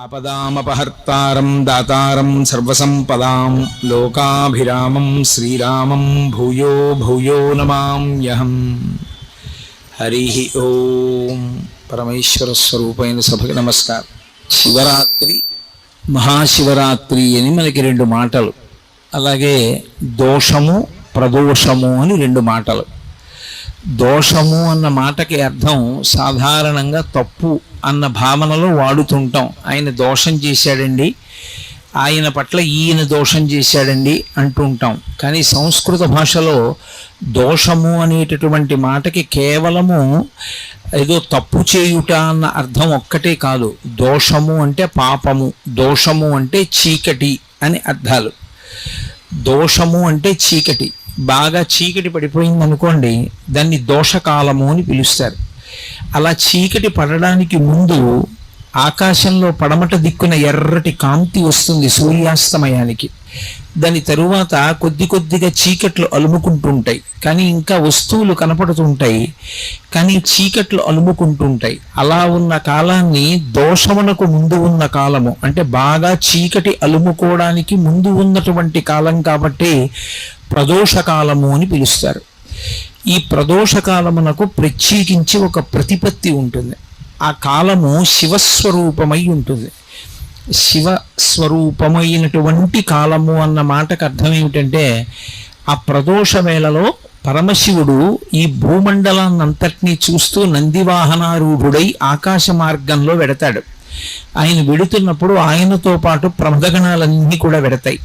ఆపదామపహర్తారం దాతారం సర్వసంపదాం లోకాభిరామం శ్రీరామం భూయో భూయో నమామ్యహం. హరి ఓం. పరమేశ్వర స్వరూపైన సభకి నమస్కారం. శివరాత్రి, మహాశివరాత్రి అని మనకి రెండు మాటలు, అలాగే దోషము ప్రదోషము అని రెండు మాటలు. దోషము అన్న మాటకి అర్థం సాధారణంగా తప్పు అన్న భావనలో వాడుతుంటాం. ఆయన దోషం చేశాడండి, ఆయన పట్ల ఈయన దోషం చేశాడండి అంటుంటాం. కానీ సంస్కృత భాషలో దోషము అనేటటువంటి మాటకి కేవలము ఏదో తప్పు చేయుట అన్న అర్థం ఒక్కటే కాదు. దోషము అంటే పాపము, దోషము అంటే చీకటి అని అర్థాలు. దోషము అంటే చీకటి, బాగా చీకటి పడిపోయింది అనుకోండి, దాన్ని దోషకాలము అని పిలుస్తారు. అలా చీకటి పడడానికి ముందు ఆకాశంలో పడమట దిక్కున ఎర్రటి కాంతి వస్తుంది సూర్యాస్తమయానికి. దాని తరువాత కొద్ది కొద్దిగా చీకట్లు అలుముకుంటుంటాయి, కానీ ఇంకా వస్తువులు కనపడుతుంటాయి, కానీ చీకట్లు అలుముకుంటుంటాయి. అలా ఉన్న కాలాన్ని దోషమునకు ముందు ఉన్న కాలము అంటే బాగా చీకటి అలుముకోవడానికి ముందు ఉన్నటువంటి కాలం కాబట్టి ప్రదోషకాలము అని పిలుస్తారు. ఈ ప్రదోషకాలమునకు ప్రత్యేకించి ఒక ప్రతిపత్తి ఉంటుంది. ఆ కాలము శివస్వరూపమై ఉంటుంది. శివస్వరూపమైనటువంటి కాలము అన్న మాటకు అర్థం ఏమిటంటే, ఆ ప్రదోష వేళలో పరమశివుడు ఈ భూమండలాన్నంతటినీ చూస్తూ నందివాహనారూఢుడై ఆకాశ మార్గంలో వెడతాడు. ఆయన వెడుతున్నప్పుడు ఆయనతో పాటు ప్రమదగణాలన్నీ కూడా వెడతాయి.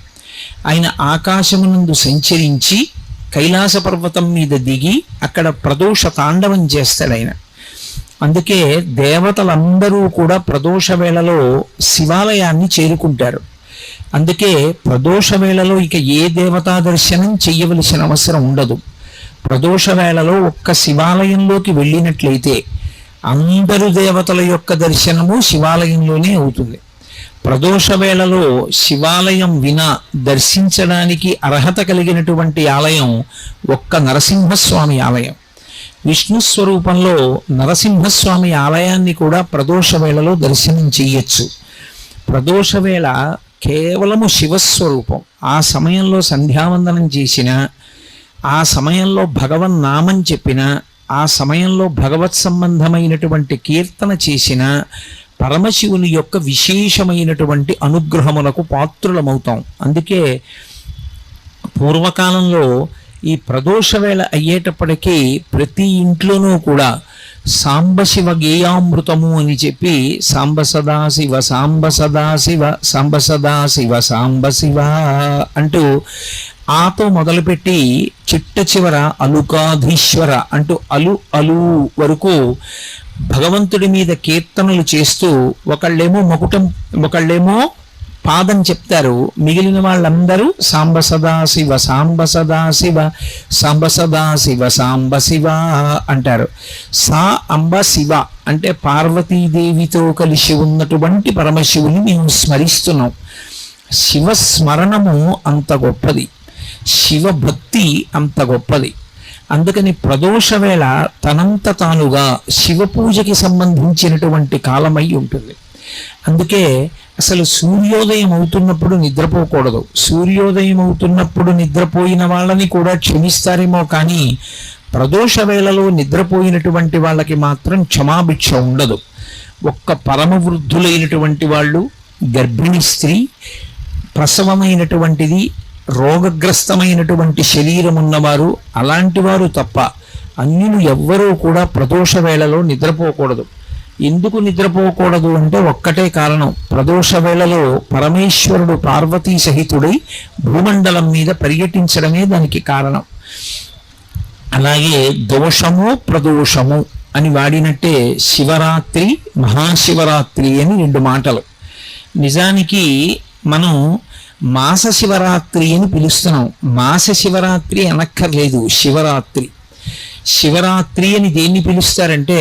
ఆయన ఆకాశమునందు సంచరించి కైలాస పర్వతం మీద దిగి అక్కడ ప్రదోష తాండవం చేస్తాడు ఆయన. అందుకే దేవతలందరూ కూడా ప్రదోష వేళలో శివాలయాన్ని చేరుకుంటారు. అందుకే ప్రదోష వేళలో ఇక ఏ దేవతా దర్శనం చెయ్యవలసిన అవసరం ఉండదు. ప్రదోష వేళలో ఒక్క శివాలయంలోకి వెళ్ళినట్లయితే అందరు దేవతల యొక్క దర్శనము శివాలయంలోనే అవుతుంది. ప్రదోష వేళలో శివాలయం వినా దర్శించడానికి అర్హత కలిగినటువంటి ఆలయం ఒక్క నరసింహస్వామి ఆలయం. విష్ణు స్వరూపంలో నరసింహస్వామి ఆలయాన్ని కూడా ప్రదోష వేళలో దర్శనం చెయ్యొచ్చు. ప్రదోష వేళ కేవలము శివస్వరూపం. ఆ సమయంలో సంధ్యావందనం చేసిన, ఆ సమయంలో భగవన్నామం చెప్పిన, ఆ సమయంలో భగవత్ సంబంధమైనటువంటి కీర్తన చేసిన పరమశివుని యొక్క విశేషమైనటువంటి అనుగ్రహములకు పాత్రులమవుతాం. అందుకే పూర్వకాలంలో ఈ ప్రదోష వేళ అయ్యేటప్పటికీ ప్రతి ఇంట్లోనూ కూడా సాంబశివ గేయామృతము అని చెప్పి సాంబ సదాశివ సాంబ సదాశివ సాంబ సదాశివ సాంబశివ అంటూ ఆతో మొదలుపెట్టి చిట్ట చివర అలుకాధీశ్వర అంటూ అలు అలు వరకు భగవంతుడి మీద కీర్తనలు చేస్తూ ఒకళ్ళేమో మకుటం, ఒకళ్ళేమో పాదం చెప్తారు. మిగిలిన వాళ్ళందరూ సాంబ సదాశివ సాంబ సదాశివ సాంబ సదాశివ సాంబ శివ అంటారు. సా అంబ శివ అంటే పార్వతీదేవితో కలిసి ఉన్నటువంటి పరమశివుని మేము స్మరిస్తున్నాం. శివస్మరణము అంత గొప్పది, శివభక్తి అంత గొప్పది. అందుకని ప్రదోష వేళ తనంత తానుగా శివ పూజకి సంబంధించినటువంటి కాలమై ఉంటుంది. అందుకే అసలు సూర్యోదయం అవుతున్నప్పుడు నిద్రపోకూడదు. సూర్యోదయం అవుతున్నప్పుడు నిద్రపోయిన వాళ్ళని కూడా క్షమిస్తారేమో, కానీ ప్రదోష వేళలో నిద్రపోయినటువంటి వాళ్ళకి మాత్రం క్షమాభిక్ష ఉండదు. ఒక్క పరమ వృద్ధులైనటువంటి వాళ్ళు, గర్భిణీ స్త్రీ, ప్రసవమైనటువంటిది, రోగగ్రస్తమైనటువంటి శరీరం ఉన్నవారు, అలాంటి వారు తప్ప అన్యులు ఎవ్వరూ కూడా ప్రదోష వేళలో నిద్రపోకూడదు. ఎందుకు నిద్రపోకూడదు అంటే ఒక్కటే కారణం. ప్రదోష వేళలో పరమేశ్వరుడు పార్వతీ సహితుడై భూమండలం మీద పర్యటించడమే దానికి కారణం. అలాగే దోషము ప్రదోషము అని వాడినట్టే శివరాత్రి, మహాశివరాత్రి అని రెండు మాటలు. నిజానికి మనం మాస శివరాత్రి అని పిలుస్తున్నాం. మాస శివరాత్రి అనక్కర్లేదు, శివరాత్రి. శివరాత్రి అని దేన్ని పిలుస్తారంటే,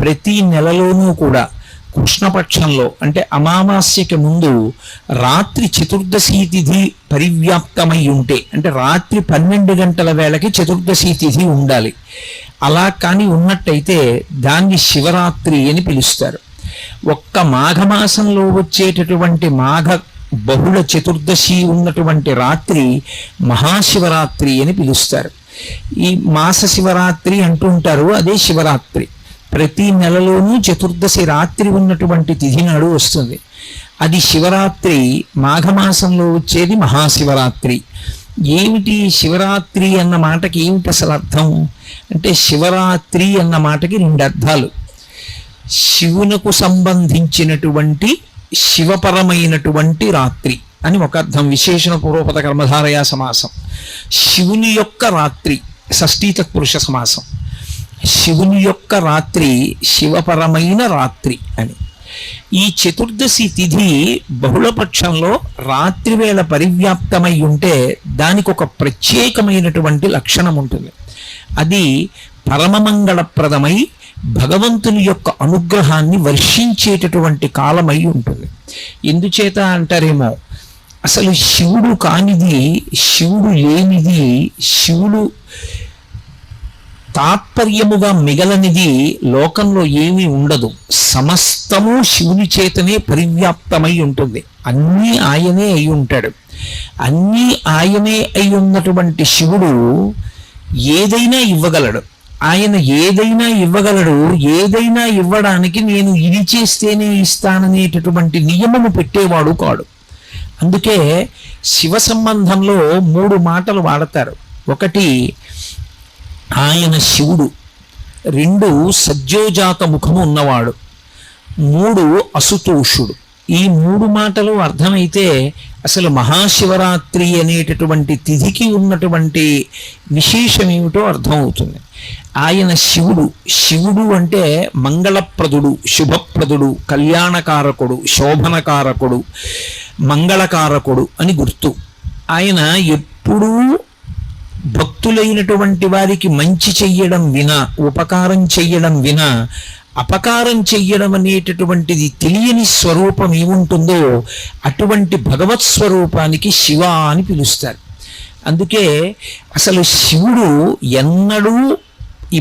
ప్రతి నెలలోనూ కూడా కృష్ణపక్షంలో అంటే అమావాస్యకి ముందు రాత్రి చతుర్దశి తిథి పరివ్యాప్తమై ఉంటే, అంటే రాత్రి 12 గంటల వేళకి చతుర్దశి తిథి ఉండాలి. అలా కానీ ఉన్నట్టయితే దాన్ని శివరాత్రి అని పిలుస్తారు. ఒక్క మాఘమాసంలో వచ్చేటటువంటి మాఘ బహుళ చతుర్దశి ఉన్నటువంటి రాత్రి మహాశివరాత్రి అని పిలుస్తారు. ఈ మాస శివరాత్రి అంటూ ఉంటారు, అదే శివరాత్రి. ప్రతి నెలలోనూ చతుర్దశి రాత్రి ఉన్నటువంటి తిథి నాడు వస్తుంది. అది శివరాత్రి. మాఘమాసంలో వచ్చేది మహాశివరాత్రి. ఏమిటి శివరాత్రి అన్న మాటకి ఏమిటి అసలు అర్థం అంటే, శివరాత్రి అన్న మాటకి రెండు అర్థాలు. శివునకు సంబంధించినటువంటి శివపరమైనటువంటి రాత్రి అని ఒక అర్థం. విశేషణ పూర్వపద కర్మధారయా సమాసం. శివుని యొక్క రాత్రి షష్ఠీ తత్పురుష సమాసం. శివుని యొక్క రాత్రి శివపరమైన రాత్రి అని. ఈ చతుర్దశి తిథి బహుళపక్షంలో రాత్రి వేళ పరివ్యాప్తమై ఉంటే దానికి ఒక ప్రత్యేకమైనటువంటి లక్షణం ఉంటుంది. అది పరమమంగళప్రదమై భగవంతుని యొక్క అనుగ్రహాన్ని వర్షించేటటువంటి కాలమై ఉంటుంది. ఎందుచేత అంటారేమో, అసలు శివుడు కానిది, శివుడు లేనిది, శివుడు తాత్పర్యముగా మిగలనిది లోకంలో ఏమీ ఉండదు. సమస్తము శివుని చేతనే పరివ్యాప్తమై ఉంటుంది. అన్నీ ఆయనే అయి ఉంటాడు. అన్నీ ఆయనే అయి ఉన్నటువంటి శివుడు ఏదైనా ఇవ్వగలడు. ఆయన ఏదైనా ఇవ్వగలడు. ఏదైనా ఇవ్వడానికి నేను ఇది చేస్తేనే ఇస్తాననేటటువంటి నియమము పెట్టేవాడు కాడు. అందుకే శివ సంబంధంలో 3 మాటలు వాడతారు. ఒకటి ఆయన శివుడు, 2 సజ్జోజాత ముఖము ఉన్నవాడు, 3 అసుతోషుడు. ఈ 3 మాటలు అర్థమైతే అసలు మహాశివరాత్రి అనేటటువంటి తిథికి ఉన్నటువంటి విశేషం ఏమిటో అర్థమవుతుంది. ఆయన శివుడు. శివుడు అంటే మంగళప్రదుడు, శుభప్రదుడు, కళ్యాణకారకుడు, శోభనకారకుడు, మంగళకారకుడు అని గుర్తు. ఆయన ఎప్పుడూ భక్తులైనటువంటి వారికి మంచి చెయ్యడం వినా, ఉపకారం చెయ్యడం వినా, అపకారం చెయ్యడం అనేటటువంటిది తెలియని స్వరూపం ఏముంటుందో అటువంటి భగవత్ స్వరూపానికి శివ అని పిలుస్తారు. అందుకే అసలు శివుడు ఎన్నడూ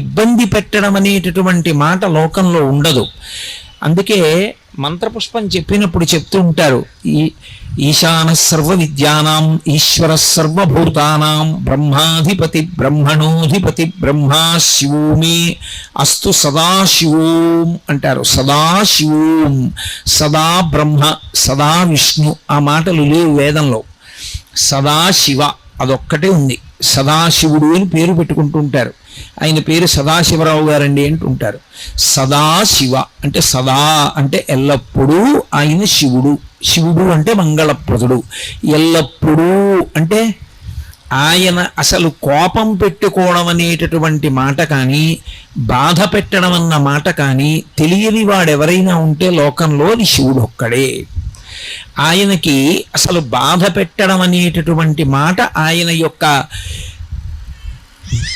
ఇబ్బంది పెట్టడం అనేటటువంటి మాట లోకంలో ఉండదు. అందుకే మంత్రపుష్పం చెప్పినప్పుడు చెప్తూ ఉంటారు, ఈశాన సర్వ విద్యానాం ఈశ్వర సర్వభూతానాం బ్రహ్మాధిపతి బ్రహ్మణోధిపతి బ్రహ్మా శివోమి అస్తు సదాశివోం అంటారు. సదాశివోం, సదా బ్రహ్మ, సదా విష్ణు. ఆ మాటలు లేవు వేదంలో. సదాశివ అదొక్కటే ఉంది. సదాశివుడు అని పేరు పెట్టుకుంటూ ఉంటారు. ఆయన పేరు సదాశివరావు గారండి అంటుంటారు. సదాశివ అంటే సదా అంటే ఎల్లప్పుడూ ఆయన శివుడు. శివుడు అంటే మంగళప్రదుడు. ఎల్లప్పుడూ అంటే ఆయన అసలు కోపం పెట్టుకోవడం అనేటటువంటి మాట కానీ, బాధ పెట్టడం అన్న మాట కానీ తెలియని వాడెవరైనా ఉంటే లోకంలో అది శివుడు ఒక్కడే. ఆయనకి అసలు బాధ పెట్టడం అనేటటువంటి మాట ఆయన యొక్క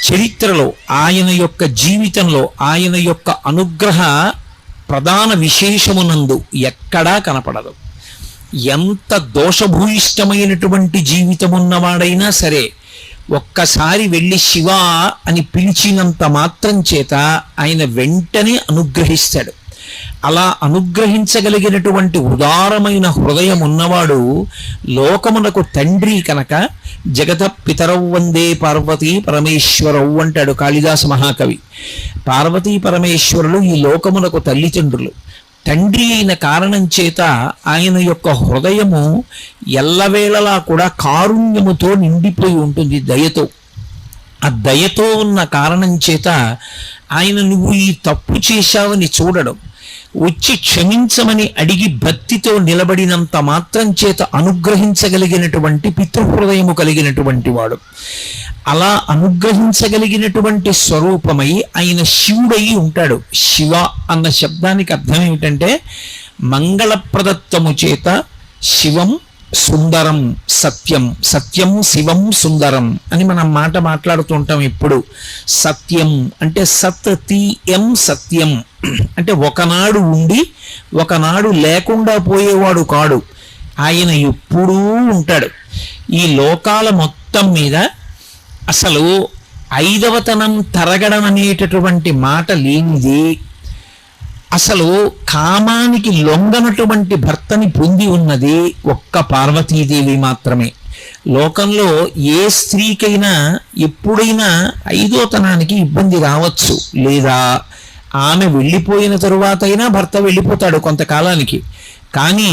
చరిత్రలో, ఆయన యొక్క జీవితంలో, ఆయన యొక్క అనుగ్రహ ప్రధాన విశేషమునందు ఎక్కడా కనపడదు. ఎంత దోషభూయిష్టమైనటువంటి జీవితం ఉన్నవాడైనా సరే ఒక్కసారి వెళ్ళి శివ అని పిలిచినంత మాత్రం చేత ఆయన వెంటనే అనుగ్రహిస్తాడు. అలా అనుగ్రహించగలిగినటువంటి ఉదారమైన హృదయం ఉన్నవాడు లోకమునకు తండ్రి కనుక జగత పితరవు వందే పార్వతీ పరమేశ్వరవు అంటాడు కాళిదాస మహాకవి. పార్వతీ పరమేశ్వరులు ఈ లోకమునకు తల్లిదండ్రులు. తండ్రి అయిన కారణం చేత ఆయన యొక్క హృదయము ఎల్లవేళలా కూడా కారుణ్యముతో నిండిపోయి ఉంటుంది, దయతో. ఆ దయతో ఉన్న కారణం చేత ఆయన నువ్వు ఈ తప్పు చేశావని చూడడం, వచ్చి క్షమించమని అడిగి భక్తితో నిలబడినంత మాత్రం చేత అనుగ్రహించగలిగినటువంటి పితృహృదయము కలిగినటువంటి వాడు. అలా అనుగ్రహించగలిగినటువంటి స్వరూపమై ఆయన శివుడై ఉంటాడు. శివ అన్న శబ్దానికి అర్థం ఏమిటంటే మంగళప్రదత్వము చేత శివం సుందరం సత్యం, సత్యం శివం సుందరం అని మనం మాట మాట్లాడుతూ ఉంటాం ఎప్పుడు. సత్యం అంటే సత్యం, సత్యం అంటే ఒకనాడు ఉండి ఒకనాడు లేకుండా పోయేవాడు కాడు. ఆయన ఎప్పుడూ ఉంటాడు. ఈ లోకాల మొత్తం మీద అసలు 5వతనం తరగడం అనేటటువంటి మాట లేనిది, అసలు కామానికి లొంగనటువంటి భర్తని పొంది ఉన్నది ఒక్క పార్వతీదేవి మాత్రమే. లోకంలో ఏ స్త్రీకైనా ఎప్పుడైనా ఐదోతనానికి ఇబ్బంది రావచ్చు, లేదా ఆమె వెళ్ళిపోయిన తరువాత అయినా భర్త వెళ్ళిపోతాడు కొంతకాలానికి. కానీ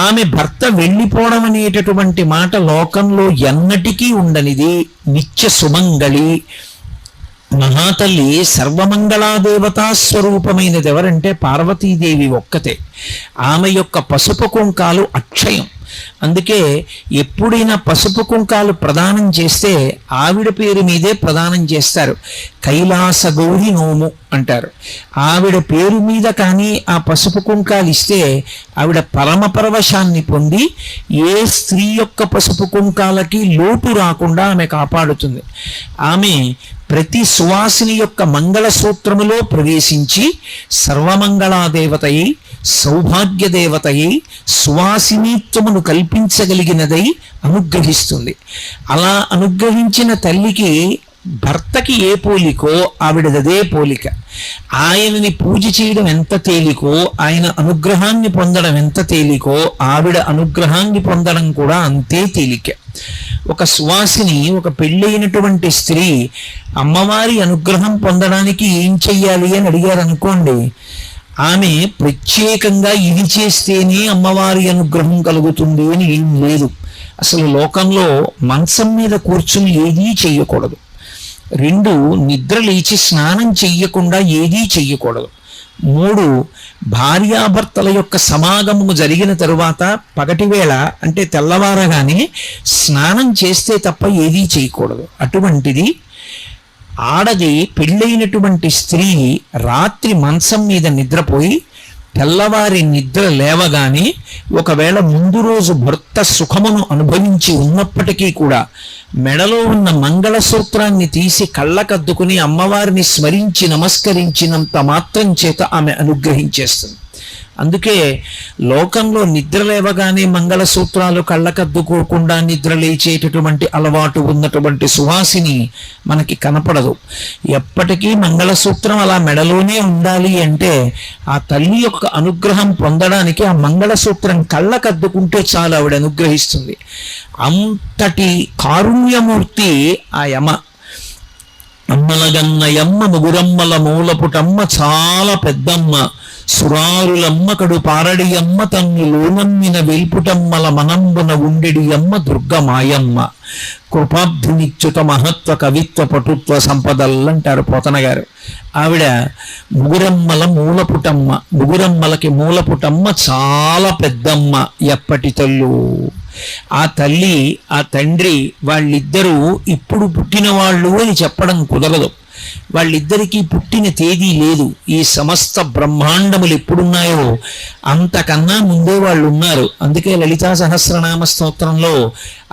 ఆమె భర్త వెళ్ళిపోవడం అనేటటువంటి మాట లోకంలో ఎన్నటికీ ఉండనిది. నిత్య సుమంగళి మహాతల్లి సర్వమంగళాదేవతా స్వరూపమైనది ఎవరంటే పార్వతీదేవి ఒక్కతే. ఆమె యొక్క పసుపు కుంకాలు అక్షయం. అందుకే ఎప్పుడైనా పసుపు కుంకాలు ప్రదానం చేస్తే ఆవిడ పేరు మీదే ప్రదానం చేస్తారు. కైలాస గౌరి నోము అంటారు. ఆవిడ పేరు మీద కానీ ఆ పసుపు కుంకాలు ఇస్తే ఆవిడ పరమపరవశాన్ని పొంది ఏ స్త్రీ యొక్క పసుపు కుంకాలకి లోటు రాకుండా ఆమె కాపాడుతుంది. ఆమె ప్రతి సువాసిని యొక్క మంగళసూత్రములో ప్రవేశించి సర్వమంగళాదేవతయి, సౌభాగ్యదేవతయి, సువాసినీత్వమును కల్పించగలిగినదై అనుగ్రహిస్తుంది. అలా అనుగ్రహించిన తల్లికి భర్తకి ఏ పోలికో ఆవిడదే పోలిక. ఆయనని పూజ చేయడం ఎంత తేలికో, ఆయన అనుగ్రహాన్ని పొందడం ఎంత తేలికో, ఆవిడ అనుగ్రహాన్ని పొందడం కూడా అంతే తేలిక. ఒక సువాసిని, ఒక పెళ్ళైనటువంటి స్త్రీ అమ్మవారి అనుగ్రహం పొందడానికి ఏం చెయ్యాలి అని అడిగారు అనుకోండి, ఆమె ప్రత్యేకంగా ఇది చేస్తేనే అమ్మవారి అనుగ్రహం కలుగుతుంది అని ఏం లేదు. అసలు లోకంలో మంచం మీద కూర్చుని ఏదీ చెయ్యకూడదు. 2, నిద్ర లేచి స్నానం చెయ్యకుండా ఏదీ చెయ్యకూడదు. 3, భార్యాభర్తల యొక్క సమాగమము జరిగిన తరువాత పగటివేళ అంటే తెల్లవారగానే స్నానం చేస్తే తప్ప ఏదీ చేయకూడదు. అటువంటిది ఆడది పెళ్ళైనటువంటి స్త్రీ రాత్రి మంచం మీద నిద్రపోయి తెల్లవారి నిద్ర లేవగానే ఒకవేళ ముందు రోజు భర్త సుఖమును అనుభవించి ఉన్నప్పటికీ కూడా మెడలో ఉన్న మంగళసూత్రాన్ని తీసి కళ్ళకద్దుకుని అమ్మవారిని స్మరించి నమస్కరించినంత మాత్రం చేత ఆమె అనుగ్రహించేస్తుంది. అందుకే లోకంలో నిద్ర లేవగానే మంగళసూత్రాలు కళ్ళకద్దుకోకుండా నిద్ర లేచేటటువంటి అలవాటు ఉన్నటువంటి సువాసిని మనకి కనపడదు. ఎప్పటికీ మంగళసూత్రం అలా మెడలోనే ఉండాలి అంటే ఆ తల్లి యొక్క అనుగ్రహం పొందడానికి ఆ మంగళసూత్రం కళ్ళకద్దుకుంటే చాలు, ఆవిడ అనుగ్రహిస్తుంది. అంతటి కారుణ్యమూర్తి ఆ యమ. అమ్మలగన్నయమ్మ ముగురమ్మల మూలపుటమ్మ చాలా పెద్దమ్మ, సురారులమ్మ కడు పారడియమ్మ తన్ను లోనమ్మిన వెల్పుటమ్మల మనంబున ఉండెడియమ్మ దుర్గమాయమ్మ. కృపాబ్ధినిచ్యుత మహత్వ కవిత్వ పటుత్వ సంపదలంటారు పోతన గారు. ఆవిడ ముగురమ్మల మూలపుటమ్మ, ముగురమ్మలకి మూలపుటమ్మ, చాలా పెద్దమ్మ. ఎప్పటి తల్లు ఆ తల్లి ఆ తండ్రి వాళ్ళిద్దరూ ఇప్పుడు పుట్టిన వాళ్ళు అని చెప్పడం కుదరదు. వాళ్ళిద్దరికీ పుట్టిన తేదీ లేదు. ఈ సమస్త బ్రహ్మాండములు ఎప్పుడున్నాయో అంతకన్నా ముందే వాళ్ళు ఉన్నారు. అందుకే లలితా సహస్రనామ స్తోత్రంలో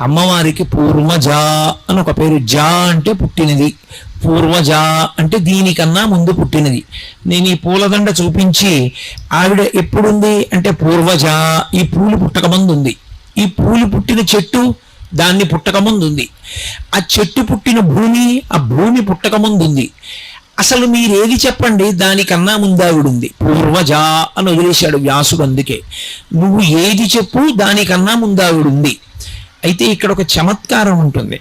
అమ్మవారికి పూర్వజ అని ఒక పేరు. జా అంటే పుట్టినది, పూర్వజ అంటే దీనికన్నా ముందు పుట్టినది. నేను ఈ పూలదండ చూపించి ఆవిడ ఎప్పుడుంది అంటే పూర్వజ, ఈ పూలు పుట్టకముందు ఉంది. ఈ పూలు పుట్టిన చెట్టు దాన్ని పుట్టకముందు ఉంది. ఆ చెట్టు పుట్టిన భూమి ఆ భూమి పుట్టకముందు ఉంది. అసలు మీరేది చెప్పండి, దానికన్నా ముందావిడుంది. పూర్వజ అని వదిలేశాడు వ్యాసుడు. అందుకే నువ్వు ఏది చెప్పు దానికన్నా ముందావిడుంది. అయితే ఇక్కడ ఒక చమత్కారం ఉంటుంది.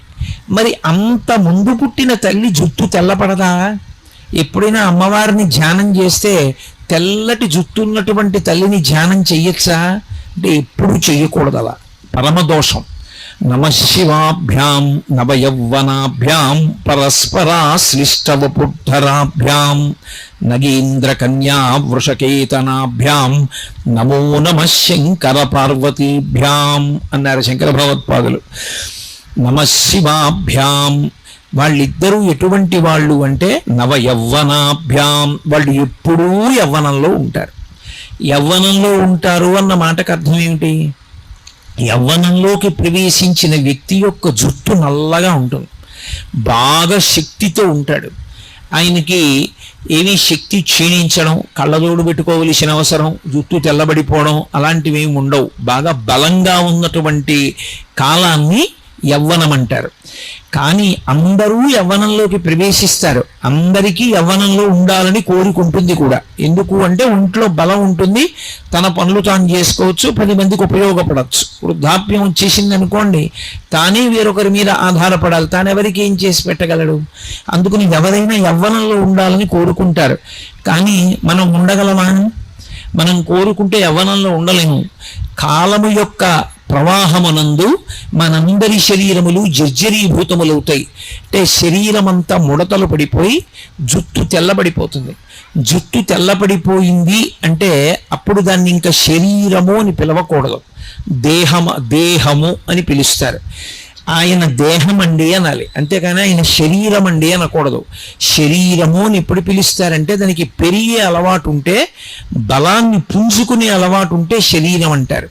మరి అంత ముందు పుట్టిన తల్లి జుట్టు తెల్లపడదా? ఎప్పుడైనా అమ్మవారిని ధ్యానం చేస్తే తెల్లటి జుట్టు ఉన్నటువంటి తల్లిని ధ్యానం చెయ్యొచ్చా అంటే ఎప్పుడు చెయ్యకూడదు. అలా పరమదోషం. నమశివాభ్యాం నవయౌవనాభ్యాం పరస్పరాశ్లిష్టవపుద్ధరాభ్యాం నగేంద్రకన్యా వృషకేతనాభ్యాం నమో నమః శంకర పార్వతీభ్యాం అన్నారు శంకర భగవత్పాదులు. నమశివాభ్యాం వాళ్ళిద్దరూ ఎటువంటి వాళ్ళు అంటే నవయౌవనాభ్యాం, వాళ్ళు ఎప్పుడూ యవ్వనంలో ఉంటారు. యవ్వనంలో ఉంటారు అన్న మాటకు అర్థం ఏమిటి? యవ్వనంలోకి ప్రవేశించిన వ్యక్తి యొక్క జుట్టు నల్లగా ఉంటుంది, బాగా శక్తితో ఉంటాడు. ఆయనకి ఏమీ శక్తి క్షీణించడం, కళ్ళజోడు పెట్టుకోవలసిన అవసరం, జుట్టు తెల్లబడిపోవడం అలాంటివి ఏమి ఉండవు. బాగా బలంగా ఉన్నటువంటి కాలాన్ని యవ్వనం అంటారు. కానీ అందరూ యవ్వనంలోకి ప్రవేశిస్తారు, అందరికీ యవ్వనంలో ఉండాలని కోరుకుంటుంది కూడా. ఎందుకు అంటే ఒంట్లో బలం ఉంటుంది, తన పనులు తాను చేసుకోవచ్చు, 10 మందికి ఉపయోగపడవచ్చు. వృద్ధాప్యం వచ్చేసింది అనుకోండి, తానే వేరొకరి మీద ఆధారపడాలి, తాను ఎవరికి ఏం చేసి పెట్టగలడు. అందుకని ఎవరైనా యవ్వనంలో ఉండాలని కోరుకుంటారు. కానీ మనం ఉండగలమా? మనం కోరుకుంటే యవ్వనంలో ఉండలేము. కాలము యొక్క ప్రవాహమునందు మనందరి శరీరములు జర్జరీభూతములవుతాయి. అంటే శరీరం అంతా ముడతలు పడిపోయి జుట్టు తెల్లబడిపోతుంది. జుట్టు తెల్లబడిపోయింది అంటే అప్పుడు దాన్ని ఇంకా శరీరము అని పిలవకూడదు, దేహము అని పిలుస్తారు. ఆయన దేహం అండి అనాలి, అంతేకాని ఆయన శరీరం అండి అనకూడదు. శరీరము అని ఎప్పుడు పిలుస్తారంటే దానికి పెరిగే అలవాటు ఉంటే, బలాన్ని పుంజుకునే అలవాటు ఉంటే శరీరం అంటారు.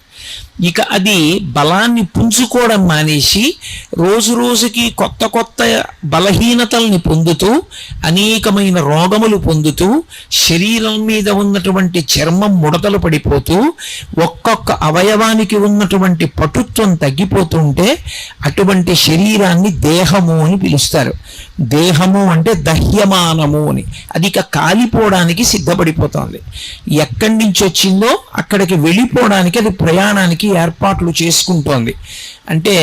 ఇక అది బలాన్ని పుంజుకోవడం మానేసి రోజు రోజుకి కొత్త కొత్త బలహీనతల్ని పొందుతూ అనేకమైన రోగములు పొందుతూ శరీరం మీద ఉన్నటువంటి చర్మం ముడతలు పడిపోతూ ఒక్కొక్క అవయవానికి ఉన్నటువంటి పటుత్వం తగ్గిపోతుంటే అటువంటి శరీరాన్ని దేహము అని పిలుస్తారు. దేహము అంటే దహ్యమానము అని, అది ఇక కాలిపోవడానికి సిద్ధపడిపోతుంది. ఎక్కడి నుంచి వచ్చిందో అక్కడికి వెళ్ళిపోవడానికి అది ప్రయాణానికి ఏర్పాట్లు చేసుకుంటోంది. అంటే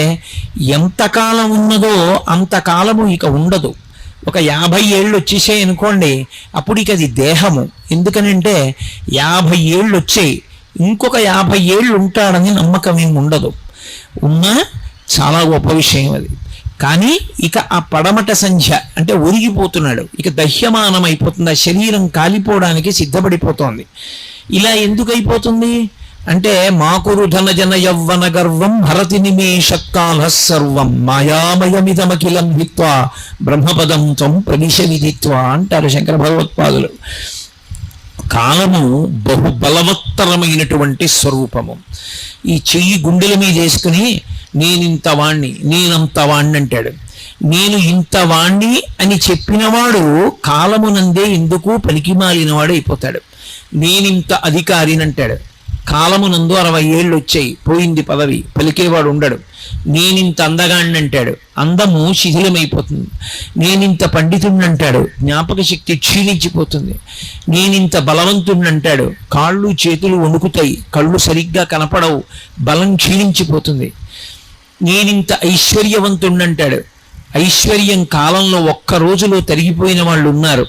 ఎంతకాలం ఉన్నదో అంతకాలము ఇక ఉండదు. ఒక 50 ఏళ్ళు వచ్చేసాయి అనుకోండి, అప్పుడు ఇక అది దేహము. ఎందుకనంటే 50 ఏళ్ళు వచ్చాయి, ఇంకొక 50 ఏళ్ళు ఉంటాడని నమ్మకం ఏమి ఉండదు. ఉన్నా చాలా గొప్ప విషయం అది. కానీ ఇక ఆ పడమట సంధ్య అంటే ఒరిగిపోతున్నాడు, ఇక దహ్యమానం అయిపోతుంది, ఆ శరీరం కాలిపోవడానికి సిద్ధపడిపోతోంది. ఇలా ఎందుకు అయిపోతుంది అంటే మాకురు ధన జన యవ్వన గర్వం భరతి నిమేషకాల సర్వం మాయామయమిదమఖిలం హిత్వా బ్రహ్మపదం త్వం ప్రవిశ విదిత్వా అంటారు శంకర భగవత్పాదులు. కాలము బహు బలవత్తరమైనటువంటి స్వరూపము. ఈ చెయ్యి గుండెల మీద వేసుకుని నేనింత వాణ్ణి, నేనంత వాణ్ణి అంటాడు. నేను ఇంత వాణ్ణి అని చెప్పినవాడు కాలమునందే ఎందుకు పలికిమాలినవాడు అయిపోతాడు. నేనింత అధికారిని అంటాడు, కాలమునందు 60 ఏళ్ళు వచ్చాయి, పోయింది పదవి, పలికేవాడు ఉండడు. నేనింత అందగాణ్ణి అంటాడు, అందము శిథిలమైపోతుంది. నేనింత పండితుడిని అంటాడు, జ్ఞాపక శక్తి క్షీణించిపోతుంది. నేనింత బలవంతుడిని అంటాడు, కాళ్ళు చేతులు వణుకుతాయి, కళ్ళు సరిగ్గా కనపడవు, బలం క్షీణించిపోతుంది. నేనింత ఐశ్వర్యవంతుడిని అంటాడు, ఐశ్వర్యం కాలంలో ఒక్క రోజులో తరిగిపోయిన వాళ్ళు ఉన్నారు.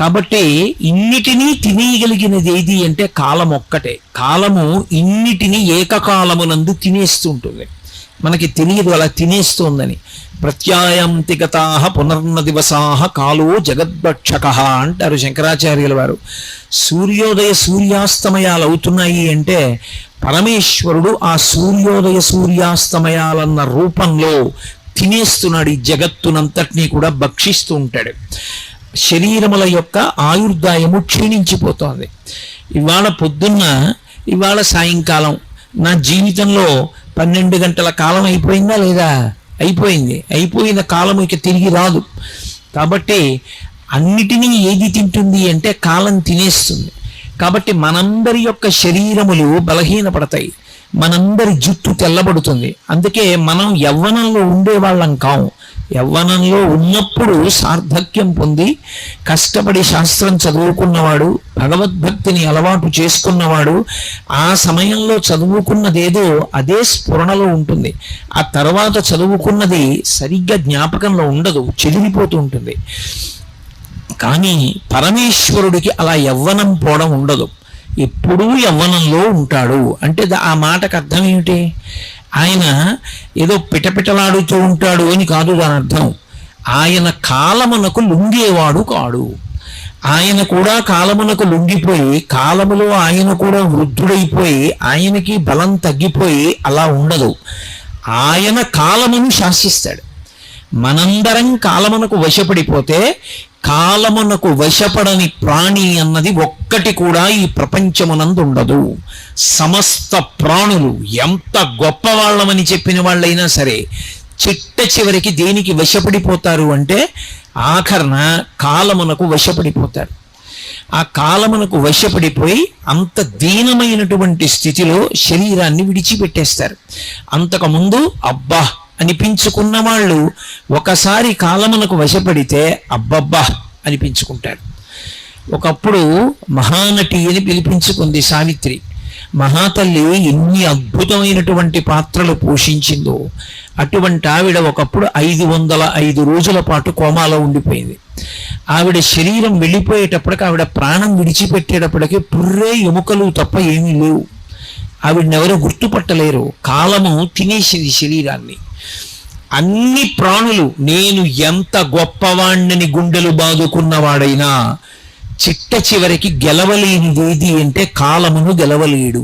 కాబట్టి ఇన్నిటినీ తినేయగలిగినది ఏది అంటే కాలం ఒక్కటే. కాలము ఇన్నిటినీ ఏకకాలమునందు తినేస్తుంటుంది, మనకి తెలియదు అలా తినేస్తోందని. ప్రత్యాయాంతి గతాః పునర్న దివసాః కాలో జగద్భక్షక అంటారు శంకరాచార్యుల వారు. సూర్యోదయ సూర్యాస్తమయాలు అవుతున్నాయి అంటే పరమేశ్వరుడు ఆ సూర్యోదయ సూర్యాస్తమయాలన్న రూపంలో తినేస్తున్నాడు, ఈ జగత్తునంతటినీ కూడా భక్షిస్తూ ఉంటాడు. శరీరముల యొక్క ఆయుర్దాయము క్షీణించిపోతోంది. ఇవాళ పొద్దున్న, ఇవాళ సాయంకాలం, నా జీవితంలో 12 గంటల కాలం అయిపోయిందా లేదా? అయిపోయింది. అయిపోయిన కాలం ఇక తిరిగి రాదు. కాబట్టి అన్నిటినీ ఏది తింటుంది అంటే కాలం తినేస్తుంది. కాబట్టి మనందరి యొక్క శరీరములు బలహీనపడతాయి, మనందరి జుట్టు తెల్లబడుతుంది. అందుకే మనం యవ్వనంలో ఉండేవాళ్ళం కాము. యవ్వనంలో ఉన్నప్పుడు సార్థక్యం పొంది కష్టపడి శాస్త్రం చదువుకున్నవాడు, భగవద్భక్తిని అలవాటు చేసుకున్నవాడు ఆ సమయంలో చదువుకున్నదేదో అదే స్ఫురణలో ఉంటుంది. ఆ తర్వాత చదువుకున్నది సరిగ్గా జ్ఞాపకంలో ఉండదు, చెదిరిపోతూ ఉంటుంది. కానీ పరమేశ్వరుడికి అలా యవ్వనం పోవడం ఉండదు, ఎప్పుడూ యవ్వనంలో ఉంటాడు. అంటే ఆ మాటకు అర్థం ఏమిటి? ఆయన ఏదో పిటపిటలాడుతూ ఉంటాడు అని కాదు దాని అర్థం. ఆయన కాలమునకు లొంగేవాడు కాడు. ఆయన కూడా కాలమునకు లొంగిపోయి, కాలములో ఆయన కూడా వృద్ధుడైపోయి ఆయనకి బలం తగ్గిపోయి అలా ఉండదు. ఆయన కాలమును శాసిస్తాడు. మనందరం కాలమునకు వశపడిపోతే కాలమునకు వశపడని ప్రాణి అన్నది ఒక్కటి కూడా ఈ ప్రపంచమునందు ఉండదు. సమస్త ప్రాణులు ఎంత గొప్పవాళ్ళమని చెప్పిన వాళ్ళైనా సరే చిట్ట చివరికి దేనికి వశపడిపోతారు అంటే ఆఖరణ కాలమునకు వశపడిపోతారు. ఆ కాలమునకు వశపడిపోయి అంత దీనమైనటువంటి స్థితిలో శరీరాన్ని విడిచిపెట్టేస్తారు. అంతకుముందు అబ్బా అనిపించుకున్న వాళ్ళు ఒకసారి కాలమునకు వశపడితే అబ్బబ్బా అనిపించుకుంటారు. ఒకప్పుడు మహానటి అని పిలిపించుకుంది సావిత్రి. మహాతల్లి ఎన్ని అద్భుతమైనటువంటి పాత్రలు పోషించిందో. అటువంటి ఆవిడ ఒకప్పుడు 505 రోజుల పాటు కోమాలో ఉండిపోయింది. ఆవిడ శరీరం వెళ్ళిపోయేటప్పటికి, ఆవిడ ప్రాణం విడిచిపెట్టేటప్పటికి పుర్రే ఎముకలు తప్ప ఏమీ లేవు. ఆవిడని ఎవరో గుర్తుపట్టలేరు. కాలము తినేసింది శరీరాన్ని. అన్ని ప్రాణులు నేను ఎంత గొప్పవాణ్ణని గుండెలు బాదుకున్నవాడైనా చిట్ట చివరికి గెలవలేనిదేది అంటే కాలమును గెలవలేడు.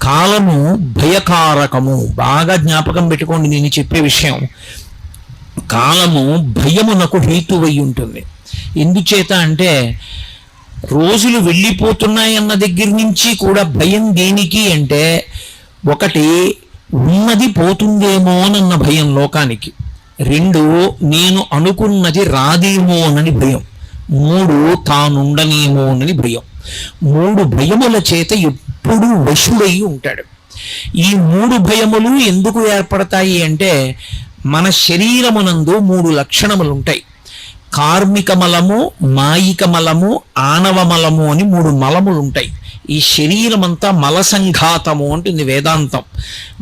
కాలము భయకారకము. బాగా జ్ఞాపకం పెట్టుకోండి నేను చెప్పే విషయం. కాలము భయమునకు హేతువై ఉంటుంది. ఎందుచేత అంటే రోజులు వెళ్ళిపోతున్నాయన్న దగ్గర నుంచి కూడా భయం దేనికి అంటే, ఒకటి ఉన్నది పోతుందేమోనన్న భయం లోకానికి, 2 నేను అనుకున్నది రాదేమోనని భయం, 3 తానుండనేమోనని భయం. 3 భయముల చేత ఎప్పుడూ వశుడై ఉంటాడు. ఈ 3 భయములు ఎందుకు ఏర్పడతాయి అంటే, మన శరీరమునందు 3 లక్షణములు ఉంటాయి. కార్మిక మలము, మాయిక మలము, ఆనవ మలము అని 3 మలములు ఉంటాయి. ఈ శరీరం అంతా మల సంఘాతము అంటుంది వేదాంతం.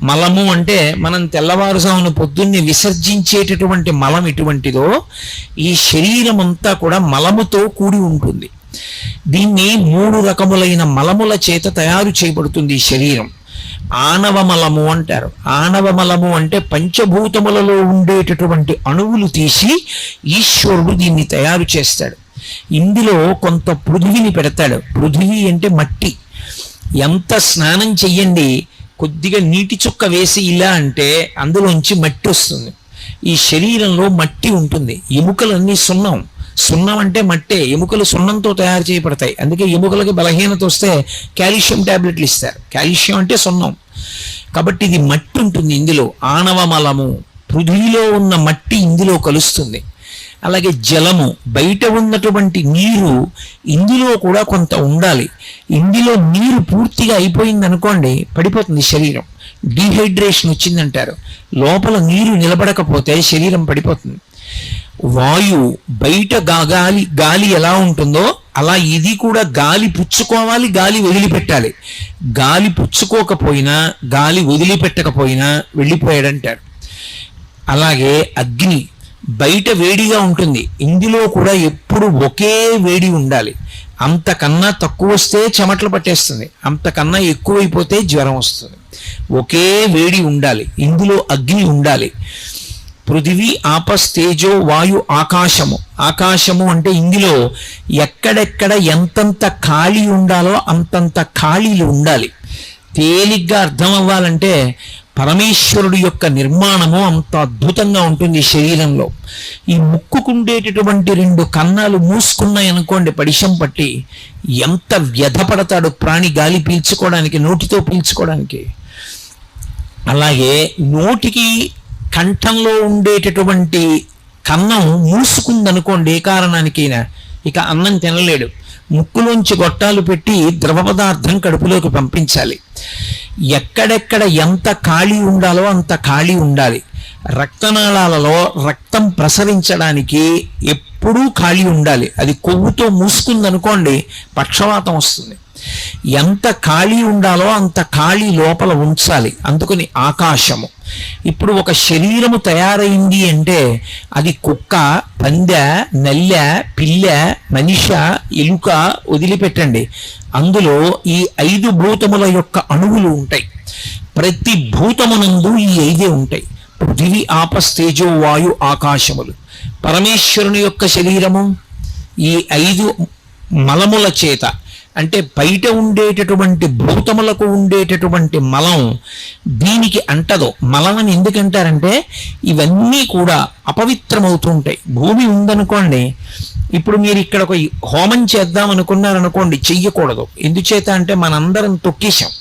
మలము అంటే మనం తెల్లవారుజామున పొద్దున్నే విసర్జించేటటువంటి మలం ఎటువంటిదో, ఈ శరీరం అంతా కూడా మలముతో కూడి ఉంటుంది. దీన్ని 3 రకములైన మలముల చేత తయారు చేయబడుతుంది ఈ శరీరం. ఆనవ మలము అంటారు. ఆనవ మలము అంటే పంచభూతములలో ఉండేటటువంటి అణువులు తీసి ఈశ్వరుడు దీన్ని తయారు చేస్తాడు. ఇందులో కొంత పృథివిని పెడతాడు. పృథివీ అంటే మట్టి. ఎంత స్నానం చెయ్యండి, కొద్దిగా నీటి చుక్క వేసి ఇలా అంటే అందులోంచి మట్టి వస్తుంది. ఈ శరీరంలో మట్టి ఉంటుంది. ఎముకలన్నీ సున్నం. సున్నం అంటే మట్టే. ఎముకలు సున్నంతో తయారు చేయబడతాయి. అందుకే ఎముకలకి బలహీనత వస్తే కాల్షియం టాబ్లెట్లు ఇస్తారు. కాల్షియం అంటే సున్నం. కాబట్టి ఇది మట్టి ఉంటుంది ఇందులో. ఆనవ మలము, పృథ్వీలో ఉన్న మట్టి ఇందులో కలుస్తుంది. అలాగే జలము, బయట ఉన్నటువంటి నీరు ఇందులో కూడా కొంత ఉండాలి. ఇందులో నీరు పూర్తిగా అయిపోయింది అనుకోండి, పడిపోతుంది శరీరం. డీహైడ్రేషన్ వచ్చిందంటారు. లోపల నీరు నిలబడకపోతే శరీరం పడిపోతుంది. వాయువు, బయట గాలి ఎలా ఉంటుందో అలా ఇది కూడా గాలి పుచ్చుకోవాలి, గాలి వదిలిపెట్టాలి. గాలి పుచ్చుకోకపోయినా, గాలి వదిలిపెట్టకపోయినా వెళ్ళిపోయాడంటారు. అలాగే అగ్ని, బయట వేడిగా ఉంటుంది, ఇందులో కూడా ఎప్పుడు ఒకే వేడి ఉండాలి. అంతకన్నా తక్కువ వస్తే చెమటలు పట్టేస్తుంది, అంతకన్నా ఎక్కువైపోతే జ్వరం వస్తుంది. ఒకే వేడి ఉండాలి, ఇందులో అగ్ని ఉండాలి. పృథివీ, ఆపస్, తేజో, వాయు, ఆకాశము. ఆకాశము అంటే ఇందులో ఎక్కడెక్కడ ఎంతంత ఖాళీ ఉండాలో అంతంత ఖాళీలు ఉండాలి. తేలిగ్గా అర్థం అవ్వాలంటే పరమేశ్వరుడు యొక్క నిర్మాణము అంత అద్భుతంగా ఉంటుంది శరీరంలో. ఈ ముక్కుకుండేటటువంటి 2 కన్నాలు మూసుకున్నాయనుకోండి పడిశం పట్టి, ఎంత వ్యధపడతాడు ప్రాణి గాలి పీల్చుకోవడానికి, నోటితో పీల్చుకోవడానికి. అలాగే నోటికి కంఠంలో ఉండేటటువంటి కన్నం మూసుకుందనుకోండి ఏ కారణానికైనా, ఇక అన్నం తినలేడు. ముక్కులోంచి గొట్టాలు పెట్టి ద్రవ పదార్థం కడుపులోకి పంపించాలి. ఎక్కడెక్కడ ఎంత ఖాళీ ఉండాలో అంత ఖాళీ ఉండాలి. రక్తనాళాలలో రక్తం ప్రసరించడానికి ఎప్పుడూ ఖాళీ ఉండాలి. అది కొవ్వుతో మూసుకుందనుకోండి పక్షవాతం వస్తుంది. ఎంత ఖాళీ ఉండాలో అంత ఖాళీ లోపల ఉంచాలి. అందుకని ఆకాశము. ఇప్పుడు ఒక శరీరము తయారైంది అంటే అది కుక్క, పందె, నల్లె, పిల్ల, మనిష, ఎలుక వదిలిపెట్టండి, అందులో ఈ 5 భూతముల యొక్క అణువులు ఉంటాయి. ప్రతి భూతమునందు ఈ 5 ఉంటాయి. పృథివీ, ఆపస్, తేజో, వాయు, ఆకాశములు. పరమేశ్వరుని యొక్క శరీరము ఈ 5 మలముల చేత, అంటే బయట ఉండేటటువంటి భూతములకు ఉండేటటువంటి మలం దీనికి అంటదో. మలం అని ఎందుకంటారంటే ఇవన్నీ కూడా అపవిత్రమవుతూ ఉంటాయి. భూమి ఉందనుకోండి, ఇప్పుడు మీరు ఇక్కడ ఒక హోమం చేద్దాం అనుకున్నారనుకోండి, చెయ్యకూడదు. ఎందుచేత అంటే మనందరం తొక్కేశాం.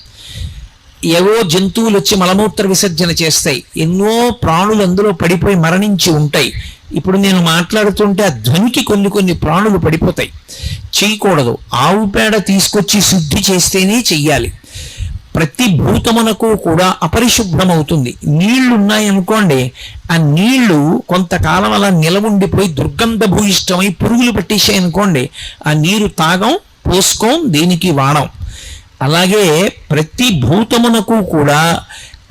ఏవో జంతువులు వచ్చి మలమూత్ర విసర్జన చేస్తాయి, ఎన్నో ప్రాణులు అందులో పడిపోయి మరణించి ఉంటాయి. ఇప్పుడు నేను మాట్లాడుతుంటే ఆ ధ్వనికి కొన్ని ప్రాణులు పడిపోతాయి. చేయకూడదు. ఆవు పేడ తీసుకొచ్చి శుద్ధి చేస్తేనే చెయ్యాలి. ప్రతి భూతమునకు కూడా అపరిశుభ్రమవుతుంది. నీళ్లు ఉన్నాయనుకోండి, ఆ నీళ్లు కొంతకాలం అలా నిలవుండిపోయి దుర్గంధ భూయిష్టమై పురుగులు పట్టేసాయి అనుకోండి, ఆ నీరు తాగం, పోసుకోం, దేనికి వాడం. అలాగే ప్రతి భూతమునకు కూడా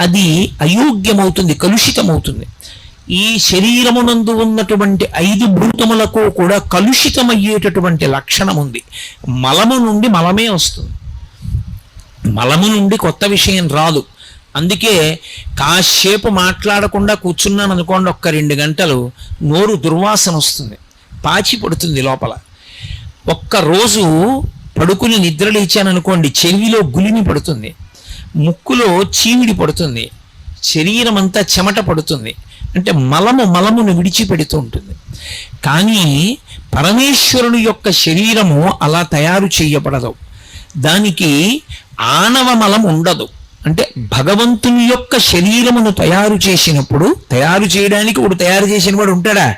అది అయోగ్యమవుతుంది, కలుషితమవుతుంది. ఈ శరీరమునందు ఉన్నటువంటి 5 భూతములకు కూడా కలుషితమయ్యేటటువంటి లక్షణం ఉంది. మలము నుండి మలమే వస్తుంది, మలము నుండి కొత్త విషయం రాదు. అందుకే కాసేపు మాట్లాడకుండా కూర్చున్నాను అనుకోండి, ఒక్క 2 గంటలు నోరు దుర్వాసన వస్తుంది, పాచి పడుతుంది లోపల. ఒక్కరోజు పడుకుని నిద్ర లేచాను అనుకోండి, చెవిలో గులిమి పడుతుంది, ముక్కులో చీమిడి పడుతుంది, శరీరం అంతా చెమట పడుతుంది. అంటే మలమును విడిచిపెడుతూ ఉంటుంది. కానీ పరమేశ్వరుని యొక్క శరీరము అలా తయారు చేయబడదు, దానికి ఆనవ మలం ఉండదు. అంటే భగవంతుని యొక్క శరీరమును తయారు చేసినప్పుడు, తయారు చేయడానికి ఒకడు తయారు చేసిన వాడు ఉంటాడా?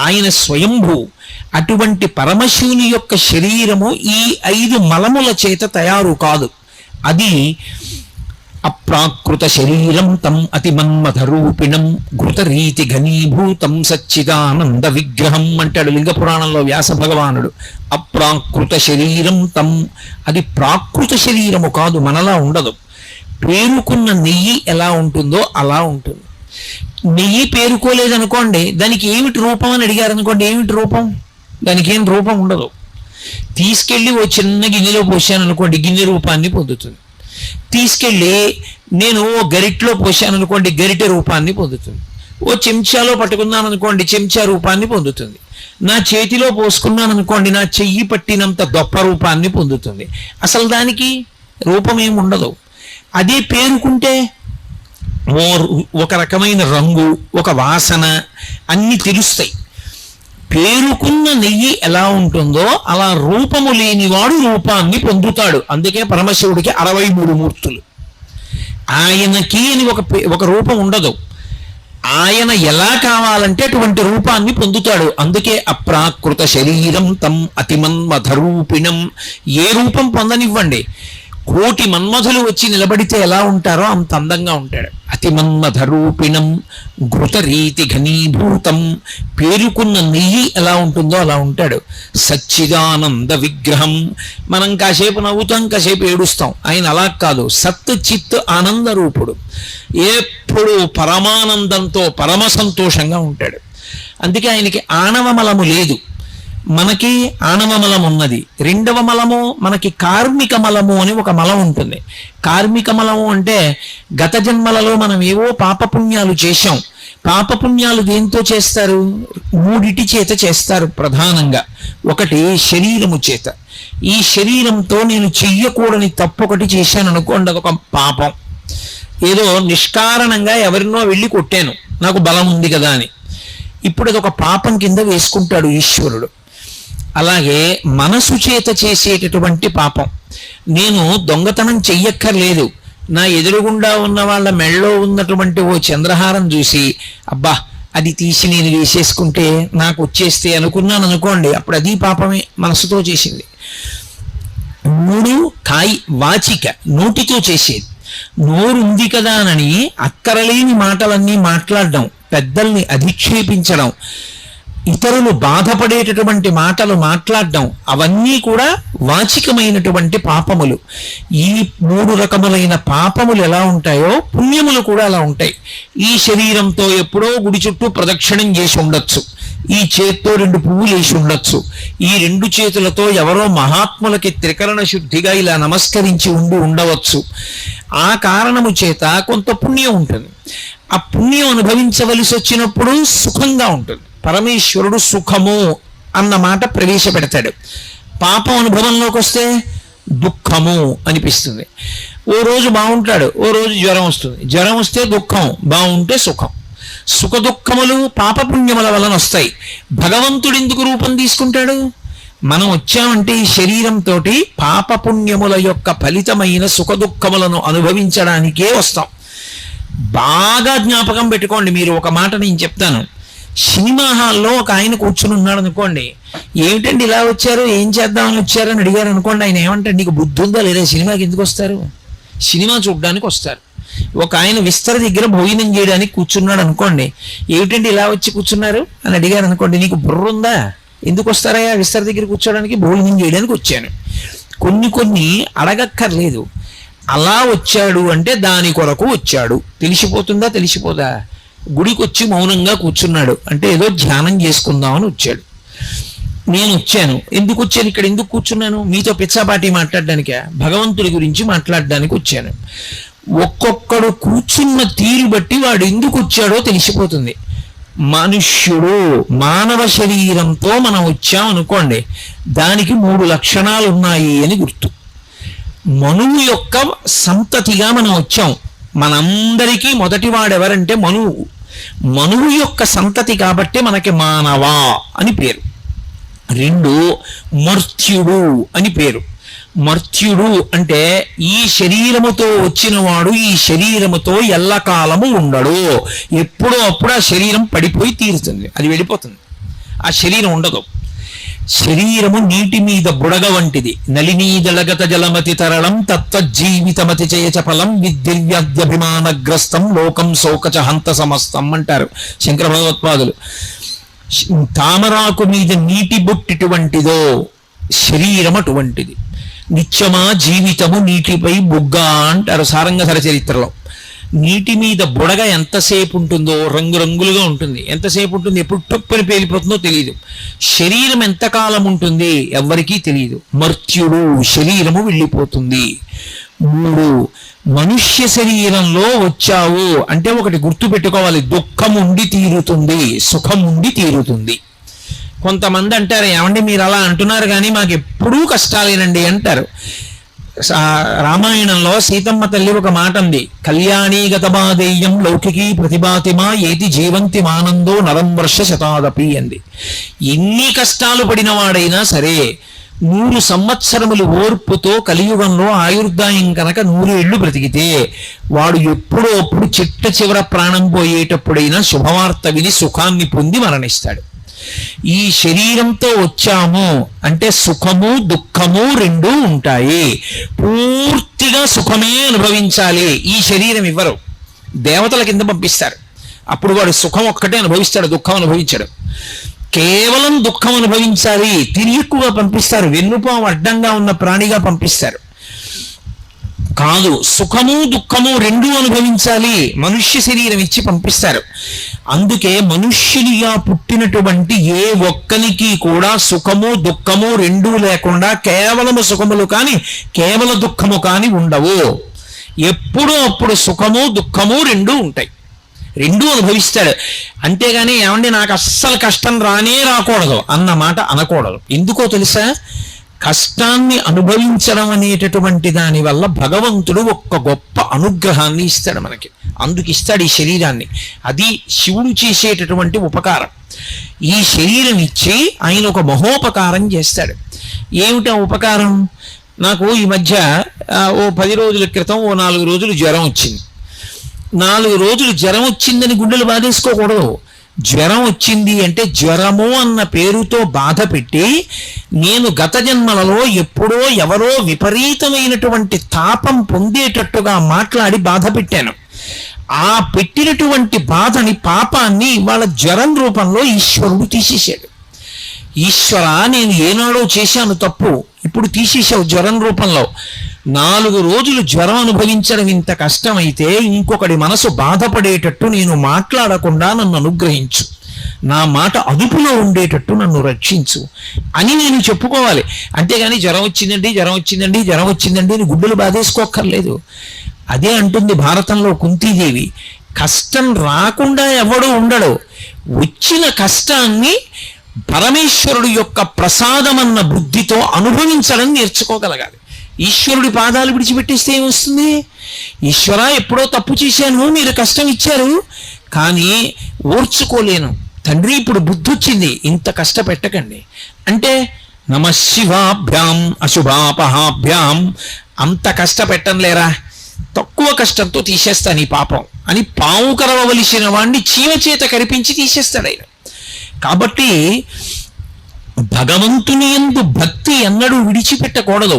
ఆయన స్వయంభూ. అటువంటి పరమశివుని యొక్క శరీరము ఈ 5 మలముల చేత తయారు కాదు. అది అప్రాకృత శరీరం తం అతిమన్మథరూపిణం ఘృతరీతి ఘనీభూతం సచ్చిదానంద విగ్రహం అంటాడు లింగ పురాణంలో వ్యాస భగవానుడు. అప్రాకృత శరీరం తం, అది ప్రాకృత శరీరము కాదు, మనలా ఉండదు. పేరుకున్న నెయ్యి ఎలా ఉంటుందో అలా ఉంటుంది. నెయ్యి పేరుకోలేదనుకోండి, దానికి ఏమిటి రూపం అని అడిగారు అనుకోండి, ఏమిటి రూపం? దానికి ఏం రూపం ఉండదు. తీసుకెళ్ళి ఓ చిన్న గిన్నెలో పోసాను అనుకోండి, గిన్నె రూపాన్ని పొందుతుంది. తీసుకెళ్ళి నేను ఓ గరిటలో పోసాను అనుకోండి, గరిటె రూపాన్ని పొందుతుంది. ఓ చెంచాలో పట్టుకున్నాను అనుకోండి, చెంచా రూపాన్ని పొందుతుంది. నా చేతిలో పోసుకున్నాను అనుకోండి, నా చెయ్యి పట్టినంత గొప్ప రూపాన్ని పొందుతుంది. అసలు దానికి రూపం ఏమి ఉండదు. అదే పేరుకుంటే ఒక రకమైన రంగు, ఒక వాసన అన్ని తెలుస్తాయి. పేరుకున్న నెయ్యి ఎలా ఉంటుందో అలా రూపము లేనివాడు రూపాన్ని పొందుతాడు. అందుకే పరమశివుడికి 63 మూర్తులు. ఆయనకి అని ఒక రూపం ఉండదు. ఆయన ఎలా కావాలంటే అటువంటి రూపాన్ని పొందుతాడు. అందుకే అప్రాకృత శరీరం తం అతిమన్మథరూపిణం. ఏ రూపం పొందనివ్వండి, 1,000,000 మన్మథులు వచ్చి నిలబడితే ఎలా ఉంటారో అంత అందంగా ఉంటాడు. అతిమన్మథరూపిణం ఘృతరీతి ఘనీభూతం, పేరుకున్న నెయ్యి ఎలా ఉంటుందో అలా ఉంటాడు. సచ్చిదానంద విగ్రహం, మనం కాసేపు నవ్వుతాం, కాసేపు ఏడుస్తాం. ఆయన అలా కాదు, సత్ చిత్ ఆనంద రూపుడు, ఎప్పుడు పరమానందంతో పరమ సంతోషంగా ఉంటాడు. అందుకే ఆయనకి ఆణవ మలము లేదు, మనకి ఆణవ మలం ఉన్నది. 2వ మలము మనకి కార్మిక మలము అని ఒక మలం ఉంటుంది. కార్మిక మలము అంటే గత జన్మలలో మనం ఏవో పాపపుణ్యాలు చేశాం. పాపపుణ్యాలు దేంతో చేస్తారు? 3 చేత చేస్తారు ప్రధానంగా. ఒకటి శరీరము చేత. ఈ శరీరంతో నేను చెయ్యకూడని తప్పొకటి చేశాను అనుకోండి, అదొక పాపం. ఏదో నిష్కారణంగా ఎవరినో వెళ్ళి కొట్టాను, నాకు బలం ఉంది కదా అని, ఇప్పుడు అదొక పాపం కింద వేసుకుంటాడు ఈశ్వరుడు. అలాగే మనసు చేత చేసేటటువంటి పాపం, నేను దొంగతనం చెయ్యక్కర్లేదు, నా ఎదురుగుండా ఉన్న వాళ్ళ మెళ్ళో ఉన్నటువంటి ఓ చంద్రహారం చూసి అబ్బా అది తీసి నేను వేసేసుకుంటే నాకు వచ్చేస్తే అనుకున్నాను అనుకోండి, అప్పుడు అది పాపమే, మనసుతో చేసింది. 3 కాయి వాచిక, నోటితో చేసేది. నోరు ఉంది కదా అని అక్కరలేని మాటలన్నీ మాట్లాడడం, పెద్దల్ని అధిక్షేపించడం, ఇతరులు బాధపడేటటువంటి మాటలు మాట్లాడడం, అవన్నీ కూడా వాచికమైనటువంటి పాపములు. ఈ 3 రకములైన పాపములు ఎలా ఉంటాయో పుణ్యములు కూడా అలా ఉంటాయి. ఈ శరీరంతో ఎప్పుడో గుడి చుట్టూ ప్రదక్షిణం చేసి ఉండొచ్చు, ఈ చేత్తో 2 పువ్వులు వేసి ఉండొచ్చు, ఈ 2 చేతులతో ఎవరో మహాత్ములకి త్రికరణ శుద్ధిగా ఇలా నమస్కరించి ఉండవచ్చు. ఆ కారణము చేత కొంత పుణ్యం ఉంటుంది. ఆ పుణ్యం అనుభవించవలసి వచ్చినప్పుడు సుఖంగా ఉంటుంది. పరమేశ్వరుడు సుఖము అన్న మాట ప్రవేశపెడతాడు. పాపం అనుభవంలోకి వస్తే దుఃఖము అనిపిస్తుంది. ఓ రోజు బాగుంటాడు, ఓ రోజు జ్వరం వస్తుంది. జ్వరం వస్తే దుఃఖం, బాగుంటే సుఖం. సుఖ దుఃఖములు పాపపుణ్యముల వలన వస్తాయి. భగవంతుడు ఎందుకు రూపం తీసుకుంటాడు? మనం వచ్చామంటే ఈ శరీరంతో పాపపుణ్యముల యొక్క ఫలితమైన సుఖ దుఃఖములను అనుభవించడానికే వస్తాం. బాగా జ్ఞాపకం పెట్టుకోండి. మీరు ఒక మాట నేను చెప్తాను. సినిమా హాల్లో ఒక ఆయన కూర్చుని ఉన్నాడు అనుకోండి, ఏమిటండి ఇలా వచ్చారు, ఏం చేద్దామని వచ్చారని అడిగారు అనుకోండి, ఆయన ఏమంటాడు, నీకు బుద్ధి ఉందా లేదా, సినిమాకి ఎందుకు వస్తారు, సినిమా చూడడానికి వస్తారు. ఒక ఆయన విస్తర దగ్గర భోజనం చేయడానికి కూర్చున్నాడు అనుకోండి, ఏమిటంటే ఇలా వచ్చి కూర్చున్నారు అని అడిగారు అనుకోండి, నీకు బుర్ర ఉందా, ఎందుకు వస్తారయ్యా విస్తర దగ్గర కూర్చోడానికి? భోజనం చేయడానికి వచ్చాను. కొన్ని అడగక్కర్లేదు, అలా వచ్చాడు అంటే దాని కొరకు వచ్చాడు, తెలిసిపోతుందా? తెలిసిపోదా? గుడికి వచ్చి మౌనంగా కూర్చున్నాడు అంటే ఏదో ధ్యానం చేసుకుందామని వచ్చాడు. నేను వచ్చాను, ఎందుకు వచ్చాను, ఇక్కడ ఎందుకు కూర్చున్నాను? మీతో పిచ్చాపాటి మాట్లాడడానికే, భగవంతుడి గురించి మాట్లాడడానికి వచ్చాను. ఒక్కొక్కడు కూర్చున్న తీరు బట్టి వాడు ఎందుకు వచ్చాడో తెలిసిపోతుంది. మనుష్యుడు మానవ శరీరంతో మనం వచ్చాం అనుకోండి, దానికి 3 లక్షణాలు ఉన్నాయి అని గుర్తు. మనువు యొక్క సంతతిగా మనం వచ్చాం. మనందరికీ మొదటి వాడెవరంటే మనువు. మనువు యొక్క సంతతి కాబట్టి మనకి మానవ అని పేరు. 2 మర్త్యుడు అని పేరు. మర్త్యుడు అంటే ఈ శరీరముతో వచ్చినవాడు ఈ శరీరముతో ఎల్లకాలము ఉండడు. ఎప్పుడో అప్పుడు ఆ శరీరం పడిపోయి తీరుతుంది, అది వెళ్ళిపోతుంది, ఆ శరీరం ఉండదు. శరీరము నీటి మీద బుడగ వంటిది. నలినీజలగత జలమతి తరళం తత్వజీవితమతి చేయచఫలం విద్దివ్యాధ్యభిమానగ్రస్తం లోకం శోకచ హంత సమస్తం అంటారు శంకర భగవత్పాదులు. తామరాకు మీద నీటి బొట్టిటువంటిదో శరీరం అటువంటిది. నిత్యమా జీవితము నీటిపై బుగ్గ అంటారు సారంగధర చరిత్రలో. నీటి మీద బుడగ ఎంతసేపు ఉంటుందో రంగురంగులుగా ఉంటుంది. ఎంతసేపు ఉంటుంది, ఎప్పుడు టొప్పని పేలిపోతుందో తెలియదు. శరీరం ఎంతకాలం ఉంటుంది ఎవ్వరికీ తెలియదు. మర్త్యుడు, శరీరము వెళ్ళిపోతుంది. 3 మనుష్య శరీరంలో వచ్చావు అంటే ఒకటి గుర్తు పెట్టుకోవాలి, దుఃఖం ఉండి తీరుతుంది, సుఖం ఉండి తీరుతుంది. కొంతమంది అంటారు, ఏమండి మీరు అలా అంటున్నారు కానీ మాకు ఎప్పుడూ కష్టాలేనండి అంటారు. రామాయణంలో సీతమ్మ తల్లి ఒక మాట ఉంది, కళ్యాణీ గతబాదేయం లౌకికీ ప్రతిభాతిమా ఏతి జీవంతి మానందో నరం వర్ష శతాదపి అంది. ఎన్ని కష్టాలు పడిన వాడైనా సరే 100 సంవత్సరములు ఓర్పుతో కలియుగంలో ఆయుర్దాయం కనుక 100 ఏళ్ళు బ్రతికితే వాడు ఎప్పుడో అప్పుడు చిట్ట చివర ప్రాణం పోయేటప్పుడైనా శుభవార్త విని సుఖాన్ని పొంది మరణిస్తాడు. ఈ శరీరంతో వచ్చాము అంటే సుఖము దుఃఖము 2 ఉంటాయి. పూర్తిగా సుఖమే అనుభవించాలి, ఈ శరీరం ఇవ్వరు, దేవతల కింద పంపిస్తారు. అప్పుడు వాడు సుఖం ఒక్కటే అనుభవిస్తాడు, దుఃఖం అనుభవించాడు. కేవలం దుఃఖం అనుభవించాలి, తిరియక్కుగా పంపిస్తారు, వెన్నుపాము అడ్డంగా ఉన్న ప్రాణిగా పంపిస్తారు. కాదు, సుఖము దుఃఖము 2 అనుభవించాలి, మనుష్య శరీరం ఇచ్చి పంపిస్తారు. అందుకే మనుష్యునిగా పుట్టినటువంటి ఏ ఒక్కనికి కూడా సుఖము దుఃఖము 2 లేకుండా కేవలము సుఖములు కానీ కేవల దుఃఖము కానీ ఉండవు. ఎప్పుడూ అప్పుడు సుఖము దుఃఖము 2 ఉంటాయి, 2 అనుభవిస్తాడు. అంతేగాని ఏమండి నాకు అస్సలు కష్టం రాకూడదు అన్న మాట అనకూడదు. ఎందుకో తెలుసా? కష్టాన్ని అనుభవించడం అనేటటువంటి దాని వల్ల భగవంతుడు ఒక్క గొప్ప అనుగ్రహాన్ని ఇస్తాడు మనకి. అందుకు ఇస్తాడు ఈ శరీరాన్ని. అది శివుడు చేసేటటువంటి ఉపకారం. ఈ శరీరం ఇచ్చి ఆయన ఒక మహోపకారం చేస్తాడు. ఏమిటా ఉపకారం? నాకు ఈ మధ్య ఓ 10 రోజుల క్రితం ఓ 4 రోజులు జ్వరం వచ్చింది. 4 రోజులు జ్వరం వచ్చిందని గుండెలు బాధేసుకోకూడదు. జ్వరం వచ్చింది అంటే జ్వరము అన్న పేరుతో బాధ పెట్టి నేను గత జన్మలలో ఎప్పుడో ఎవరో విపరీతమైనటువంటి తాపం పొందేటట్టుగా మాట్లాడి బాధ పెట్టాను. ఆ పెట్టినటువంటి బాధని పాపాన్ని ఇవాళ జ్వరం రూపంలో ఈశ్వరుడు తీసేశాడు. ఈశ్వర, నేను ఏనాడో చేశాను తప్పు, ఇప్పుడు తీసేశావు జ్వరం రూపంలో. 4 రోజులు జ్వరం అనుభవించడం ఇంత కష్టమైతే ఇంకొకటి మనసు బాధపడేటట్టు నేను మాట్లాడకుండా నన్ను అనుగ్రహించు, నా మాట అదుపులో ఉండేటట్టు నన్ను రక్షించు అని నేను చెప్పుకోవాలి. అంతేగాని జ్వరం వచ్చిందండి అని గుడ్డలు బాధేసుకోక్కర్లేదు. అదే అంటుంది భారతంలో కుంతీదేవి, కష్టం రాకుండా ఎవడూ ఉండడు, వచ్చిన కష్టాన్ని పరమేశ్వరుడు యొక్క ప్రసాదమన్న బుద్ధితో అనుభవించడం నేర్చుకోగలగాలి. ఈశ్వరుడి పాదాలు విడిచిపెట్టేస్తే ఏమొస్తుంది? ఈశ్వర, ఎప్పుడో తప్పు చేశాను, మీరు కష్టం ఇచ్చారు, కానీ ఓర్చుకోలేను తండ్రి, ఇప్పుడు బుద్ధి వచ్చింది, ఇంత కష్టపెట్టకండి అంటే నమశివాభ్యాం అశుభాపహాభ్యాం, అంత కష్టపెట్టంలేరా, తక్కువ కష్టంతో తీసేస్తాను ఈ పాపం అని పాము కరవవలసిన వాణ్ణి చీమ చేత కరిపించి తీసేస్తాడు ఆయన. కాబట్టి భగవంతుని యందు భక్తి ఎన్నడూ విడిచిపెట్టకూడదు.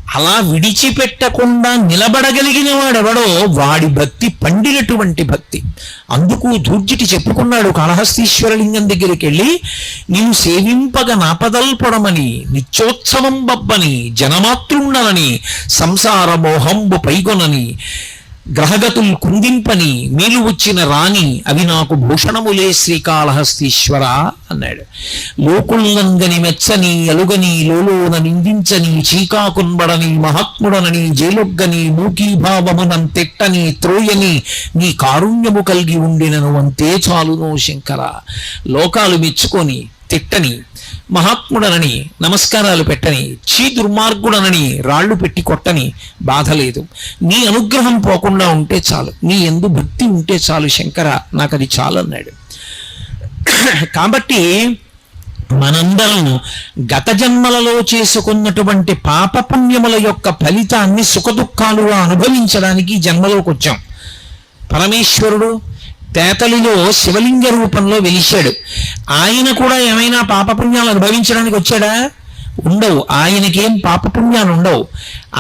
అలా విడిచిపెట్టకుండా నిలబడగలిగిన వాడెవడో వాడి భక్తి పండినటువంటి భక్తి. అందుకు ధూర్జటి చెప్పుకున్నాడు కాళహస్తీశ్వరలింగం దగ్గరికి వెళ్ళి, నీవు సేవింపగ నాపదల్పొడమని నిత్యోత్సవం బబ్బని జనమాతృండనని సంసార మోహంబు పైగొనని గ్రహగతులు కుందింపని మేలు వచ్చిన రాణి అవి నాకు భూషణములే శ్రీకాళహస్తీశ్వర అన్నాడు. లోకుల్నంగని మెచ్చని అలుగని లోలోన నిందించని చీకాకున్బడని మహాత్ముడనని జైలొగ్గని మూకీభావమునం తిట్టని త్రోయని నీ కారుణ్యము కలిగి ఉండినను అంతే చాలునో శంకర. లోకాలు మెచ్చుకొని తిట్టని, మహాత్ముడనని నమస్కారాలు పెట్టని, దుర్మార్గుడనని రాళ్లు పెట్టి కొట్టని బాధ లేదు. నీ అనుగ్రహం పోకుండా ఉంటే చాలు, నీ యందు భక్తి ఉంటే చాలు శంకర, నాకు అది చాలు అన్నాడు. కాబట్టి మనందరం గత జన్మలలో చేసుకున్నటువంటి పాపపుణ్యముల యొక్క ఫలితాన్ని సుఖదుఖాలుగా అనుభవించడానికి జన్మలోకి వచ్చాం. పరమేశ్వరుడు తేతలిలో శివలింగ రూపంలో వెలిశాడు. ఆయన కూడా ఏమైనా పాపపుణ్యాలు అనుభవించడానికి వచ్చాడా? ఉండవు. ఆయనకేం పాపపుణ్యాలు ఉండవు.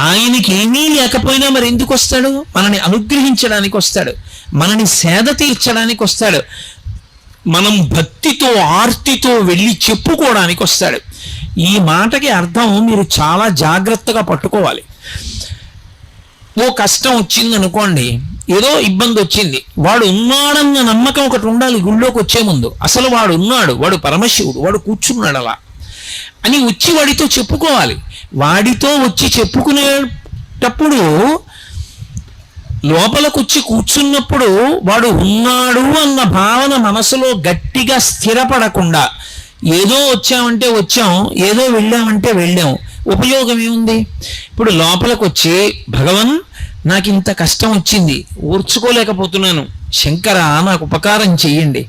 ఆయనకి ఏమీ లేకపోయినా మరి ఎందుకు వస్తాడు? మనని అనుగ్రహించడానికి వస్తాడు, మనని సేద తీర్చడానికి వస్తాడు, మనం భక్తితో ఆర్తితో వెళ్ళి చెప్పుకోవడానికి వస్తాడు. ఈ మాటకి అర్థం మీరు చాలా జాగ్రత్తగా పట్టుకోవాలి. ఓ కష్టం వచ్చింది అనుకోండి, ఏదో ఇబ్బంది వచ్చింది, వాడు ఉన్నాడన్న నమ్మకం ఒకటి ఉండాలి. గుళ్ళోకి వచ్చే ముందు అసలు వాడు ఉన్నాడు, వాడు పరమశివుడు, వాడు కూర్చున్నాడు అలా అని వచ్చి వాడితో చెప్పుకోవాలి. వాడితో వచ్చి చెప్పుకునేటప్పుడు లోపలికి వచ్చి కూర్చున్నప్పుడు వాడు ఉన్నాడు అన్న భావన మనసులో గట్టిగా స్థిరపడకుండా ఏదో వచ్చామంటే వచ్చాం, ఏదో వెళ్ళామంటే వెళ్ళాం, ఉపయోగం ఏముంది? ఇప్పుడు లోపలికి వచ్చి భగవన్ నాకు ఇంత కష్టం వచ్చింది, ఓర్చుకోలేకపోతున్నాను, శంకర నాకు ఉపకారం చెయ్యండి,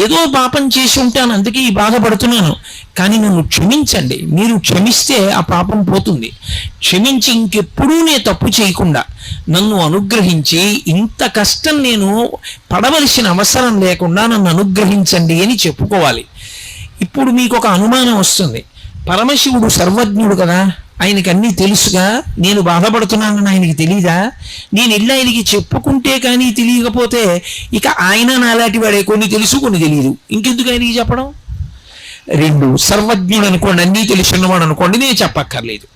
ఏదో పాపం చేసి ఉంటాను అందుకే ఈ బాధపడుతున్నాను, కానీ నన్ను క్షమించండి, మీరు క్షమిస్తే ఆ పాపం పోతుంది, క్షమించి ఇంకెప్పుడూ నేను తప్పు చేయకుండా నన్ను అనుగ్రహించి ఇంత కష్టం నేను పడవలసిన అవసరం లేకుండా నన్ను అనుగ్రహించండి అని చెప్పుకోవాలి. ఇప్పుడు మీకు ఒక అనుమానం వస్తుంది, పరమశివుడు సర్వజ్ఞుడు కదా, ఆయనకి అన్నీ తెలుసుగా, నేను బాధపడుతున్నానని ఆయనకి తెలీదా? నేను ఇల్లు ఆయనకి చెప్పుకుంటే కానీ తెలియకపోతే ఇక ఆయన నాలాంటి వాడే, కొన్ని తెలుసు కొన్ని తెలియదు, ఇంకెందుకు ఆయనకి చెప్పడం? రెండు, సర్వజ్ఞుడు అనుకోండి, అన్నీ తెలుసున్నవాడు అనుకోండి, నేను చెప్పక్కర్లేదు,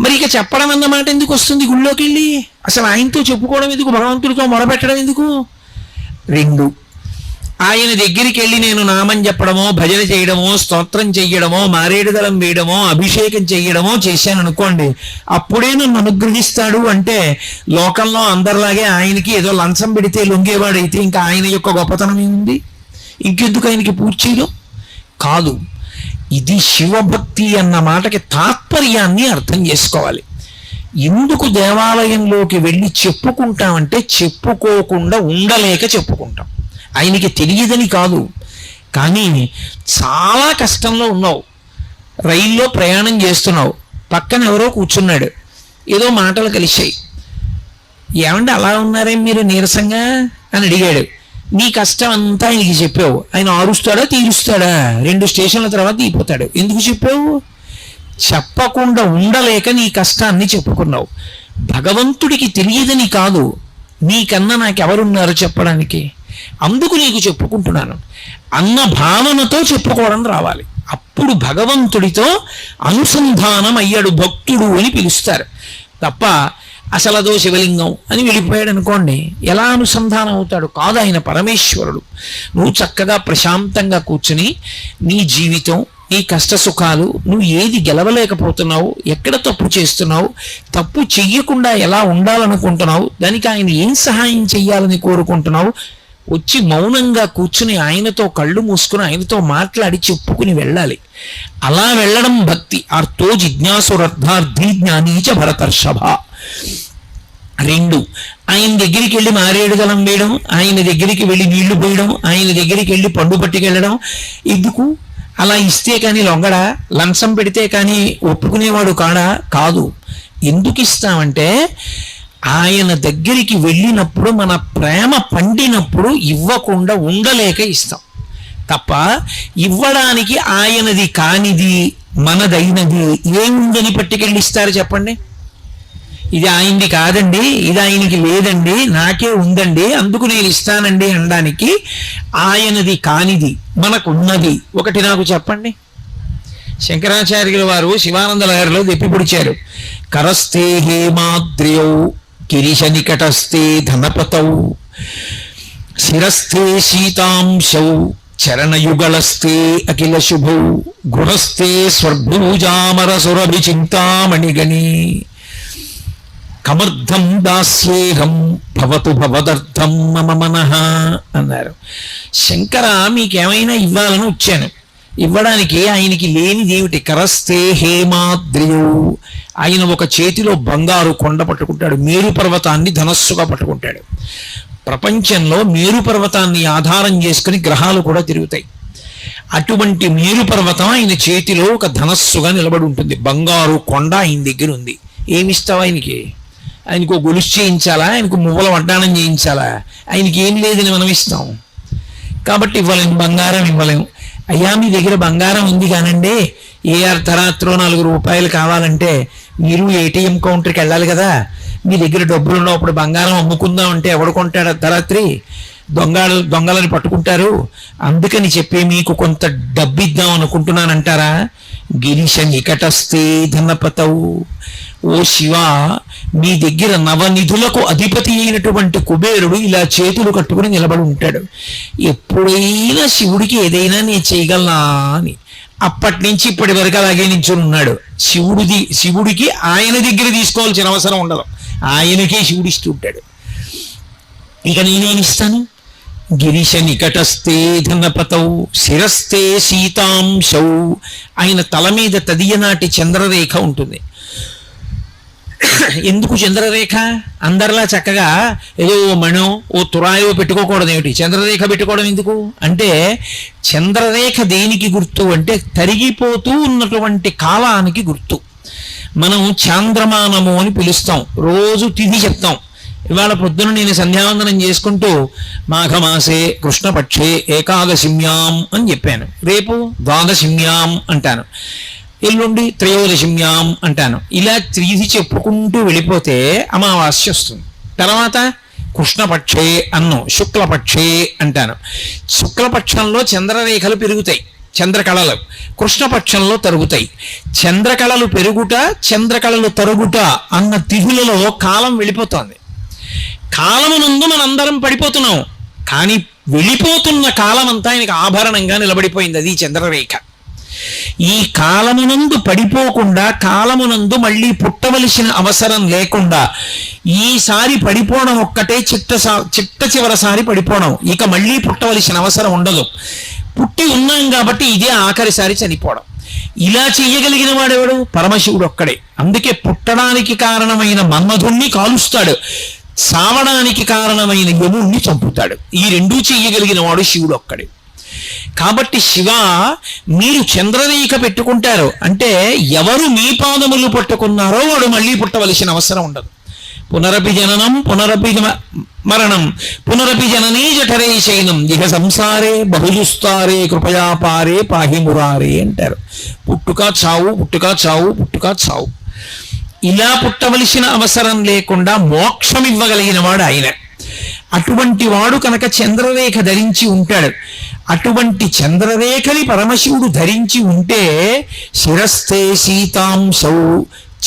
మరి ఇక చెప్పడం అన్నమాట ఎందుకు వస్తుంది? గుళ్ళోకి వెళ్ళి అసలు ఆయనతో చెప్పుకోవడం ఎందుకు, భగవంతుడితో మొరపెట్టడం ఎందుకు? రెండు, ఆయన దగ్గరికి వెళ్ళి నేను నామం చెప్పడమో భజన చేయడమో స్తోత్రం చెయ్యడమో మారేడుదలం వేయడమో అభిషేకం చెయ్యడమో చేశాను అనుకోండి, అప్పుడే నన్ను అనుగ్రహిస్తాడు అంటే లోకంలో అందరిలాగే ఆయనకి ఏదో లంచం పెడితే లొంగేవాడైతే ఇంకా ఆయన యొక్క గొప్పతనం ఏముంది? ఇంకెందుకు ఆయనకి పూజ చేయడం? కాదు, ఇది శివభక్తి అన్న మాటకి తాత్పర్యాన్ని అర్థం చేసుకోవాలి. ఎందుకు దేవాలయంలోకి వెళ్ళి చెప్పుకుంటామంటే చెప్పుకోకుండా ఉండలేక చెప్పుకుంటాం. ఆయనకి తెలియదని కాదు, కానీ చాలా కష్టంలో ఉన్నావు, రైల్లో ప్రయాణం చేస్తున్నావు, పక్కన ఎవరో కూర్చున్నాడు, ఏదో మాటలు కలిశాయి, ఏమంటే అలా ఉన్నారే మీరు నీరసంగా అని అడిగాడు. నీ కష్టం అంతా ఆయనకి చెప్పావు, ఆయన ఆరుస్తాడా తీరుస్తాడా? 2 స్టేషన్ల తర్వాత దిగిపోతాడు. ఎందుకు చెప్పావు? చెప్పకుండా ఉండలేక నీ కష్టాన్ని చెప్పుకున్నావు. భగవంతుడికి తెలియదని కాదు, నీకన్నా నాకెవరున్నారు చెప్పడానికి, అందుకు నీకు చెప్పుకుంటున్నాను అన్న భావనతో చెప్పుకోవడం రావాలి. అప్పుడు భగవంతుడితో అనుసంధానం అయ్యాడు భక్తుడు అని పిలుస్తారు తప్ప అసలు అదో శివలింగం అని వెళ్ళిపోయాడు అనుకోండి, ఎలా అనుసంధానం అవుతాడు? కాదు, ఆయన పరమేశ్వరుడు. నువ్వు చక్కగా ప్రశాంతంగా కూర్చుని నీ జీవితం, నీ కష్ట సుఖాలు, నువ్వు ఏది గెలవలేకపోతున్నావు, ఎక్కడ తప్పు చేస్తున్నావు, తప్పు చెయ్యకుండా ఎలా ఉండాలనుకుంటున్నావు, దానికి ఆయన ఏం సహాయం చెయ్యాలని కోరుకుంటున్నావు, వచ్చి మౌనంగా కూర్చుని ఆయనతో కళ్ళు మూసుకుని ఆయనతో మాట్లాడి చెప్పుకుని వెళ్ళాలి. అలా వెళ్ళడం భక్తి. అర్థో జిజ్ఞాసురర్థార్థి జ్ఞానీచ భరతర్షభ. 2, ఆయన దగ్గరికి వెళ్ళి మారేడుదలం వేయడం, ఆయన దగ్గరికి వెళ్ళి నీళ్లు పోయడం, ఆయన దగ్గరికి వెళ్ళి పండు పట్టుకెళ్ళడం ఎందుకు? అలా ఇస్తే కానీ లొంగడా? లంచం పెడితే కానీ ఒప్పుకునేవాడు కాడా? కాదు. ఎందుకు ఇస్తామంటే ఆయన దగ్గరికి వెళ్ళినప్పుడు మన ప్రేమ పండినప్పుడు ఇవ్వకుండా ఉండలేక ఇస్తాం తప్ప, ఇవ్వడానికి ఆయనది కానిది మనదైనది ఏముందని పట్టుకెళ్ళిస్తారు చెప్పండి? ఇది ఆయనది కాదండి, ఇది ఆయనకి లేదండి, నాకే ఉందండి, అందుకు నేను ఇస్తానండి అనడానికి ఆయనది కానిది మనకున్నది ఒకటి నాకు చెప్పండి. శంకరాచార్యుల వారు శివానంద లహరిలో దెప్పి పొడిచారు. కరస్తే హేమాద్రియౌ గిరిశ నికటస్థే ధనపతౌ శిరస్థే శీతాంశౌ చరణయుగళస్థే అఖిల శుభౌ గృహస్థే స్వర్భూజామర సురభి చింతామణిగణి కమర్థం దాస్యేహం భవతు భవదర్థం మమ మనః అన్నారు. శంకర, మీకేమైనా ఇవ్వాలని వచ్చాను, ఇవ్వడానికి ఆయనకి లేనిదేమిటి? కరస్తే హేమాద్రియౌ, ఆయన ఒక చేతిలో బంగారు కొండ పట్టుకుంటాడు, మేరు పర్వతాన్ని ధనస్సుగా పట్టుకుంటాడు. ప్రపంచంలో మేరు పర్వతాన్ని ఆధారం చేసుకుని గ్రహాలు కూడా తిరుగుతాయి. అటువంటి మేరు పర్వతం ఆయన చేతిలో ఒక ధనస్సుగా నిలబడి ఉంటుంది. బంగారు కొండ ఆయన దగ్గర ఉంది. ఏమిస్తావు ఆయనకి? ఆయనకు గొలుసు చేయించాలా? ఆయనకు మువ్వల వడ్డాణం చేయించాలా? ఆయనకి ఏం లేదని మనం ఇస్తాం. కాబట్టి ఇవ్వలేము, బంగారం ఇవ్వలేము. అయ్యా, మీ దగ్గర బంగారం ఉంది కానండి, ఏ అర్ధరాత్రో 4 రూపాయలు కావాలంటే మీరు ఏటీఎం కౌంటర్కి వెళ్ళాలి కదా, మీ దగ్గర డబ్బులు ఉన్నప్పుడు బంగారం అమ్ముకుందాం అంటే ఎవడు కొంటాడు? అర్ధరాత్రి దొంగలని పట్టుకుంటారు. అందుకని చెప్పి మీకు కొంత డబ్బు ఇద్దాం అనుకుంటున్నానంటారా? గిరీశ నికటస్థే ధనపతౌ, ఓ శివ, మీ దగ్గర నవనిధులకు అధిపతి అయినటువంటి కుబేరుడు ఇలా చేతులు కట్టుకుని నిలబడి ఉంటాడు. ఎప్పుడైనా శివుడికి ఏదైనా నేను చేయగలనా అని అప్పటి నుంచి ఇప్పటి వరకు అలాగే నించుని ఉన్నాడు. శివుడికి ఆయన దగ్గర తీసుకోవాల్సిన అవసరం ఉండదు, ఆయనకే శివుడు ఇస్తూ ఉంటాడు. ఇక నేనేమిస్తాను? గిరీశ నికటస్థే ధనపతౌ శిరస్థే శీతాంశౌ, ఆయన తల మీద తదియనాటి చంద్రరేఖ ఉంటుంది. ఎందుకు చంద్రరేఖ? అందరిలా చక్కగా ఏదో మణో ఓ తురాయో పెట్టుకోకూడదు. ఏమిటి చంద్రరేఖ పెట్టుకోవడం ఎందుకు అంటే, చంద్రరేఖ దేనికి గుర్తు అంటే తరిగిపోతూ ఉన్నటువంటి కాలానికి గుర్తు. మనం చాంద్రమానము అని పిలుస్తాం, రోజు తిథి చెప్తాం. ఇవాళ పొద్దున నేను సంధ్యావందనం చేసుకుంటూ మాఘమాసే కృష్ణపక్షే ఏకాదశిమ్యాం అని చెప్పాను, రేపు ద్వాదశిమ్యాం అంటాను, ఎల్లుండి త్రయోదశిమ్యాం అంటాను. ఇలా తిథి చెప్పుకుంటూ వెళ్ళిపోతే అమావాస్య వస్తుంది. తర్వాత కృష్ణపక్షే అన్ను, శుక్లపక్షే అంటాను. శుక్లపక్షంలో చంద్రరేఖలు పెరుగుతాయి, చంద్రకళలు. కృష్ణపక్షంలో తరుగుతాయి. చంద్రకళలు పెరుగుట, చంద్రకళలు తరుగుట అన్న తిథులలో కాలం వెళ్ళిపోతోంది. కాలమునందు మనందరం పడిపోతున్నాం, కానీ వెళ్ళిపోతున్న కాలం అంతా ఆయనకు ఆభరణంగా నిలబడిపోయింది. అది చంద్రరేఖ. ఈ కాలమునందు పడిపోకుండా, కాలమునందు మళ్ళీ పుట్టవలసిన అవసరం లేకుండా, ఈసారి పడిపోవడం ఒక్కటే చిట్ట చివరిసారి పడిపోవడం, ఇక మళ్ళీ పుట్టవలసిన అవసరం ఉండదు. పుట్టి ఉన్నాం కాబట్టి ఇదే ఆఖరిసారి చనిపోవడం. ఇలా చెయ్యగలిగిన వాడెవడు? పరమశివుడు ఒక్కడే. అందుకే పుట్టడానికి కారణమైన మన్మధుణ్ణి కాలుస్తాడు, సావడానికి కారణమైన యముణ్ణి చంపుతాడు. ఈ రెండూ చెయ్యగలిగిన వాడు శివుడు ఒక్కడే. కాబట్టి శివ, మీరు చంద్రరేఖ పెట్టుకుంటారు అంటే ఎవరు మీ పాదములు పట్టుకున్నారో వాడు మళ్ళీ పుట్టవలసిన అవసరం ఉండదు. పునరపి జననం పునరపి మరణం పునరపి జననీ జఠరే శయనం ఇహ సంసారే బహుజుస్తారే కృపయాపారే పాహిమురారే అంటారు. పుట్టుక చావు, పుట్టుక చావు, పుట్టుక చావు. ఇలా పుట్టవలసిన అవసరం లేకుండా మోక్షం ఇవ్వగలిగిన వాడు ఆయన. అటువంటి వాడు కనుక చంద్రరేఖ ధరించి ఉంటాడు. అటువంటి చంద్రరేఖని పరమశివుడు ధరించి ఉంటే శిరస్థే శీతాంశౌ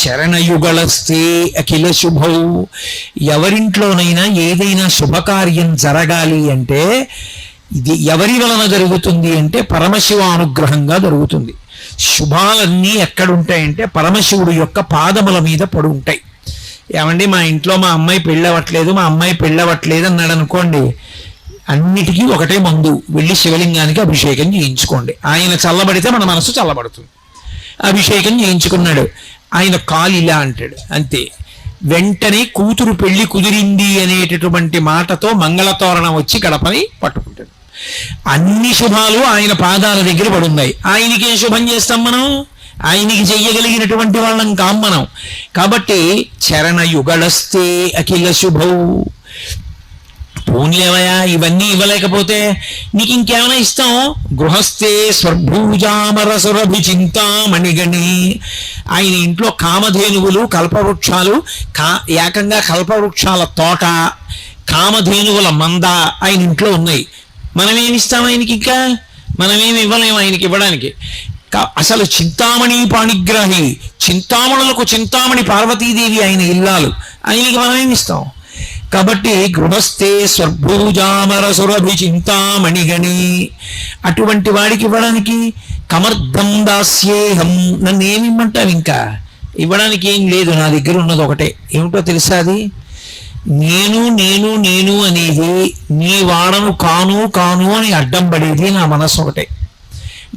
చరణయుగళస్థే అఖిల శుభౌ, ఎవరింట్లోనైనా ఏదైనా శుభకార్యం జరగాలి అంటే ఇది ఎవరి వలన జరుగుతుంది అంటే పరమశివ అనుగ్రహంగా జరుగుతుంది. శుభాలన్నీ ఎక్కడుంటాయంటే పరమశివుడు యొక్క పాదముల మీద పడి ఉంటాయి. ఏమండి, మా ఇంట్లో మా అమ్మాయి పెళ్ళవట్లేదు, మా అమ్మాయి పెళ్ళవట్లేదు అన్నాడు అనుకోండి, అన్నిటికీ ఒకటే మందు, వెళ్ళి శివలింగానికి అభిషేకం చేయించుకోండి. ఆయన చల్లబడితే మన మనసు చల్లబడుతుంది. అభిషేకం చేయించుకున్నాడు, ఆయన కాలు ఇలా అంటాడు, అంతే. వెంటనే కూతురు పెళ్లి కుదిరింది అనేటటువంటి మాటతో మంగళతోరణం వచ్చి గడపని పట్టుకుంటాడు. అన్ని శుభాలు ఆయన పాదాల దగ్గర పడున్నాయి. ఆయనకి ఏం శుభం చేస్తాం మనం? ఆయనకి చెయ్యగలిగినటువంటి వాళ్ళం కాం మనం. కాబట్టి చరణయుగళస్థే అఖిల శుభౌ పోన్లేవయా, ఇవన్నీ ఇవ్వలేకపోతే నీకు ఇంకేమైనా ఇస్తాం. గృహస్థే స్వర్భూజామరసురభి చింతామణిగణి. ఆయన ఇంట్లో కామధేనువులు, కల్పవృక్షాలు, ఏకంగా కల్పవృక్షాల తోట, కామధేనువుల మంద ఆయన ఇంట్లో ఉన్నాయి. మనమేమిస్తాం ఆయనకి? ఇంకా మనమేమి ఇవ్వలేము ఆయనకి ఇవ్వడానికి. అసలు చింతామణి పాణిగ్రాహి, చింతామణులకు చింతామణి పార్వతీదేవి ఆయన ఇల్లాలు, ఆయనకి మనమేమిస్తాం? కాబట్టి గృహస్థే స్వర్భూజామరసురభి చింతామణిగణి, అటువంటి వాడికి ఇవ్వడానికి కమర్థం దాస్యేహం, నన్ను ఏమిమ్మంటావు? ఇంకా ఇవ్వడానికి ఏం లేదు, నా దగ్గర ఉన్నది ఒకటే. ఏమిటో తెలుసా? అది నేను నేను నేను అనేది, నీ వాడను కాను కాను అని అడ్డం పడేది నా మనసు ఒకటే.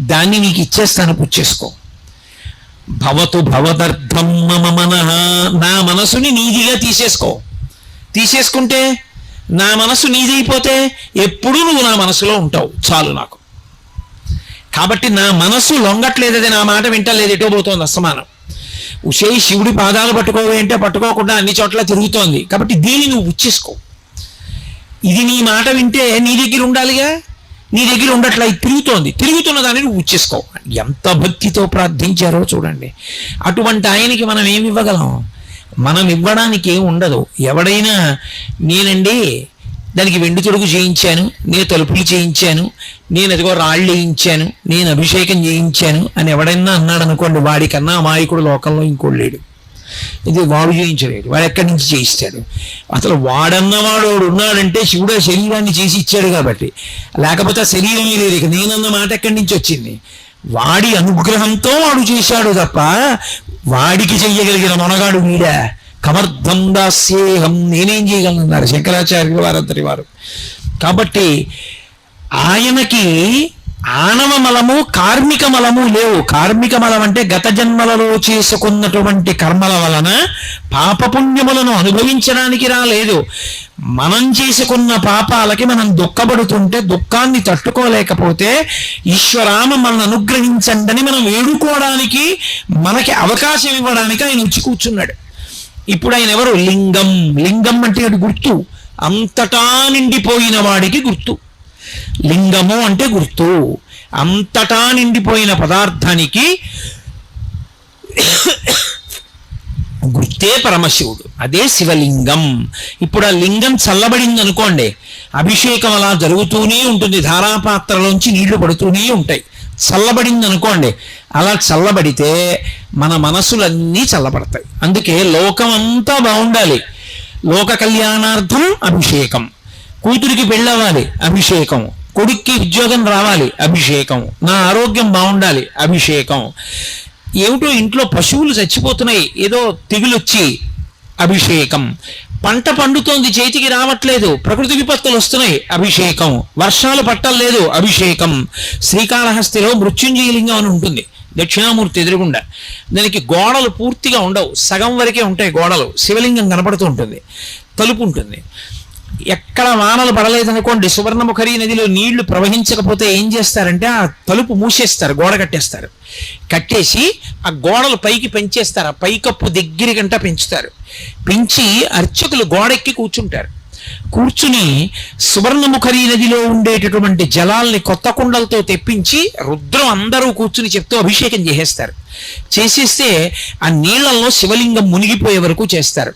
దాన్ని నీకు ఇచ్చేస్తాను, పుచ్చేసుకో. భవతు భవదర్థం మమ మనః, నా మనసుని నీదిగా తీసేసుకో. తీసేసుకుంటే నా మనసు నీదైపోతే ఎప్పుడూ నువ్వు నా మనసులో ఉంటావు, చాలు నాకు. కాబట్టి నా మనసు లొంగట్లేదు, అది నా మాట వింటలేదు, ఎటో పోతోంది అసమానం. ఉషే శివుడి పాదాలు పట్టుకోవే అంటే పట్టుకోకుండా అన్ని చోట్ల తిరుగుతోంది. కాబట్టి దీన్ని నువ్వు ఉచ్చేసుకో. ఇది నీ మాట వింటే నీ దగ్గర ఉండాలిగా, నీ దగ్గర ఉండట్లా, ఇది తిరుగుతున్న దాన్ని నువ్వు ఉచ్చేసుకో. ఎంత భక్తితో ప్రార్థించారో చూడండి. అటువంటి ఆయనకి మనం ఏమి ఇవ్వగలం? మనం ఇవ్వడానికి ఏమి ఉండదు. ఎవడైనా నేనండి దానికి వెండి తొడుగు చేయించాను, నేను తలుపులు చేయించాను, నేను అదిగో రాళ్ళు వేయించాను, నేను అభిషేకం చేయించాను అని ఎవడైనా అన్నాడు అనుకోండి, వాడికన్నా అమాయకుడు లోకంలో ఇంకోడు లేడు. ఇది వాడు చేయించలేడు, వాడు ఎక్కడి నుంచి చేయిస్తాడు? అసలు వాడన్నవాడు ఉన్నాడంటే శివుడు శరీరాన్ని చేసి ఇచ్చాడు కాబట్టి, లేకపోతే శరీరం లేదు. ఇక నేనన్న మాట ఎక్కడి నుంచి వచ్చింది? వాడి అనుగ్రహంతో వాడు చేశాడు తప్ప వాడికి చెయ్యగలిగిన మొనగాడు వీడా? కమర్థం దాస్యేహం, నేనేం చేయగలనన్నారు శంకరాచార్యులు వారంతటి వారు. కాబట్టి ఆయనకి ఆనవ మలము, కార్మిక మలము లేవు. కార్మిక మలం అంటే గత జన్మలలో చేసుకున్నటువంటి కర్మల వలన పాపపుణ్యములను అనుభవించడానికి రాలేదు. మనం చేసుకున్న పాపాలకి మనం దుఃఖపడుతుంటే, దుఃఖాన్ని తట్టుకోలేకపోతే ఈశ్వరామ మనల్ని అనుగ్రహించండి మనం వేడుకోవడానికి, మనకి అవకాశం ఇవ్వడానికి ఆయన వచ్చి కూర్చున్నాడు. ఇప్పుడు ఆయన ఎవరు? లింగం. లింగం అంటే అది గుర్తు, అంతటా నిండిపోయిన వాడికి గుర్తు. లింగము అంటే గుర్తు, అంతటా నిండిపోయిన పదార్థానికి గుర్తే పరమశివుడు, అదే శివలింగం. ఇప్పుడు ఆ లింగం చల్లబడింది అనుకోండి, అభిషేకం అలా జరుగుతూనే ఉంటుంది, ధారాపాత్రలోంచి నీళ్లు పడుతూనే ఉంటాయి. చల్లబడింది అనుకోండి, అలా చల్లబడితే మన మనసులన్నీ చల్లబడతాయి. అందుకే లోకం అంతా బాగుండాలి, లోక కళ్యాణార్థం అభిషేకం. కూతురికి పెళ్ళవ్వాలి, అభిషేకం. కొడుక్కి ఉద్యోగం రావాలి, అభిషేకం. నా ఆరోగ్యం బాగుండాలి, అభిషేకం. ఏమిటో ఇంట్లో పశువులు చచ్చిపోతున్నాయి, ఏదో తెగులొచ్చి, అభిషేకం. పంట పండుతోంది, చేతికి రావట్లేదు, ప్రకృతి విపత్తులు వస్తున్నాయి, అభిషేకం. వర్షాలు పట్టలేదు, అభిషేకం. శ్రీకాళహస్తిలో మృత్యుంజయలింగం అని ఉంటుంది, దక్షిణామూర్తి ఎదురుగుండా. దానికి గోడలు పూర్తిగా ఉండవు, సగం వరకే ఉంటాయి గోడలు. శివలింగం కనపడుతూ ఉంటుంది, తలుపు ఉంటుంది. ఎక్కడ వానలు పడలేదనుకోండి, సువర్ణముఖరి నదిలో నీళ్లు ప్రవహించకపోతే ఏం చేస్తారంటే ఆ తలుపు మూసేస్తారు, గోడ కట్టేస్తారు. కట్టేసి ఆ గోడలు పైకి పెంచేస్తారు, ఆ పైకప్పు దగ్గరికంట పెంచుతారు. పెంచి అర్చకులు గోడెక్కి కూర్చుంటారు. కూర్చుని సువర్ణముఖరి నదిలో ఉండేటటువంటి జలాల్ని కొత్త కుండలతో తెప్పించి రుద్రం అందరూ కూర్చుని చెప్తూ అభిషేకం చేసేస్తారు. చేసేస్తే ఆ నీళ్లలో శివలింగం మునిగిపోయే వరకు చేస్తారు.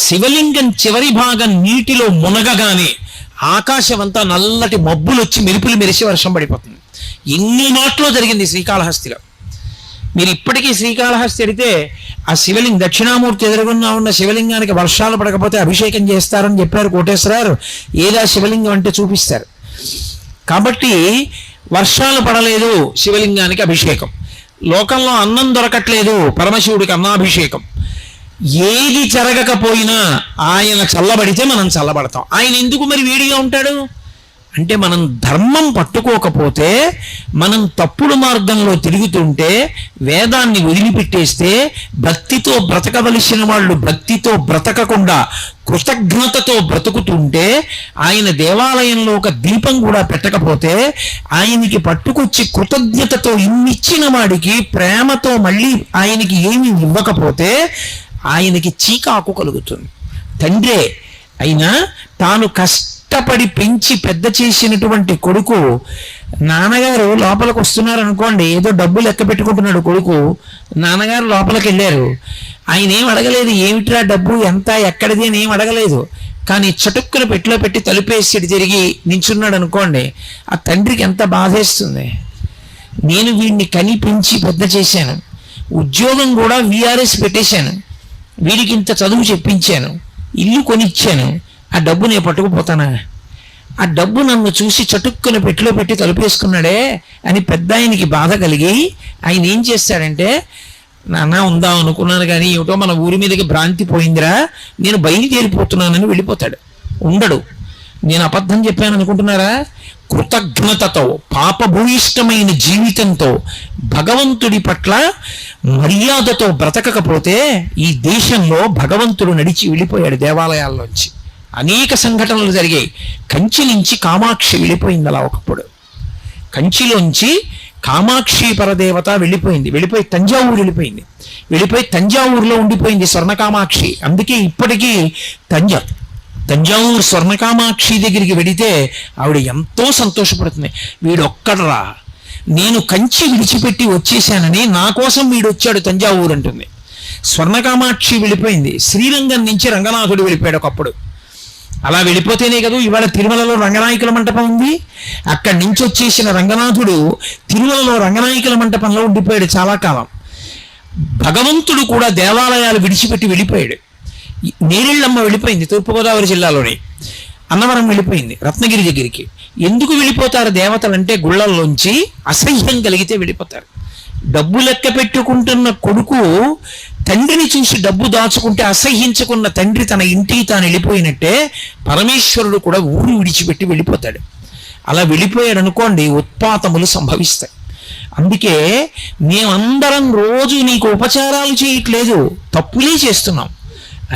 శివలింగం చివరి భాగం నీటిలో మునగగానే ఆకాశం అంతా నల్లటి మబ్బులు వచ్చి మెరుపులు మెరిసి వర్షం పడిపోతుంది. ఎన్ని మాటలో జరిగింది శ్రీకాళహస్తిలో. మీరు ఇప్పటికీ శ్రీకాళహస్తి వెడితే ఆ శివలింగం, దక్షిణామూర్తి ఎదురుగున్నా ఉన్న శివలింగానికి వర్షాలు పడకపోతే అభిషేకం చేస్తారని చెప్పారు కోటేశ్వరరావు. ఏదా శివలింగం అంటే చూపిస్తారు. కాబట్టి వర్షాలు పడలేదు, శివలింగానికి అభిషేకం. లోకంలో అన్నం దొరకట్లేదు, పరమశివుడికి అన్నాభిషేకం. ఏది జరగకపోయినా ఆయన చల్లబడితే మనం చల్లబడతాం. ఆయన ఎందుకు మరి వేడిగా ఉంటాడు అంటే, మనం ధర్మం పట్టుకోకపోతే, మనం తప్పుడు మార్గంలో తిరుగుతుంటే, వేదాన్ని వదిలిపెట్టేస్తే, భక్తితో బ్రతకవలసిన వాళ్ళు భక్తితో బ్రతకకుండా కృతజ్ఞతతో బ్రతుకుతుంటే, ఆయన దేవాలయంలో ఒక దీపం కూడా పెట్టకపోతే, ఆయనకి పట్టుకొచ్చి కృతజ్ఞతతో ఇన్నిచ్చిన వాడికి ప్రేమతో మళ్ళీ ఆయనకి ఏమి ఇవ్వకపోతే ఆయనకి చీకాకు కలుగుతుంది. తండ్రే అయినా తాను కష్టపడి పెంచి పెద్ద చేసినటువంటి కొడుకు, నాన్నగారు లోపలికి వస్తున్నారు అనుకోండి, ఏదో డబ్బు లెక్క పెట్టుకుంటున్నాడు కొడుకు, నాన్నగారు లోపలికి వెళ్ళారు, ఆయన ఏం అడగలేదు, ఏమిట్రా డబ్బు ఎంత ఎక్కడిది అని ఏం అడగలేదు. కానీ చటుక్కున పెట్టిలో పెట్టి తలుపేసి తిరిగి నించున్నాడు అనుకోండి, ఆ తండ్రికి ఎంత బాధేస్తుంది. నేను వీడిని కని పెంచి పెద్ద చేశాను, ఉద్యోగం కూడా విఆర్ఎస్ పెట్టేశాను, వీడికి ఇంత చదువు చెప్పించాను, ఇల్లు కొనిచ్చాను, ఆ డబ్బు నేను పట్టుకుపోతానా? ఆ డబ్బు నన్ను చూసి చటుక్కున పెట్టిలో పెట్టి తలుపేసుకున్నాడే అని పెద్ద ఆయనకి బాధ కలిగి ఆయన ఏం చేస్తాడంటే, నాన్న ఉందాం అనుకున్నాను కానీ ఏమిటో మన ఊరి మీదకి భ్రాంతి పోయిందిరా, నేను బయలుదేరిపోతున్నానని వెళ్ళిపోతాడు. ఉండడు. నేను అబద్ధం చెప్పాను అనుకుంటున్నారా? కృతజ్ఞతతో, పాపభూయిష్టమైన జీవితంతో, భగవంతుడి పట్ల మర్యాదతో బ్రతకకపోతే ఈ దేశంలో భగవంతుడు నడిచి వెళ్ళిపోయాడు దేవాలయాల్లోంచి. అనేక సంఘటనలు జరిగాయి. కంచి నుంచి కామాక్షి వెళ్ళిపోయింది అలా ఒకప్పుడు. కంచిలోంచి కామాక్షి పరదేవత వెళ్ళిపోయి తంజావూరు వెళ్ళిపోయి తంజావూరులో ఉండిపోయింది స్వర్ణకామాక్షి. అందుకే ఇప్పటికీ తంజావూరు స్వర్ణకామాక్షి దగ్గరికి వెడితే ఆవిడ ఎంతో సంతోషపడుతుంది. వీడొక్కడరా, నేను కంచి విడిచిపెట్టి వచ్చేసానని నా కోసం వీడు వచ్చాడు తంజావూరు అంటుంది. స్వర్ణకామాక్షి వెళ్ళిపోయింది. శ్రీరంగం నుంచి రంగనాథుడు వెళ్ళిపోయాడు ఒకప్పుడు. అలా వెళ్ళిపోతేనే కదా ఇవాళ తిరుమలలో రంగనాయకుల మంటపం ఉంది. అక్కడి నుంచి వచ్చేసిన రంగనాథుడు తిరుమలలో రంగనాయకుల మంటపంలో ఉండిపోయాడు చాలా కాలం. భగవంతుడు కూడా దేవాలయాలు విడిచిపెట్టి వెళ్ళిపోయాడు. నేరెళ్ళమ్మ వెళ్ళిపోయింది తూర్పుగోదావరి జిల్లాలోని, అన్నవరం వెళ్ళిపోయింది రత్నగిరి దగ్గరికి. ఎందుకు వెళ్ళిపోతారు దేవతలంటే గుళ్ళల్లోంచి అసహ్యం కలిగితే వెళ్ళిపోతారు. డబ్బు లెక్క పెట్టుకుంటున్న కొడుకు తండ్రిని చూసి డబ్బు దాచుకుంటే అసహ్యించుకున్న తండ్రి తన ఇంటికి తాను వెళ్ళిపోయినట్టే పరమేశ్వరుడు కూడా ఊరు విడిచిపెట్టి వెళ్ళిపోతాడు. అలా వెళ్ళిపోయాడు అనుకోండి, ఉత్పాతములు సంభవిస్తాయి. అందుకే మేమందరం రోజు నీకు ఉపచారాలు చేయట్లేదు, తప్పులే చేస్తున్నాం.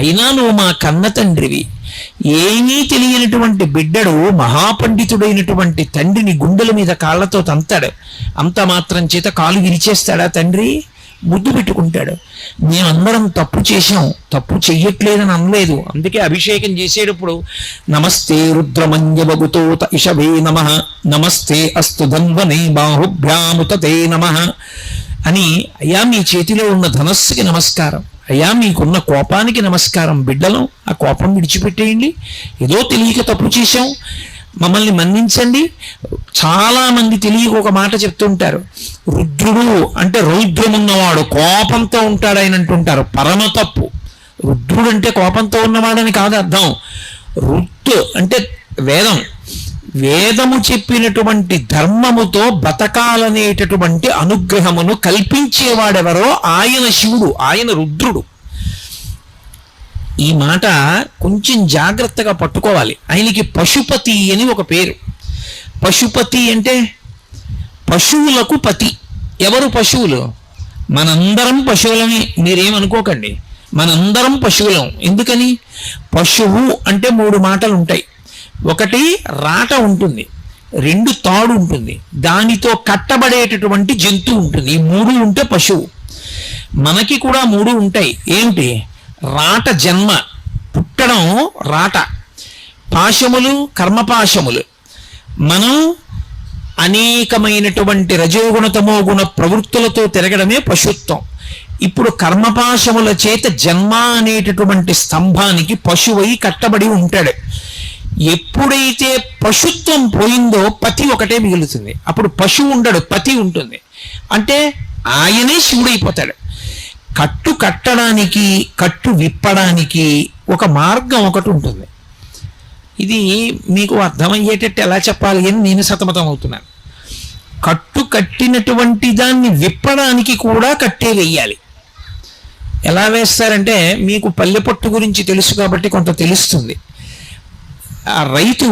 అయినా నువ్వు మా కన్న తండ్రివి. ఏమీ తెలియనటువంటి బిడ్డడు మహాపండితుడైనటువంటి తండ్రిని గుండెల మీద కాళ్లతో తంతాడు. అంత మాత్రం చేత కాలు విరిచేస్తాడా తండ్రి? ముద్దు పెట్టుకుంటాడు. మేమందరం తప్పు చేశాం, తప్పు చెయ్యట్లేదని అనలేదు. అందుకే అభిషేకం చేసేటప్పుడు నమస్తే రుద్రమంజవగుతోత ఇషవే నమః, నమస్తే అస్తు ధన్వనే బాహుభ్యాముతే నమః అని, అయ్యా మీ చేతిలో ఉన్న ధనస్సుకి నమస్కారం, అయ్యా మీకున్న కోపానికి నమస్కారం, బిడ్డలం ఆ కోపం విడిచిపెట్టేయండి, ఏదో తెలియక తప్పు చేశాం, మమ్మల్ని మన్నించండి. చాలా మంది తెలియక ఒక మాట చెప్తుంటారు, రుద్రుడు అంటే రౌద్రమున్నవాడు, కోపంతో ఉంటాడు ఆయన అంటుంటారు. పరమ తప్పు. రుద్రుడు అంటే కోపంతో ఉన్నవాడని కాదు అర్థం. రుత్ అంటే వేదము చెప్పినటువంటి ధర్మముతో బతకాలనేటటువంటి అనుగ్రహమును కల్పించేవాడెవరో ఆయన శివుడు, ఆయన రుద్రుడు. ఈ మాట కొంచెం జాగ్రత్తగా పట్టుకోవాలి. ఆయనకి పశుపతి అని ఒక పేరు. పశుపతి అంటే పశువులకు పతి. ఎవరు పశువులు? మనందరం పశువులమే, మీరేమనుకోకండి. మనందరం పశువులం. ఎందుకని? పశువు అంటే 3 మాటలు ఉంటాయి. ఒకటి రాట ఉంటుంది, 2 తాడు ఉంటుంది, దానితో కట్టబడేటటువంటి జంతువు ఉంటుంది. ఈ 3 ఉంటే పశువు. మనకి కూడా 3 ఉంటాయి. ఏమిటి? రాట జన్మ, పుట్టడం రాట, పాశములు కర్మపాశములు. మనం అనేకమైనటువంటి రజోగుణ తమోగుణ ప్రవృత్తులతో తిరగడమే పశుత్వం. ఇప్పుడు కర్మపాశముల చేత జన్మ అనేటటువంటి స్తంభానికి పశువై కట్టబడి ఉంటాడు. ఎప్పుడైతే పశుత్వం పోయిందో పతి ఒకటే మిగులుతుంది. అప్పుడు పశువు ఉండడు, పతి ఉంటుంది. అంటే ఆయనే శివుడైపోతాడు. కట్టు కట్టడానికి, కట్టు విప్పడానికి ఒక మార్గం ఒకటి ఉంటుంది. ఇది మీకు అర్థమయ్యేటట్టు ఎలా చెప్పాలి అని నేను సతమతం అవుతున్నాను. కట్టు కట్టినటువంటి దాన్ని విప్పడానికి కూడా కట్టే వేయాలి. ఎలా వేస్తారంటే, మీకు పల్లె పట్టు గురించి తెలుసు కాబట్టి కొంత తెలుస్తుంది. ఆ రైతు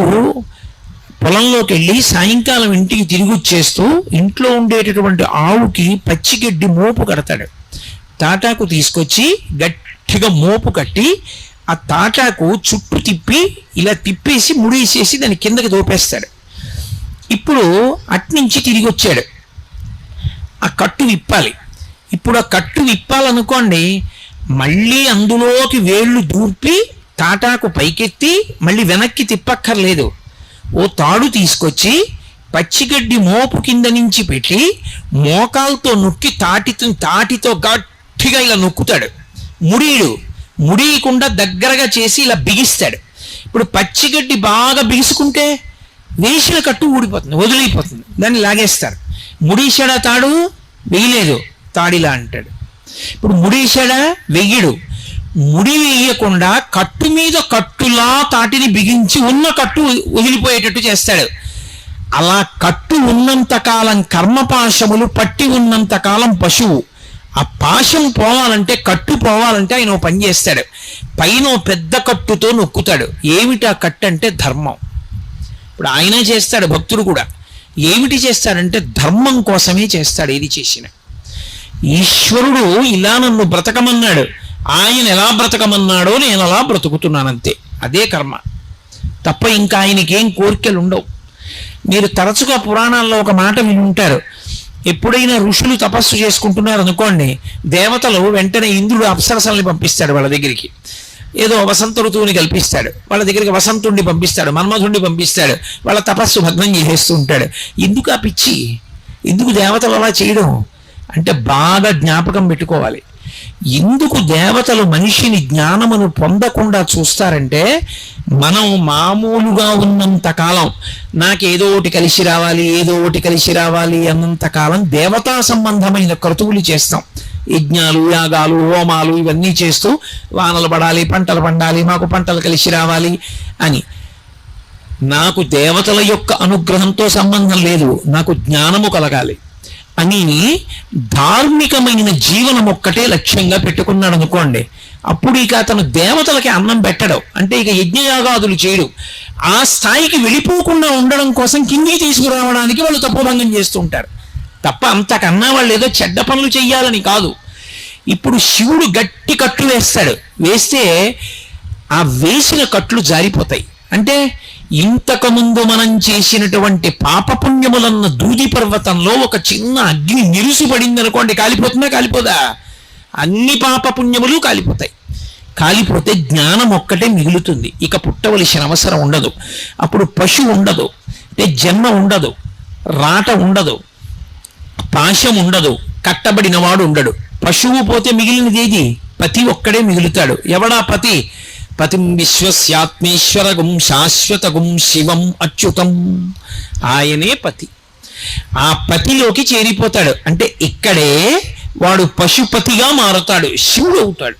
పొలంలోకి వెళ్ళి సాయంకాలం ఇంటికి తిరిగి వచ్చేస్తూ ఇంట్లో ఉండేటటువంటి ఆవుకి పచ్చిగడ్డి మోపు కడతాడు. తాటాకు తీసుకొచ్చి గట్టిగా మోపు కట్టి ఆ తాటాకు చుట్టూ తిప్పి ఇలా తిప్పేసి ముడేసేసి దాని కిందకి దోపేస్తాడు. ఇప్పుడు అట్నుంచి తిరిగి వచ్చాడు, ఆ కట్టు విప్పాలి. ఇప్పుడు ఆ కట్టు విప్పాలనుకోండి, మళ్ళీ అందులోకి వేళ్ళు దూర్పి తాటాకు పైకెత్తి మళ్ళీ వెనక్కి తిప్పక్కర్లేదు. ఓ తాడు తీసుకొచ్చి పచ్చిగడ్డి మోపు కింద నుంచి పెట్టి మోకాలతో నొక్కి తాటితో గట్టిగా ఇలా నొక్కుతాడు. ముడియకుండా దగ్గరగా చేసి ఇలా బిగిస్తాడు. ఇప్పుడు పచ్చిగడ్డి బాగా బిగుసుకుంటే వేసిన కట్టు ఊడిపోతుంది, వదిలిపోతుంది, దాన్ని లాగేస్తారు. ముడీశాడా తాడు? వెయ్యలేదు, తాడిలా అంటాడు. ఇప్పుడు ముడీశాడా? వెయ్యడు. ముడి వేయకుండా కట్టు మీద కట్టులా తాటిని బిగించి ఉన్న కట్టు వదిలిపోయేటట్టు చేస్తాడు. అలా కట్టు ఉన్నంతకాలం కర్మపాశములు పట్టి ఉన్నంతకాలం పశువు. ఆ పాశం పోవాలంటే, కట్టు పోవాలంటే ఆయన ఓ పని చేస్తాడు. పైన పెద్ద కట్టుతో నొక్కుతాడు. ఏమిటి ఆ కట్టు అంటే ధర్మం. ఇప్పుడు ఆయనే చేస్తాడు, భక్తుడు కూడా. ఏమిటి చేస్తాడంటే ధర్మం కోసమే చేస్తాడు ఏది చేసిన. ఈశ్వరుడు ఇలా నన్ను బ్రతకమన్నాడు, ఆయన ఎలా బ్రతకమన్నాడో నేను అలా బ్రతుకుతున్నానంతే. అదే కర్మ తప్ప ఇంకా ఆయనకేం కోరికలు ఉండవు. మీరు తరచుగా పురాణాల్లో ఒక మాట విని ఉంటారు. ఎప్పుడైనా ఋషులు తపస్సు చేసుకుంటున్నారు అనుకోండి, దేవతలు వెంటనే ఇంద్రుడు అప్సరసల్ని పంపిస్తాడు వాళ్ళ దగ్గరికి. ఏదో వసంత ఋతువుని కల్పిస్తాడు, వాళ్ళ దగ్గరికి వసంతుణ్ణి పంపిస్తాడు, మన్మధుణ్ణి పంపిస్తాడు. వాళ్ళ తపస్సు భగ్నం చేసేస్తూ ఉంటాడు. ఎందుకు ఆ పిచ్చి? ఎందుకు దేవతలు అలా చేయడం అంటే బాగా జ్ఞాపకం పెట్టుకోవాలి. ఎందుకు దేవతలు మనిషిని జ్ఞానమును పొందకుండా చూస్తారంటే, మనం మామూలుగా ఉన్నంత కాలం నాకేదో ఒకటి కలిసి రావాలి, ఏదో ఒకటి కలిసి రావాలి అన్నంతకాలం దేవతా సంబంధమైన క్రతువులు చేస్తాం. యజ్ఞాలు, యాగాలు, హోమాలు ఇవన్నీ చేస్తూ వానలు పడాలి, పంటలు పండాలి, మాకు పంటలు కలిసి రావాలి అని. నాకు దేవతల యొక్క అనుగ్రహంతో సంబంధం లేదు, నాకు జ్ఞానము కలగాలి అని ధార్మికమైన జీవనం ఒక్కటే లక్ష్యంగా పెట్టుకున్నాడు అనుకోండి. అప్పుడు ఇక అతను దేవతలకి అన్నం పెట్టడం అంటే ఇక యజ్ఞయాగాదులు చేయడు. ఆ స్థాయికి వెళ్ళిపోకుండా ఉండడం కోసం కిందికి తీసుకురావడానికి వాళ్ళు తపోభంగం చేస్తూ ఉంటారు తప్ప అంతకన్నా వాళ్ళు ఏదో చెడ్డ పనులు చెయ్యాలని కాదు. ఇప్పుడు శివుడు గట్టి కట్లు వేస్తాడు, వేస్తే ఆ వేసిన కట్లు జారిపోతాయి. అంటే ఇంతకుముందు మనం చేసినటువంటి పాపపుణ్యములన్న దూది పర్వతంలో ఒక చిన్న అగ్ని నిరుసుపడింది అనుకోండి, కాలిపోతుందా? కాలిపోదా? అన్ని పాపపుణ్యములు కాలిపోతాయి. కాలిపోతే జ్ఞానం ఒక్కటే మిగులుతుంది. ఇక పుట్టవలసిన అవసరం ఉండదు. అప్పుడు పశు ఉండదు, అంటే జన్మ ఉండదు, రాట ఉండదు, పాశం ఉండదు, కట్టబడినవాడు ఉండడు. పశువు పోతే మిగిలినది ఏది? పతి ఒక్కడే మిగులుతాడు. ఎవడా పతి? పతిం విశ్వస్యాత్మేశ్వరగుం శాశ్వతగుం శివం అచ్యుతం. ఆయనే పతి. ఆ పతిలోకి చేరిపోతాడు. అంటే ఇక్కడే వాడు పశుపతిగా మారుతాడు, శివుడు అవుతాడు.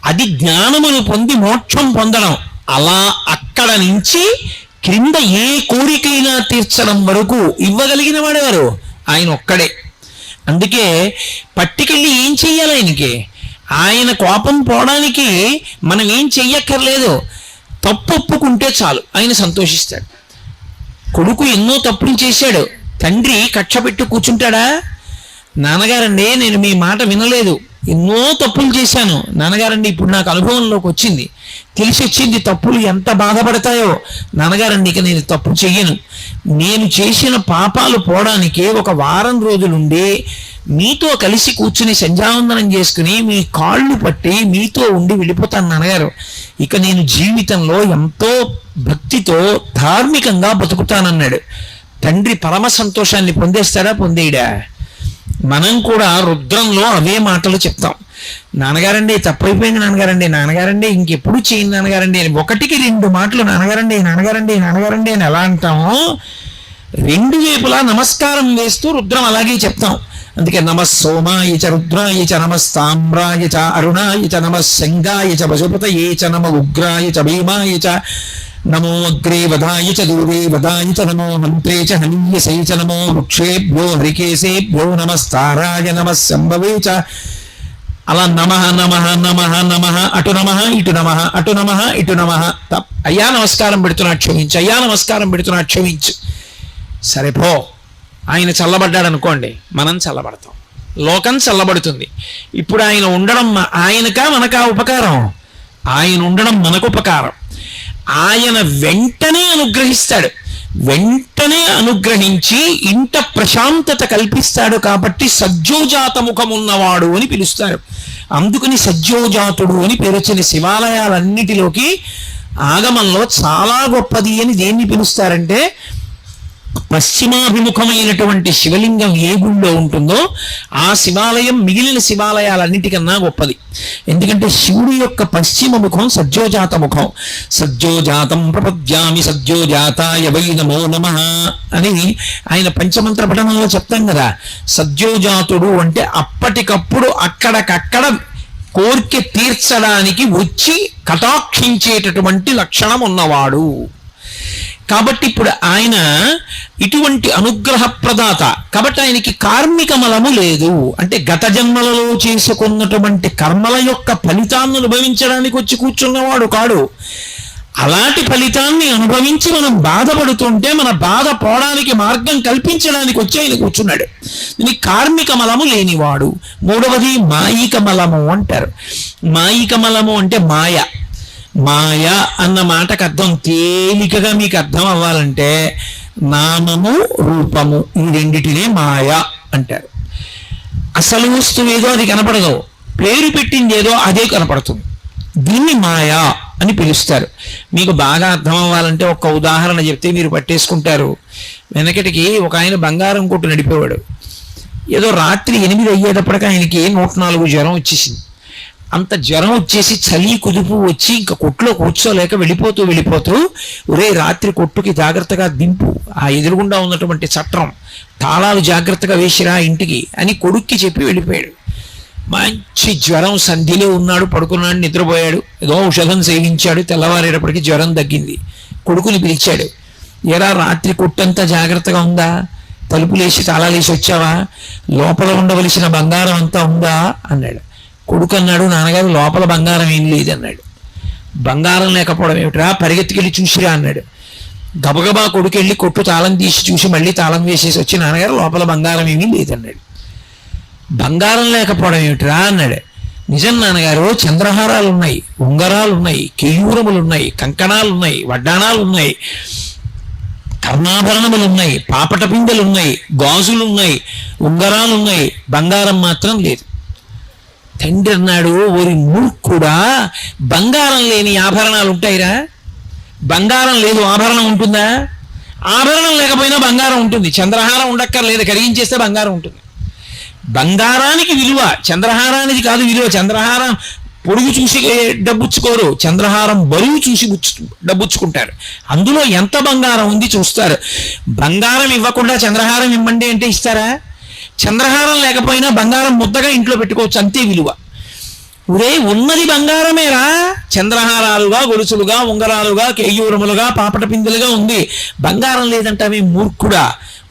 అది జ్ఞానమును పొంది మోక్షం పొందడం. అలా అక్కడ నుంచి క్రింద ఏ కోరికైనా తీర్చడం వరకు ఇవ్వగలిగిన వాడెవరు? ఆయన ఒక్కడే. అందుకే పట్టుకెళ్ళి ఏం చెయ్యాలి ఆయనకి? ఆయన కోపం పోవడానికి మనం ఏం చెయ్యక్కర్లేదు. తప్పు ఒప్పుకుంటే చాలు, ఆయన సంతోషిస్తాడు. కొడుకు ఎన్నో తప్పులు చేశాడు, తండ్రి కక్ష పెట్టి కూర్చుంటాడా? నాన్నగారండి నేను మీ మాట వినలేదు, ఎన్నో తప్పులు చేశాను నాన్నగారండి, ఇప్పుడు నాకు అనుభవంలోకి వచ్చింది, తెలిసి వచ్చింది తప్పులు ఎంత బాధపడతాయో. నాన్నగారండి ఇక నేను తప్పు చెయ్యను, నేను చేసిన పాపాలు పోవడానికి ఒక వారం రోజులుండి మీతో కలిసి కూర్చుని సంధ్యావందనం చేసుకుని మీ కాళ్ళు పట్టి మీతో ఉండి వెళ్ళిపోతాను నాన్నగారు. ఇక నేను జీవితంలో ఎంతో భక్తితో ధార్మికంగా బతుకుతానన్నాడు. తండ్రి పరమ సంతోషాన్ని పొందేస్తాడా? పొందేయడా? మనం కూడా రుద్రంలో అవే మాటలు చెప్తాం. నాన్నగారండి తప్పైపోయింది నాన్నగారండి, నాన్నగారండి ఇంకెప్పుడు చేయండి నాన్నగారండి అని 1-2 మాటలు నాన్నగారండి నాన్నగారండి నాన్నగారండి అని ఎలా అంటామో, 2 వైపులా నమస్కారం వేస్తూ రుద్రం అలాగే చెప్తాం. అందుకే నమః సోమాయ చ రుద్రాయ చ నమస్తామ్రాయ చ అరుణాయ చ నమః శంగాయ చ పశుపతయే చ నమః ఉగ్రాయ చ భీమాయ చ నమో అగ్రే వదాయ చ దూరే వదాయ చ నమో మంత్రే చ హనీయసే చ నమో వృక్షేభ్యో హరికేశేభ్యో నమస్తారాయ నమః సంభవే చ. అలా నమః నమః నమః నమః అటు నమః ఇటు నమః అటు నమః ఇటు నమః. అయ్యా నమస్కారం పెడుతున్నా క్షమించు, అయ్యా నమస్కారం పెడుతున్నా క్షమించు. సరే పో. ఆయన చల్లబడ్డాడు అనుకోండి, మనం చల్లబడతాం, లోకం చల్లబడుతుంది. ఇప్పుడు ఆయన ఉండడం ఆయనకా మనకా ఉపకారం? ఆయన ఉండడం మనకు ఉపకారం. ఆయన వెంటనే అనుగ్రహిస్తాడు. వెంటనే అనుగ్రహించి ఇంట ప్రశాంతత కల్పిస్తాడు. కాబట్టి సజ్జోజాత ముఖమున్నవాడు అని పిలుస్తారు. అందుకని సజ్జోజాతుడు అని పేరు వచ్చిన శివాలయాలన్నిటిలోకి ఆగమంలో చాలా గొప్పది అని దేన్ని పిలుస్తారంటే, పశ్చిమాభిముఖమైనటువంటి శివలింగం ఏ గుళ్ళో ఉంటుందో ఆ శివాలయం మిగిలిన శివాలయాలన్నిటికన్నా గొప్పది. ఎందుకంటే శివుడి యొక్క పశ్చిమ ముఖం సజ్జోజాత ముఖం. సజ్జోజాతం ప్రపద్యామి సజ్జోజాతాయ వై నమో నమః అని ఆయన పంచమంత్ర పఠనంలో చెప్తాం కదా. సజ్జోజాతుడు అంటే అప్పటికప్పుడు అక్కడికక్కడ కోరిక తీర్చడానికి వచ్చి కటాక్షించేటటువంటి లక్షణం ఉన్నవాడు. కాబట్టి ఇప్పుడు ఆయన ఇటువంటి అనుగ్రహ ప్రదాత. కాబట్టి ఆయనకి కార్మిక మలము లేదు. అంటే గత జన్మలలో చేసుకున్నటువంటి కర్మల యొక్క ఫలితాన్ని అనుభవించడానికి వచ్చి కూర్చున్నవాడు కాడు. అలాంటి ఫలితాన్ని అనుభవించి మనం బాధపడుతుంటే మన బాధ పోవడానికి మార్గం కల్పించడానికి వచ్చి ఆయన కూర్చున్నాడు. దీనికి కార్మిక మలము లేనివాడు. మూడవది మాయిక మలము అంటారు. మాయిక మలము అంటే మాయ. మాయ అన్న మాటకు అర్థం తేలికగా మీకు అర్థం అవ్వాలంటే నామము రూపము ఈ రెండిటినే మాయ అంటారు. అసలు వస్తువు ఏదో అది కనపడదు, పేరు పెట్టింది ఏదో అదే కనపడుతుంది. దీన్ని మాయా అని పిలుస్తారు. మీకు బాగా అర్థం అవ్వాలంటే ఒక్క ఉదాహరణ చెప్తే మీరు పట్టేసుకుంటారు. వెనకటికి ఒక ఆయన బంగారం కొట్టు నడిపేవాడు. ఏదో రాత్రి 8 అయ్యేటప్పటికి ఆయనకి 104 జ్వరం వచ్చేసింది. అంత జ్వరం వచ్చేసి చలి కుదుపు వచ్చి ఇంకా కొట్టులో కూర్చోలేక వెళ్ళిపోతూ ఒరే రాత్రి కొట్టుకి జాగ్రత్తగా దింపు, ఆ ఎదురుగుండా ఉన్నటువంటి చట్రం తాళాలు జాగ్రత్తగా వేసిరా ఇంటికి అని కొడుక్కి చెప్పి వెళ్ళిపోయాడు. మంచి జ్వరం, సంధిలో ఉన్నాడు, పడుకున్నాడు, నిద్రపోయాడు. ఏదో ఔషధం సేవించాడు. తెల్లవారేటప్పటికి జ్వరం తగ్గింది. కొడుకుని పిలిచాడు. ఎరా రాత్రి కొట్టంతా జాగ్రత్తగా ఉందా? తలుపులేసి తాళాలేసి వచ్చావా? లోపల ఉండవలసిన బంగారం అంతా ఉందా అన్నాడు. కొడుకు అన్నాడు, నాన్నగారు లోపల బంగారం ఏం లేదన్నాడు. బంగారం లేకపోవడం ఏమిట్రా, పరిగెత్తుకెళ్ళి చూసిరా అన్నాడు. గబగబా కొడుకు వెళ్ళి కొట్టు తాళం తీసి చూసి మళ్ళీ తాళం వేసేసి వచ్చి నాన్నగారు లోపల బంగారం ఏమీ లేదన్నాడు. బంగారం లేకపోవడం ఏమిట్రా అన్నాడు. నిజం నాన్నగారు, చంద్రహారాలు ఉన్నాయి, ఉంగరాలు ఉన్నాయి, కేయూరములు ఉన్నాయి, కంకణాలు ఉన్నాయి, వడ్డాణాలు ఉన్నాయి, కర్ణాభరణములు ఉన్నాయి, పాపట పిందెలు ఉన్నాయి, గాజులు ఉన్నాయి, ఉంగరాలు ఉన్నాయి, బంగారం మాత్రం లేదు. తండ్రి అన్నాడు, ఓరి మూర్ఖుడా, బంగారం లేని ఆభరణాలు ఉంటాయిరా? బంగారం లేదు ఆభరణం ఉంటుందా? ఆభరణం లేకపోయినా బంగారం ఉంటుంది. చంద్రహారం ఉండక్కర్లేదు, కరిగించేస్తే బంగారం ఉంటుంది. బంగారానికి విలువ, చంద్రహారానికి కాదు విలువ. చంద్రహారం పొడుగు చూసి డబ్బుచ్చుకోరు, చంద్రహారం బరువు చూసి డబ్బుచ్చుకుంటారు. అందులో ఎంత బంగారం ఉంది చూస్తారు. బంగారం ఇవ్వకుండా చంద్రహారం ఇవ్వండి అంటే ఇస్తారా? చంద్రహారం లేకపోయినా బంగారం ముద్దగా ఇంట్లో పెట్టుకోవచ్చు, అంతే విలువ. ఉరే ఉన్నది బంగారమేరా, చంద్రహారాలుగా, గొలుసులుగా, ఉంగరాలుగా, కేయూరములుగా, పాపట పిందులుగా ఉంది. బంగారం లేదంటావే మూర్ఖుడా,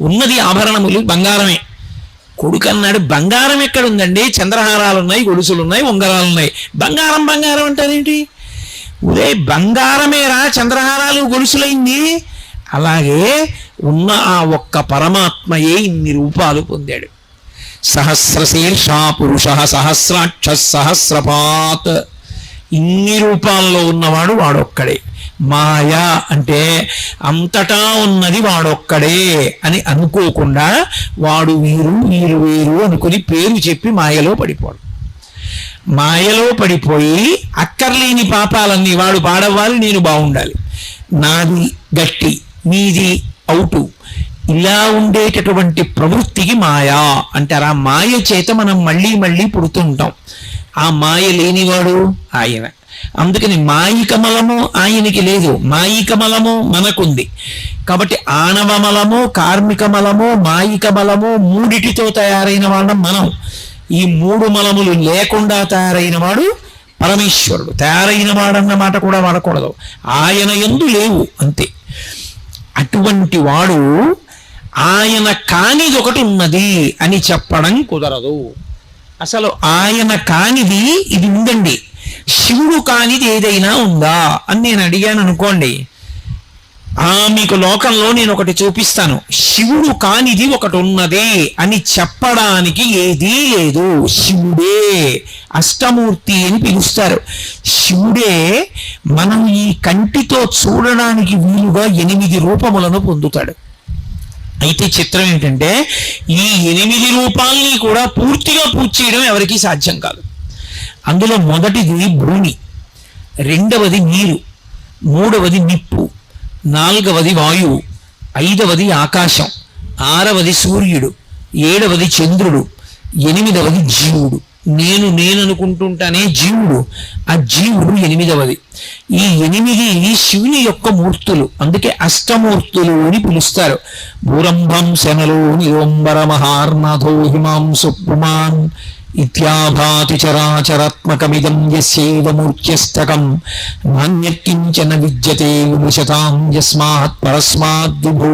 ఉన్నది ఆభరణములు బంగారమే. కొడుకు అన్నాడు, బంగారం ఎక్కడుందండి? చంద్రహారాలు ఉన్నాయి, గొలుసులు ఉన్నాయి, ఉంగరాలు ఉన్నాయి, బంగారం బంగారం అంటారేంటి? ఉరే బంగారమేరా చంద్రహారాలు గొలుసులైంది. అలాగే ఉన్న ఆ ఒక్క పరమాత్మయే ఇన్ని రూపాలు పొందాడు. సహస్రశీర్షా పురుష సహస్రాక్ష సహస్రపాత్. ఇన్ని రూపాల్లో ఉన్నవాడు వాడొక్కడే. మాయా అంటే అంతటా ఉన్నది వాడొక్కడే అని అనుకోకుండా వాడు వీరు వీరు వేరు అనుకుని పేరు చెప్పి మాయలో పడిపోడు. మాయలో పడిపోయి అక్కర్లేని పాపాలన్నీ వాడు పాడవ్వాలి, నేను బాగుండాలి, నాది గట్టి నీది అవుటు, ఇలా ఉండేటటువంటి ప్రవృత్తికి మాయా అంటారు. ఆ మాయ చేత మనం మళ్ళీ మళ్ళీ పుడుతుంటాం. ఆ మాయ లేనివాడు ఆయన. అందుకని మాయికమలము ఆయనకి లేదు, మాయికమలము మనకుంది. కాబట్టి ఆణవమలము, కార్మికమలము, మాయికమలము మూడిటితో తయారైన వాళ్ళం మనం. ఈ 3 మలములు లేకుండా తయారైన వాడు పరమేశ్వరుడు. తయారైన వాడన్న మాట కూడా వాడకూడదు, ఆయన యందు లేవు అంతే. అటువంటి వాడు ఆయన కానిది ఒకటి ఉన్నది అని చెప్పడం కుదరదు. అసలు ఆయన కానిది ఇది ఉందండి, శివుడు కానిది ఏదైనా ఉందా అని నేను అడిగాను అనుకోండి, మీకు లోకంలో నేను ఒకటి చూపిస్తాను, శివుడు కానిది ఒకటి ఉన్నది అని చెప్పడానికి ఏదీ లేదు. శివుడే అష్టమూర్తి అని పిలుస్తారు. శివుడే మనం ఈ కంటితో చూడడానికి వీలుగా 8 రూపములను పొందుతాడు. అయితే చిత్రం ఏంటంటే ఈ 8 రూపాలని కూడా పూర్తిగా పూజ చేయడం ఎవరికీ సాధ్యం కాదు. అందులో మొదటిది భూమి, రెండవది నీరు, మూడవది నిప్పు, నాలుగవది వాయువు, ఐదవది ఆకాశం, ఆరవది సూర్యుడు, ఏడవది చంద్రుడు, ఎనిమిదవది జీవుడు. నేను అనుకుంటుంటానే జీవుడు, ఆ జీవుడు 8వది. ఈ 8 శివుని యొక్క మూర్తులు, అందుకే అష్టమూర్తులు అని పిలుస్తారు. భూరంభం శనలో నిరోంబర మహార్నాథో హిమాంసు పుమాన్ ఇత్యాభాతి చరాచరాత్మకమిదం యస్యైవ మూర్త్యస్తకం నాన్యత్కించన విద్యతే విమృశతాం యస్మాత్ పరస్మాద్ విభో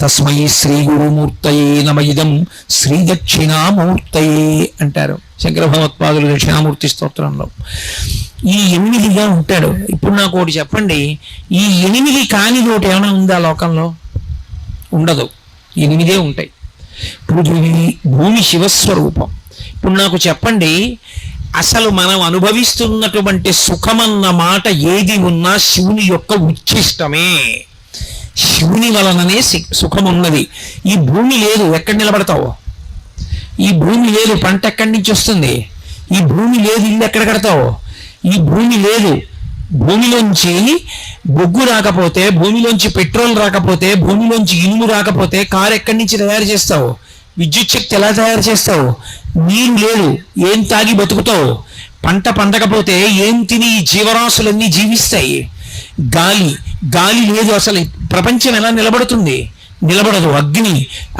తస్మై శ్రీ గురుమూర్తయే నమ ఇదం శ్రీ దక్షిణామూర్తయే అంటారు శంకర భగవత్పాదులు దక్షిణామూర్తి స్తోత్రంలో. ఈ 8గా ఉంటాడు. ఇప్పుడు నాకు ఒకటి చెప్పండి, ఈ 8 కానిది ఒకటి ఏమైనా ఉందా లోకంలో? ఉండదు. 8 ఉంటాయి. పృథివీ భూమి శివస్వరూపం. ఇప్పుడు నాకు చెప్పండి, అసలు మనం అనుభవిస్తున్నటువంటి సుఖమన్న మాట ఏది ఉన్నా శివుని యొక్క ఉచ్ఛిష్టమే. శివుని వలననే సుఖం ఉన్నది. ఈ భూమి లేదు, ఎక్కడ నిలబడతావు? ఈ భూమి లేదు, పంట ఎక్కడి నుంచి వస్తుంది? ఈ భూమి లేదు, ఇల్లు ఎక్కడ కడతావు? ఈ భూమి లేదు. భూమిలోంచి బొగ్గు రాకపోతే, భూమిలోంచి పెట్రోల్ రాకపోతే, భూమిలోంచి ఇనుము రాకపోతే కారు ఎక్కడి నుంచి తయారు చేస్తావు? విద్యుత్ శక్తి ఎలా తయారు చేస్తావు? నీరు లేదు, ఏం తాగి బతుకుతావు? పంట పండకపోతే ఏం తిని ఈ జీవరాశులన్నీ జీవిస్తాయి? గాలి లేదు, అసలు ప్రపంచం ఎలా నిలబడుతుంది? నిలబడదు.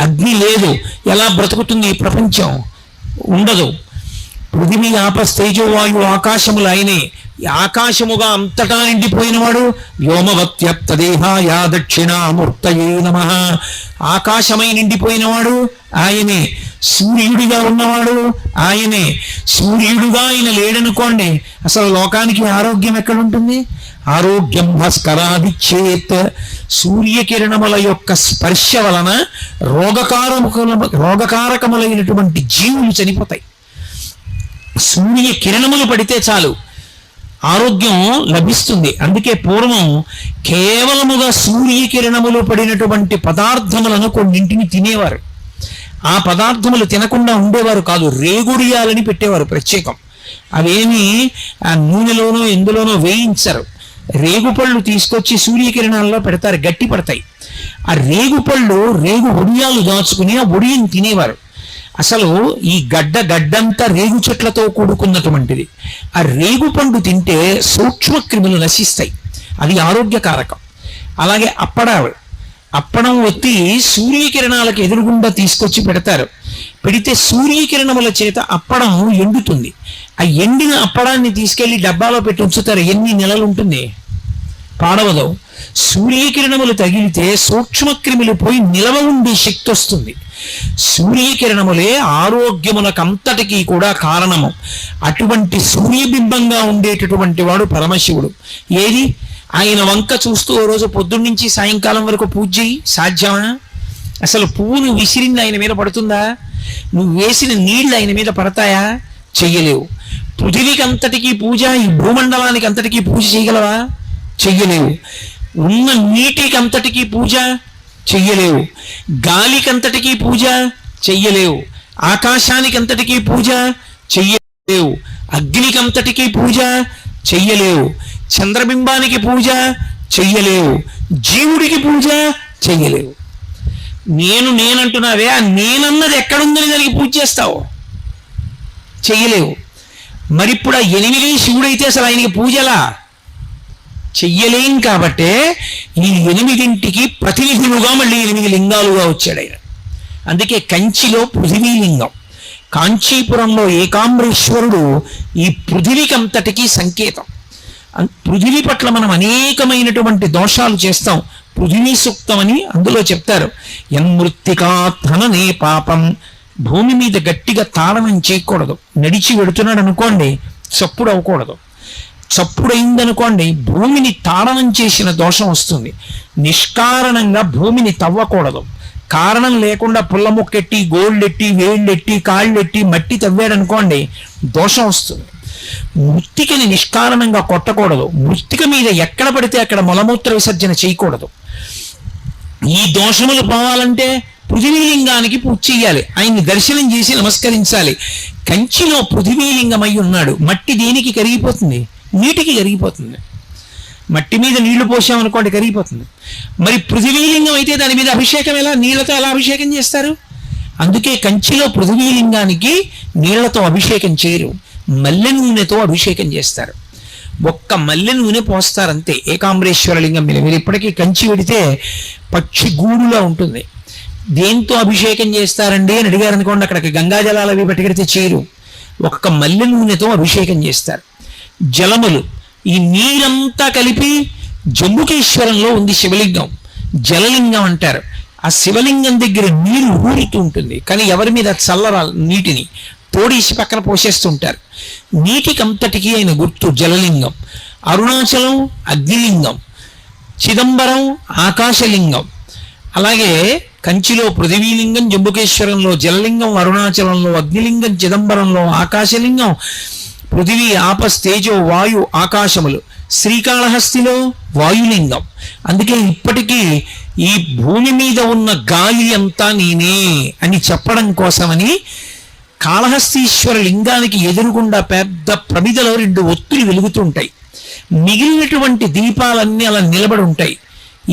అగ్ని లేదు, ఎలా బ్రతుకుతుంది ప్రపంచం? ఉండదు. పృథివీ ఆపస్తేజోవాయు ఆకాశములు ఆయనే. ఆకాశముగా అంతటా నిండిపోయినవాడు వ్యోమవత్యప్తదేహాయ దక్షిణామూర్తయే నమః. ఆకాశమై నిండిపోయినవాడు ఆయనే. సూర్యుడిగా ఉన్నవాడు ఆయనే. సూర్యుడుగా ఆయన లేడనుకోండి, అసలు లోకానికి ఆరోగ్యం ఎక్కడుంటుంది? ఆరోగ్యం భాస్కరాదిచ్చేత్. సూర్యకిరణముల యొక్క స్పర్శ వలన రోగకారకములైనటువంటి జీవులు చనిపోతాయి. సూర్య కిరణములు పడితే చాలు ఆరోగ్యం లభిస్తుంది. అందుకే పూర్వం కేవలముగా సూర్యకిరణములు పడినటువంటి పదార్థములను కొన్నింటిని తినేవారు. ఆ పదార్థములు తినకుండా ఉండేవారు కాదు, రేగుడియాలని పెట్టేవారు ప్రత్యేకం. అవేమి ఆ నూనెలోనో ఎందులోనో వేయించరు. రేగుపళ్ళు తీసుకొచ్చి సూర్యకిరణాల్లో పెడతారు, గట్టి పడతాయి. ఆ రేగు ఒడియాలు దాచుకుని ఆ ఒడియని తినేవారు. అసలు ఈ గడ్డంతా రేగు చెట్లతో కూడుకున్నటువంటిది. ఆ రేగు పండు తింటే సూక్ష్మక్రిములు నశిస్తాయి, అది ఆరోగ్యకారకం. అలాగే అప్పడం ఒత్తి సూర్యకిరణాలకు ఎదురుగుండా తీసుకొచ్చి పెడతారు. పెడితే సూర్యకిరణముల చేత అప్పడం ఎండుతుంది. ఆ ఎండిన అప్పడాన్ని తీసుకెళ్లి డబ్బాలో పెట్టి ఉంచుతారు. ఎన్ని నెలలు ఉంటుంది? పాడవదు. సూర్యకిరణములు తగిలితే సూక్ష్మక్రిములు పోయి నిలవ ఉండే శక్తి వస్తుంది. సూర్యకిరణములే ఆరోగ్యములకంతటికీ కూడా కారణము. అటువంటి సూర్యబింబంగా ఉండేటటువంటి వాడు పరమశివుడు. ఏది ఆయన వంక చూస్తూ ఓ రోజు పొద్దున్నుంచి సాయంకాలం వరకు పూజ చేయి, సాధ్యమా? అసలు పువ్వును విసిరింది ఆయన మీద పడుతుందా? నువ్వు వేసిన నీళ్లు ఆయన మీద పడతాయా? చెయ్యలేవు. పృథివీకి అంతటికీ పూజ, ఈ భూమండలానికి అంతటికీ పూజ చేయగలవా? చెయ్యలేవు. ఉన్న నీటికి అంతటికీ పూజ చెయ్యలేవు. గాలికంతటికీ పూజ చెయ్యలేవు. ఆకాశానికి అంతటికీ పూజ చెయ్యలేవు. అగ్నికంతటికీ పూజ చెయ్యలేవు. చంద్రబింబానికి పూజ చెయ్యలేవు. జీవుడికి పూజ చెయ్యలేవు. నేనంటున్నావే, ఆ నేనన్నది ఎక్కడుందని దానికి పూజ చేస్తావు? చెయ్యలేవు. మరి ఇప్పుడు ఆ 8 శివుడైతే అసలు ఆయనకి పూజలా? చెయ్యలేం. కాబట్టే ఈ 8ంటికి ప్రతినిధులుగా మళ్ళీ 8 లింగాలుగా వచ్చాడు ఆయన. అందుకే కంచిలో పృథివీలింగం, కాంచీపురంలో ఏకాంబరేశ్వరుడు ఈ పృథివికంతటికీ సంకేతం. పృథివీ పట్ల మనం అనేకమైనటువంటి దోషాలు చేస్తాం. పృథివీ సూక్తం అని అందులో చెప్తారు. యన్మృత్తికాధననే పాపం. భూమి మీద గట్టిగా తాళనం చేయకూడదు. నడిచి వెడుతున్నాడు అనుకోండి, చప్పుడు అవ్వకూడదు. చప్పుడైందనుకోండి భూమిని తాడనం చేసిన దోషం వస్తుంది. నిష్కారణంగా భూమిని తవ్వకూడదు. కారణం లేకుండా పుల్ల ముక్కెట్టి, గోళ్ళెట్టి, వేళ్ళెట్టి, కాళ్ళెట్టి మట్టి తవ్వాడనుకోండి దోషం వస్తుంది. మృత్తికని నిష్కారణంగా కొట్టకూడదు. మృత్తిక మీద ఎక్కడ పడితే అక్కడ మలమూత్ర విసర్జన చేయకూడదు. ఈ దోషములు పోవాలంటే పృథివీలింగానికి పూజ చెయ్యాలి, ఆయన్ని దర్శనం చేసి నమస్కరించాలి. కంచిలో పృథివీలింగమై ఉన్నాడు. మట్టి దేనికి కరిగిపోతుంది? నీటికి కరిగిపోతుంది. మట్టి మీద నీళ్లు పోసామనుకోండి కరిగిపోతుంది. మరి పృథివీలింగం అయితే దాని మీద అభిషేకం ఎలా? నీళ్లతో ఎలా అభిషేకం చేస్తారు? అందుకే కంచిలో పృథివీలింగానికి నీళ్లతో అభిషేకం చేయరు, మల్లె నూనెతో అభిషేకం చేస్తారు. ఒక్క మల్లె నూనె పోస్తారంతే ఏకాంబరేశ్వర లింగం మీద. మీరు ఇప్పటికీ కంచి పెడితే పక్షి గూడులా ఉంటుంది. దేంతో అభిషేకం చేస్తారండి అని అడిగారు అనుకోండి, అక్కడికి గంగాజలాలు అవి పట్టుకెడితే చేయరు, ఒక్క మల్లె నూనెతో అభిషేకం చేస్తారు. జలములు, ఈ నీరంతా కలిపి జంబుకేశ్వరంలో ఉంది శివలింగం, జలలింగం అంటారు. ఆ శివలింగం దగ్గర నీరు ఊరుతూ ఉంటుంది, కానీ ఎవరి మీద చల్లరా నీటిని తోడేసి పక్కన పోసేస్తుంటారు. నీటికంతటికి ఆయన గుర్తు జలలింగం. అరుణాచలం అగ్నిలింగం, చిదంబరం ఆకాశలింగం. అలాగే కంచిలో పృథివీలింగం, జంబుకేశ్వరంలో జలలింగం, అరుణాచలంలో అగ్నిలింగం, చిదంబరంలో ఆకాశలింగం. పృథివీ ఆపస్ తేజో వాయు ఆకాశములు. శ్రీకాళహస్తిలో వాయులింగం. అందుకే ఇప్పటికీ ఈ భూమి మీద ఉన్న గాలి అంతా నేనే అని చెప్పడం కోసమని కాళహస్తీశ్వర లింగానికి ఎదురుగుండా పెద్ద ప్రమిదలో 2 ఒత్తులు వెలుగుతుంటాయి. మిగిలినటువంటి దీపాలన్నీ అలా నిలబడి ఉంటాయి.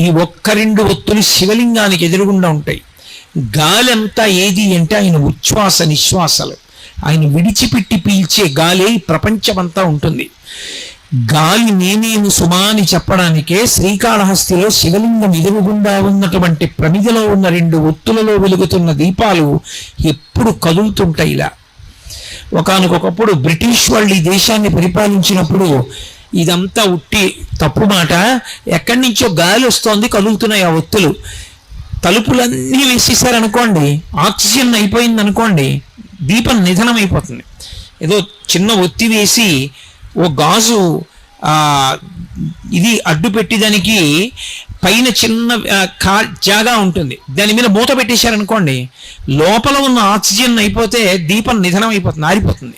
ఈ ఒక్క 2 ఒత్తులు శివలింగానికి ఎదురుగుండా ఉంటాయి. గాలి అంతా ఏది అంటే ఆయన ఉచ్ఛ్వాస నిశ్వాసలు, ఆయన విడిచిపెట్టి పీల్చే గాలి ప్రపంచమంతా ఉంటుంది. గాలి నేనేను సుమా అని చెప్పడానికే శ్రీకాళహస్తిలో శివలింగం ఎదురుగుండా ఉన్నటువంటి ప్రమిదలో ఉన్న 2 ఒత్తులలో వెలుగుతున్న దీపాలు ఎప్పుడు కదులుతుంటాయి ఇలా. ఒకానొకప్పుడు బ్రిటిష్ వాళ్ళు ఈ దేశాన్ని పరిపాలించినప్పుడు ఇదంతా ఉట్టి తప్పు మాట, ఎక్కడి నుంచో గాలి వస్తోంది, కదులుతున్నాయి ఆ ఒత్తులు. తలుపులన్నీ వేసేసారనుకోండి, ఆక్సిజన్ అయిపోయింది అనుకోండి, దీపం నిధనం అయిపోతుంది. ఏదో చిన్న ఒత్తి వేసి ఓ గాజు ఇది అడ్డు పెట్టి దానికి పైన చిన్న జాగా ఉంటుంది, దాని మీద మూత పెట్టేశారనుకోండి, లోపల ఉన్న ఆక్సిజన్ అయిపోతే దీపం నిధనం అయిపోతుంది, ఆరిపోతుంది.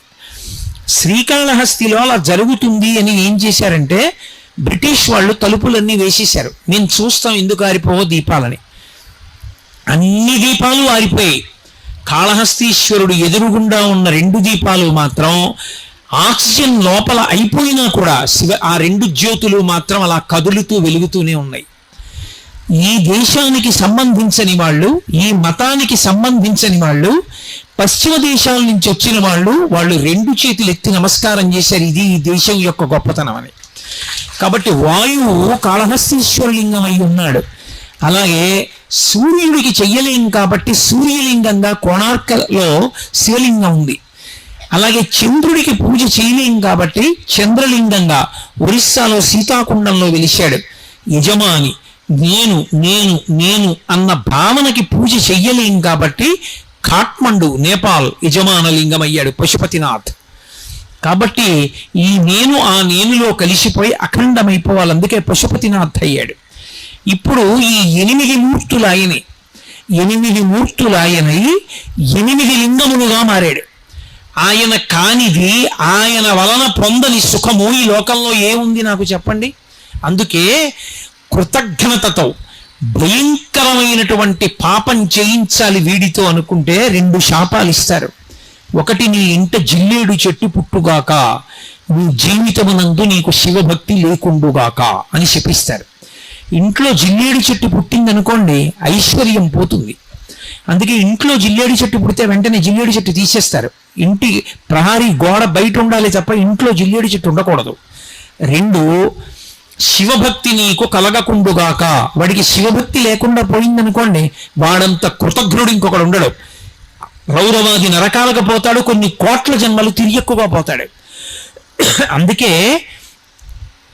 శ్రీకాళహస్తిలో అలా జరుగుతుంది అని ఏం చేశారంటే బ్రిటిష్ వాళ్ళు తలుపులన్నీ వేసేశారు. నేను చూస్తాం ఎందుకు ఆరిపోవో దీపాలని. అన్ని దీపాలు ఆరిపోయాయి. కాళహస్తీశ్వరుడు ఎదురుగుండా ఉన్న 2 దీపాలు మాత్రం ఆక్సిజన్ లోపల అయిపోయినా కూడా ఆ 2 జ్యోతులు మాత్రం అలా కదులుతూ వెలుగుతూనే ఉన్నాయి. ఈ దేశానికి సంబంధించని వాళ్ళు, ఈ మతానికి సంబంధించని వాళ్ళు, పశ్చిమ దేశాల నుంచి వచ్చిన వాళ్ళు 2 చేతులు ఎత్తి నమస్కారం చేశారు. ఇది ఈ దేశం యొక్క గొప్పతనం అని. కాబట్టి వాయువు కాళహస్తీశ్వరలింగం అయి ఉన్నాడు. అలాగే సూర్యుడికి చెయ్యలేం కాబట్టి సూర్యలింగంగా కోణార్కలో శివలింగం ఉంది. అలాగే చంద్రుడికి పూజ చేయలేం కాబట్టి చంద్రలింగంగా ఒరిస్సాలో సీతాకుండంలో వెలిశాడు. యజమాని నేను నేను నేను అన్న భావనకి పూజ చెయ్యలేం కాబట్టి ఖాట్మండు నేపాల్ యజమాన లింగం అయ్యాడు పశుపతినాథ్. కాబట్టి ఈ నేను ఆ నేనులో కలిసిపోయి అఖండమైపోవాలి, అందుకే పశుపతినాథ్ అయ్యాడు. ఇప్పుడు ఈ 8 మూర్తులు ఆయనే, 8 మూర్తులు ఆయనై 8 లింగములుగా మారాడు. ఆయన కానిది, ఆయన వలన పొందని సుఖము ఈ లోకంలో ఏముంది నాకు చెప్పండి. అందుకే కృతజ్ఞతతో భయంకరమైనటువంటి పాపం చేయించాలి వీడితో అనుకుంటే 2 శాపాలు ఇస్తారు. ఒకటి, నీ ఇంట జిల్లేడు చెట్టు పుట్టుగాక, నీ జీవితమునందు నీకు శివభక్తి లేకుండుగాక అని శపిస్తారు. ఇంట్లో జిల్లేడు చెట్టు పుట్టిందనుకోండి ఐశ్వర్యం పోతుంది. అందుకే ఇంట్లో జిల్లేడు చెట్టు పుడితే వెంటనే జిల్లేడు చెట్టు తీసేస్తారు. ఇంటి ప్రహారీ గోడ బయట ఉండాలి తప్ప ఇంట్లో జిల్లేడు చెట్టు ఉండకూడదు. 2, శివభక్తి నీకు కలగకుండుగాక. వాడికి శివభక్తి లేకుండా పోయిందనుకోండి వాడంత కృతజ్ఞుడు ఇంకొకడు ఉండడు. రౌరవాది నరకాలకు పోతాడు, కొన్ని కోట్ల జన్మలు తిరియక్కుగా పోతాడు. అందుకే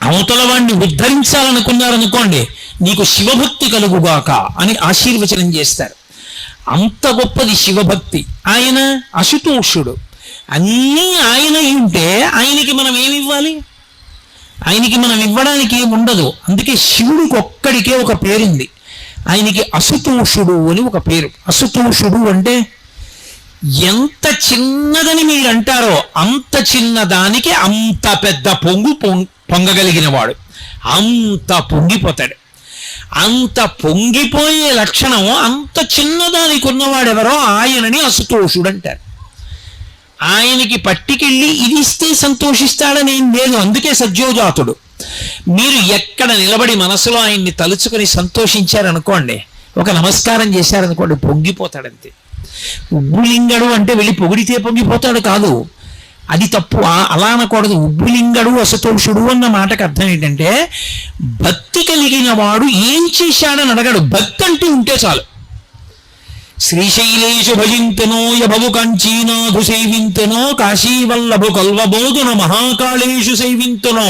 అవతల వాడిని ఉద్ధరించాలనుకున్నారనుకోండి నీకు శివభక్తి కలుగుగాక అని ఆశీర్వచనం చేస్తారు. అంత గొప్పది శివభక్తి. ఆయన అశుతోషుడు, అన్నీ ఆయన ఉంటే ఆయనకి మనం ఏమివ్వాలి? ఆయనకి మనం ఇవ్వడానికి ఏమి ఉండదు. అందుకే శివుడికి ఒక్కడికే ఒక పేరుంది. ఆయనకి అసుతోషుడు అని ఒక పేరు. అసుతోషుడు అంటే ఎంత చిన్నదని మీరు అంటారో అంత చిన్నదానికి అంత పెద్ద పొంగగలిగిన వాడు. అంత పొంగిపోతాడు. అంత పొంగిపోయే లక్షణం అంత చిన్నదానికి ఉన్నవాడెవరో ఆయనని అసుతోషుడు అంటారు. ఆయనకి పట్టికెళ్ళి ఇది ఇస్తే సంతోషిస్తాడని ఏం లేదు. అందుకే సజ్జోజాతుడు. మీరు ఎక్కడ నిలబడి మనసులో ఆయన్ని తలుచుకొని సంతోషించారనుకోండి, ఒక నమస్కారం చేశారనుకోండి, పొంగిపోతాడంతే. ఉబ్బులింగడు అంటే వెళ్ళి పొగిడితే పొంగిపోతాడు కాదు, అది తప్పు. అలా అనకూడదు. ఉబ్బులింగడు అసతోషుడు అన్న మాటకు అర్థం ఏంటంటే భక్తి కలిగిన వాడు ఏం చేశాడని అడగడు, భక్తి అంటూ ఉంటే చాలు. శ్రీశైలేషు భజింతునో యభవు కంచీనాథు సేవింతునో కాశీవల్లభు కల్వబోధున మహాకాళేషు సేవింతునో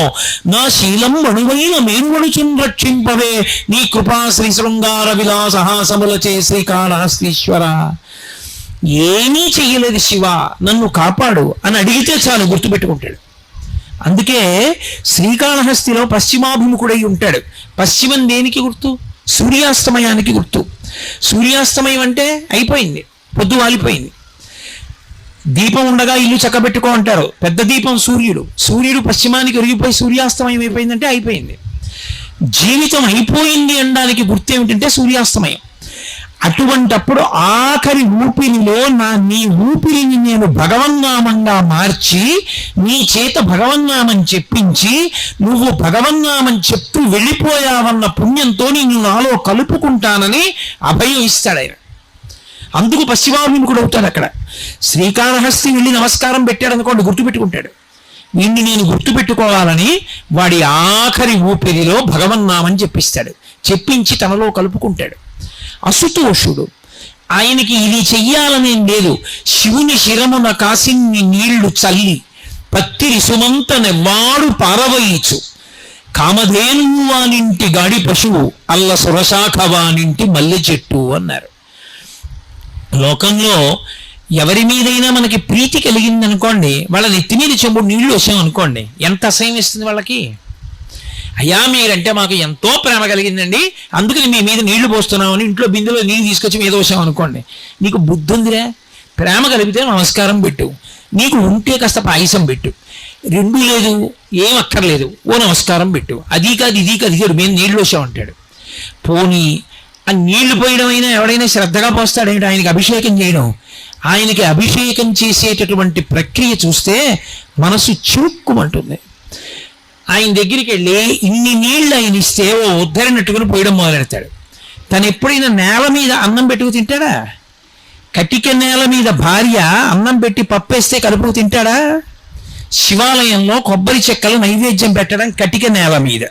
నా శీలం అణువైన మేరువణుచున్ రక్షింపవే నీ కృపా శ్రీ శృంగార విలాసహాసములచే శ్రీకాళహస్తీశ్వర. ఏమీ చెయ్యలేదు శివ, నన్ను కాపాడు అని అడిగితే చాలు, గుర్తుపెట్టుకుంటాడు. అందుకే శ్రీకాళహస్తిలో పశ్చిమాభిముఖుడై ఉంటాడు. పశ్చిమం దేనికి గుర్తు? సూర్యాస్తమయానికి గుర్తు. సూర్యాస్తమయం అంటే అయిపోయింది, పొద్దు వాలిపోయింది. దీపం ఉండగా ఇల్లు చక్కబెట్టుకో అంటారు. పెద్ద దీపం సూర్యుడు. సూర్యుడు పశ్చిమానికి ఒరిగిపోయి సూర్యాస్తమయం అయిపోయిందంటే అయిపోయింది. జీవితం అయిపోయింది అనడానికి గుర్తు ఏమిటంటే సూర్యాస్తమయం. అటువంటప్పుడు ఆఖరి ఊపిరిలో నీ ఊపిరిని నేను భగవన్నామంగా మార్చి నీ చేత భగవన్నామం చెప్పించి నువ్వు భగవన్నామం చెప్తూ వెళ్ళిపోయావన్న పుణ్యంతో నిన్ను నాలో కలుపుకుంటానని అభయం ఇస్తాడు ఆయన. అందుకు పశ్చిమాభిముఖుడు అవుతాడు. అక్కడ శ్రీకాళహస్తి వెళ్ళి నమస్కారం పెట్టాడు అనుకోండి, గుర్తుపెట్టుకుంటాడు. వీడిని నేను గుర్తుపెట్టుకోవాలని వాడి ఆఖరి ఊపిరిలో భగవన్నామని చెప్పిస్తాడు. చెప్పించి తనలో కలుపుకుంటాడు. అసుతోషుడు. ఆయనకి ఇది చెయ్యాలనేం లేదు. శివుని శిరమున కాసిన్ని నీళ్లు చల్లి పత్తిరి సుమంత నెవ్వాడు పారవయిచు కామధేను వానింటి గాడి పశువు అల్ల సురశాఖ వానింటి మల్లె చెట్టు అన్నారు. లోకంలో ఎవరి మీదైనా మనకి ప్రీతి కలిగిందనుకోండి, వాళ్ళ నెత్తి మీద చెంబుడు నీళ్లు వచ్చామనుకోండి, ఎంత అసహ్యం ఇస్తుంది వాళ్ళకి. అయ్యా మీరంటే మాకు ఎంతో ప్రేమ కలిగిందండి, అందుకని మీ మీద నీళ్లు పోస్తున్నామని ఇంట్లో బిందులో నీళ్ళు తీసుకొచ్చి మీద వచ్చాం అనుకోండి, నీకు బుద్ధి ఉందిరా? ప్రేమ కలిపితే నమస్కారం పెట్టు, నీకు ఉంటే కాస్త పాయసం పెట్టు, రెండు లేదు ఏం అక్కర్లేదు ఓ నమస్కారం పెట్టు, అది కాదు ఇది కాదు ఇది మేము నీళ్ళు వచ్చామంటాడు. పోనీ ఆ నీళ్లు పోయడం అయినా ఎవడైనా శ్రద్ధగా పోస్తాడేంటి? ఆయనకి అభిషేకం చేయడం. ఆయనకి అభిషేకం చేసేటటువంటి ప్రక్రియ చూస్తే మనసు చిరుక్కుమంటుంది. ఆయన దగ్గరికి వెళ్ళి ఇన్ని నీళ్లు ఆయన ఇస్తే ఓ ఉద్ధరినట్టుకుని పోయడం మొదలెడతాడు. తను ఎప్పుడైనా నేల మీద అన్నం పెట్టుకు తింటాడా? కటిక నేల మీద భార్య అన్నం పెట్టి పప్పేస్తే కలుపుకు తింటాడా? శివాలయంలో కొబ్బరి చెక్కలు నైవేద్యం పెట్టడం కటిక నేల మీద,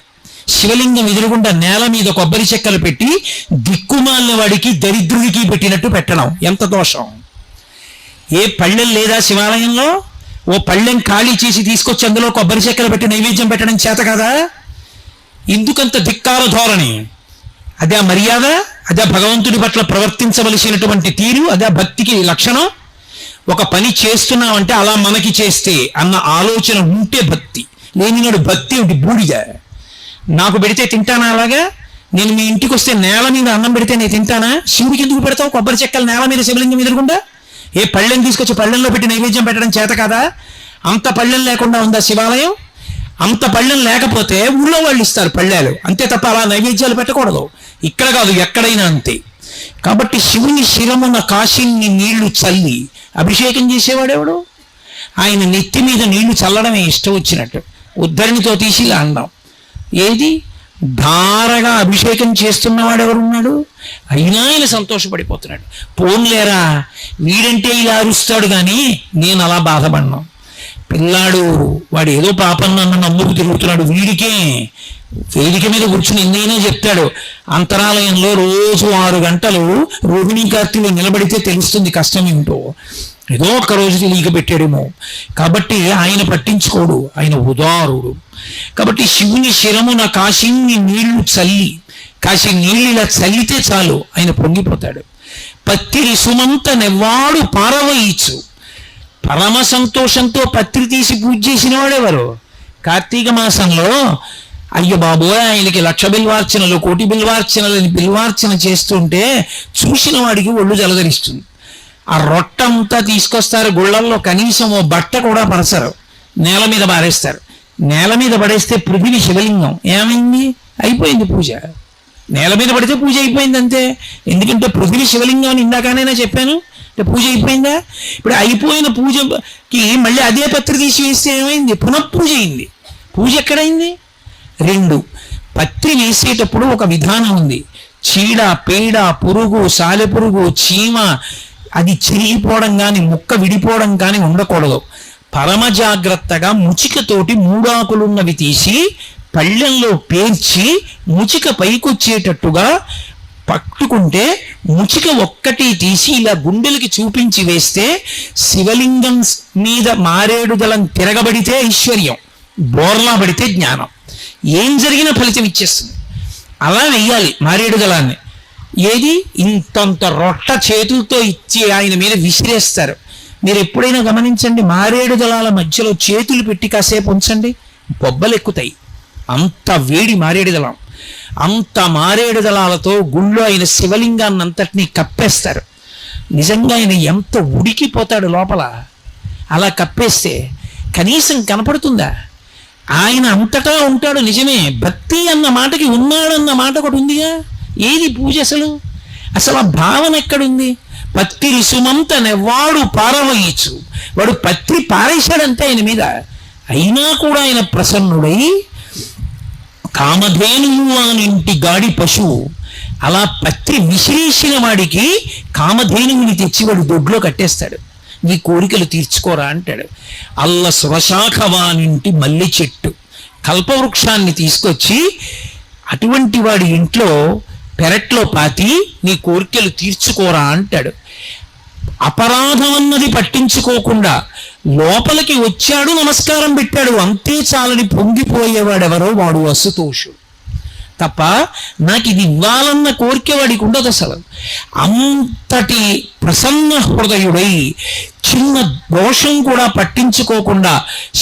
శివలింగం ఎదురుగుండా నేల మీద కొబ్బరి చెక్కలు పెట్టి దిక్కుమాలిన వాడికి దరిద్రుడికి పెట్టినట్టు పెట్టడం ఎంత దోషం! ఏ పళ్ళెం లేదా శివాలయంలో? ఓ పళ్ళెం ఖాళీ చేసి తీసుకొచ్చి అందులో కొబ్బరి చెక్కలు పెట్టి నైవేద్యం పెట్టడం చేత కదా? ఎందుకంత ధిక్కార ధోరణి? అదే మర్యాద? అదే భగవంతుడి పట్ల ప్రవర్తించవలసినటువంటి తీరు? అదే భక్తికి లక్షణం? ఒక పని చేస్తున్నామంటే అలా మనకి చేస్తే అన్న ఆలోచన ఉంటే భక్తి, లేనినాడు భక్తి ఏమిటి? బూడిద. నాకు పెడితే తింటానా? అలాగా నేను మీ ఇంటికి వస్తే నేల మీద అన్నం పెడితే నేను తింటానా? శివుడికి ఎందుకు పెడతావు కొబ్బరి చెక్కలు నేల మీద శివలింగం ఎదురుగుండా? ఏ పళ్ళెం తీసుకొచ్చి పళ్ళెంలో పెట్టి నైవేద్యం పెట్టడం చేత కాదా? అంత పళ్ళెం లేకుండా ఉందా శివాలయం? అంత పళ్ళెం లేకపోతే ఊళ్ళో వాళ్ళు ఇస్తారు పళ్ళాలు, అంతే తప్ప అలా నైవేద్యాలు పెట్టకూడదు. ఇక్కడ కాదు, ఎక్కడైనా అంతే. కాబట్టి శివుని శిరమున కాశీని నీళ్లు చల్లి అభిషేకం చేసేవాడెవడు? ఆయన నెత్తి మీద నీళ్లు చల్లడమే ఇష్టం వచ్చినట్టు, ఉద్ధరణితో తీసి ఇలా అనడం. ఏది ధారగా అభిషేకం చేస్తున్నవాడు ఎవరున్నాడు? అయినా ఆయన సంతోషపడిపోతున్నాడు. పోన్లేరా వీడంటే ఇలా అరుస్తాడు కానీ నేను అలా బాధపడినా. పిల్లాడు వాడు ఏదో పాపం నన్ను నమ్ముకు తిరుగుతున్నాడు, వీడికే వేదిక మీద కూర్చుని ఎన్నైనా చెప్తాడు. అంతరాలయంలో రోజు 6 గంటలు రోహిణీ కార్తీలు నిలబడితే తెలుస్తుంది కష్టం ఏమిటో. ఏదో ఒక్క రోజు తెలియక పెట్టాడేమో. కాబట్టి ఆయన పట్టించుకోడు, ఆయన ఉదారుడు. కాబట్టి శివుని శిరమున కాశీని నీళ్లు చల్లి, కాశీ నీళ్ళు ఇలా చల్లితే చాలు ఆయన పొంగిపోతాడు. పత్తిరి సుమంత నెవ్వాడు పారవయిచు. పరమ సంతోషంతో పత్రి తీసి పూజ చేసిన వాడెవరు? కార్తీక మాసంలో అయ్య బాబోయ్ ఆయనకి 1,00,000 బిల్వార్చనలు 1,00,000 బిల్వార్చనలని బిల్వార్చన చేస్తుంటే చూసిన వాడికి ఒళ్ళు జలధరిస్తుంది. ఆ రొట్టంతా తీసుకొస్తారు గుళ్ళల్లో, కనీసం ఓ బట్ట కూడా పరచరు, నేల మీద పారేస్తారు. నేల మీద పడేస్తే పృథివీ శివలింగం ఏమైంది? అయిపోయింది పూజ. నేల మీద పడితే పూజ అయిపోయింది అంతే. ఎందుకంటే పృథివీ శివలింగం అని ఇందాకనైనా చెప్పాను, అంటే పూజ అయిపోయిందా? ఇప్పుడు అయిపోయిన పూజకి మళ్ళీ అదే పత్రి తీసి వేస్తే ఏమైంది? పునఃపూజ అయింది. పూజ ఎక్కడైంది? 2, పత్రి వేసేటప్పుడు ఒక విధానం ఉంది. చీడ, పేడ, పురుగు, సాలెపురుగు, చీమ అది చిరిగిపోవడం కానీ ముక్క విడిపోవడం కానీ ఉండకూడదు. పరమ జాగ్రత్తగా ముచికతోటి 3 ఆకులున్నవి తీసి పళ్ళెంలో పేర్చి ముచిక పైకొచ్చేటట్టుగా పట్టుకుంటే ముచిక ఒక్కటి తీసి ఇలా గుండెలకి చూపించి వేస్తే శివలింగం మీద మారేడు దళం తిరగబడితే ఐశ్వర్యం, బోర్లా పడితే జ్ఞానం, ఏం జరిగినా ఫలితం ఇచ్చేస్తుంది. అలా వెయ్యాలి మారేడు దళాన్ని. ఏది? ఇంతంత రొట్ట చేతులతో ఇచ్చి ఆయన మీద విసిరేస్తారు. మీరు ఎప్పుడైనా గమనించండి, మారేడు దళాల మధ్యలో చేతులు పెట్టి కాసేపు ఉంచండి, బొబ్బలు ఎక్కుతాయి. అంత వేడి మారేడు దళం. అంత మారేడు దళాలతో గుళ్ళో ఆయన శివలింగాన్ని అంతటినీ కప్పేస్తారు. నిజంగా ఆయన ఎంత ఉడికిపోతాడు లోపల. అలా కప్పేస్తే కనీసం కనపడుతుందా? ఆయన అంతటా ఉంటాడు నిజమే. భక్తి అన్న మాటకి ఉన్నాడన్న మాట ఒకటి ఉందిగా. ఏది పూజ అసలు? అసలు ఆ భావన ఎక్కడుంది? పత్రి సుమంత నెవ్వాడు పారవయించు, వాడు పత్రి పారేశాడంటే ఆయన మీద. అయినా కూడా ఆయన ప్రసన్నుడై కామధేనువు అనింటి గాడి పశువు అలా పత్రి విసిరేసిన వాడికి కామధేనువుని తెచ్చి వాడు దొడ్లో కట్టేస్తాడు. నీ కోరికలు తీర్చుకోరా అంటాడు. అల్ల సురశాఖవానింటి మల్లి చెట్టు, కల్పవృక్షాన్ని తీసుకొచ్చి అటువంటి వాడి ఇంట్లో పెరట్లో పాతి నీ కోరికలు తీర్చుకోరా అంటాడు. అపరాధం అన్నది పట్టించుకోకుండా లోపలికి వచ్చాడు, నమస్కారం పెట్టాడు, అంతే చాలని పొంగిపోయేవాడెవరో వాడు అసుతోషుడు తప్ప నాకు ఇది ఇవ్వాలన్న కోరిక వాడికి ఉండదు అసలు. అంతటి ప్రసన్న హృదయుడై చిన్న దోషం కూడా పట్టించుకోకుండా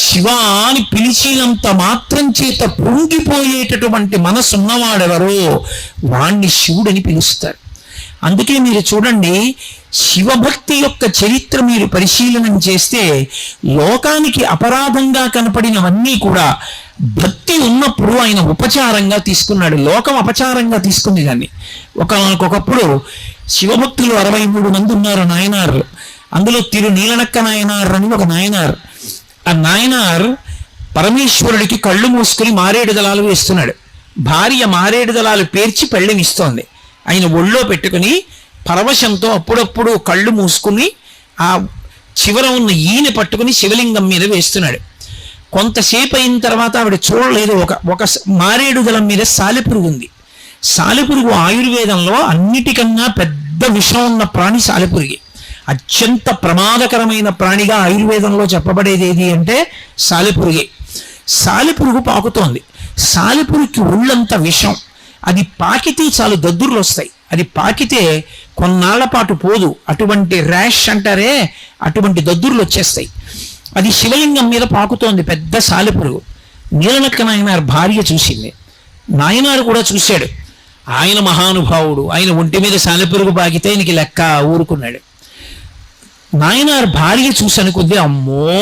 శివ అని పిలిచినంత మాత్రం చేత పొంగిపోయేటటువంటి మనసున్నవాడెవరో వాణ్ణి శివుడని పిలుస్తారు. అందుకే మీరు చూడండి, శివభక్తి యొక్క చరిత్ర మీరు పరిశీలనం చేస్తే లోకానికి అపరాధంగా కనపడినవన్నీ కూడా భక్తి ఉన్నప్పుడు ఆయన ఉపచారంగా తీసుకున్నాడు. లోకం అపచారంగా తీసుకుంది దాన్ని. ఒకప్పుడు శివభక్తులు 63 మంది ఉన్నారు నాయనార్లు. అందులో నీలనక్క నాయనార్ అని ఒక నాయనార్. ఆ నాయనార్ పరమేశ్వరుడికి కళ్ళు మూసుకుని మారేడు దళాలు వేస్తున్నాడు. భార్య మారేడు దళాలు పేర్చి పెళ్ళమిస్తోంది. ఆయన ఒళ్ళో పెట్టుకుని పరవశంతో అప్పుడప్పుడు కళ్ళు మూసుకుని ఆ చివర ఉన్న ఈయన పట్టుకుని శివలింగం మీద వేస్తున్నాడు. కొంతసేపు అయిన తర్వాత ఆవిడ చూడలేదు, ఒక మారేడు దళం మీద సాలెపురుగు ఉంది. సాలెపురుగు ఆయుర్వేదంలో అన్నిటికన్నా పెద్ద విషం ఉన్న ప్రాణి సాలెపురుగే. అత్యంత ప్రమాదకరమైన ప్రాణిగా ఆయుర్వేదంలో చెప్పబడేది ఏది అంటే సాలెపురుగే. సాలెపురుగు పాకుతోంది. సాలెపురుగుకి ఒళ్ళంత విషం. అది పాకితే చాలు దద్దుర్లు వస్తాయి. అది పాకితే కొన్నాళ్ల పాటు పోదు. అటువంటి ర్యాష్ అంటారే, అటువంటి దద్దుర్లు వచ్చేస్తాయి. అది శివలింగం మీద పాకుతోంది పెద్ద సాలెపురుగు. నీలనక్క నాయనార్ భార్య చూసింది, నాయనారు కూడా చూశాడు. ఆయన మహానుభావుడు, ఆయన ఒంటి మీద సాలెపురుగు పాకితే ఆయనకి లెక్క ఊరుకున్నాడు. నాయనార్ భార్య చూసి అనుకుంది, అమ్మో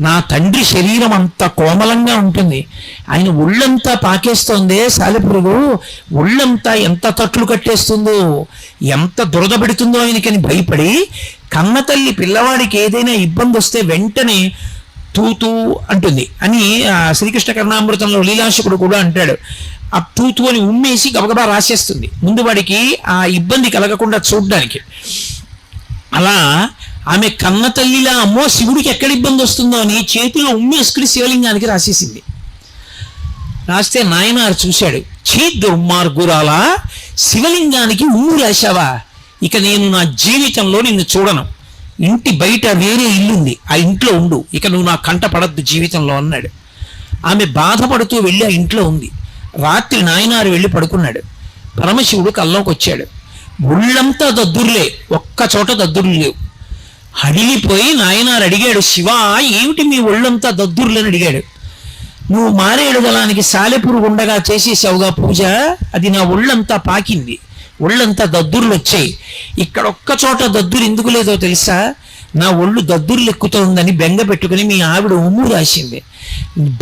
నా తండ్రి శరీరం అంత కోమలంగా ఉంటుంది, ఆయన ఒళ్ళంతా పాకేస్తోందే సాలెపురుగు, ఒళ్ళంతా ఎంత తట్లు కట్టేస్తుందో, ఎంత దురద పెడుతుందో ఆయనకని భయపడి కన్న తల్లి పిల్లవాడికి ఏదైనా ఇబ్బంది వస్తే వెంటనే తూతూ అంటుంది అని శ్రీకృష్ణ కర్ణామృతంలో లీలాశకుడు కూడా అంటాడు. ఆ తూతూ అని ఉమ్మేసి గబగబా రాసేస్తుంది ముందు వాడికి ఆ ఇబ్బంది కలగకుండా చూడ్డానికి. అలా ఆమె కన్న తల్లిలా అమ్మో శివుడికి ఎక్కడ ఇబ్బంది వస్తుందో అని చేతిలో ఉమ్మేసుకుని శివలింగానికి రాసేసింది. రాస్తే నాయనారు చూశాడు, చీ దుర్మార్గురాలా, శివలింగానికి ఉమ్ము రాశావా, ఇక నేను నా జీవితంలో నిన్ను చూడను, ఇంటి బయట వేరే ఇల్లుంది, ఆ ఇంట్లో ఉండు, ఇక నువ్వు నా కంట పడద్దు జీవితంలో అన్నాడు. ఆమె బాధపడుతూ వెళ్ళి ఆ ఇంట్లో ఉంది. రాత్రి నాయనారు వెళ్ళి పడుకున్నాడు. పరమశివుడు కల్లోకి వచ్చాడు. ఒళ్ళంతా దద్దుర్లే, ఒక్క చోట దద్దుర్లు లేవు. హడిలిపోయి నాయనారు అడిగాడు, శివ ఏమిటి మీ ఒళ్ళంతా దద్దుర్లని అడిగాడు. నువ్వు మారేడు దళానికి సాలెపురుగు ఉండగా చేసేసావుగా పూజ, అది నా ఒళ్ళంతా పాకింది, ఒళ్ళంతా దద్దుర్లు వచ్చాయి. ఇక్కడ ఒక్క చోట దద్దురు ఎందుకు లేదో తెలుసా? నా ఒళ్ళు దద్దుర్లు ఎక్కుతోందని బెంగ పెట్టుకుని మీ ఆవిడ ఉమ్ము రాసింది.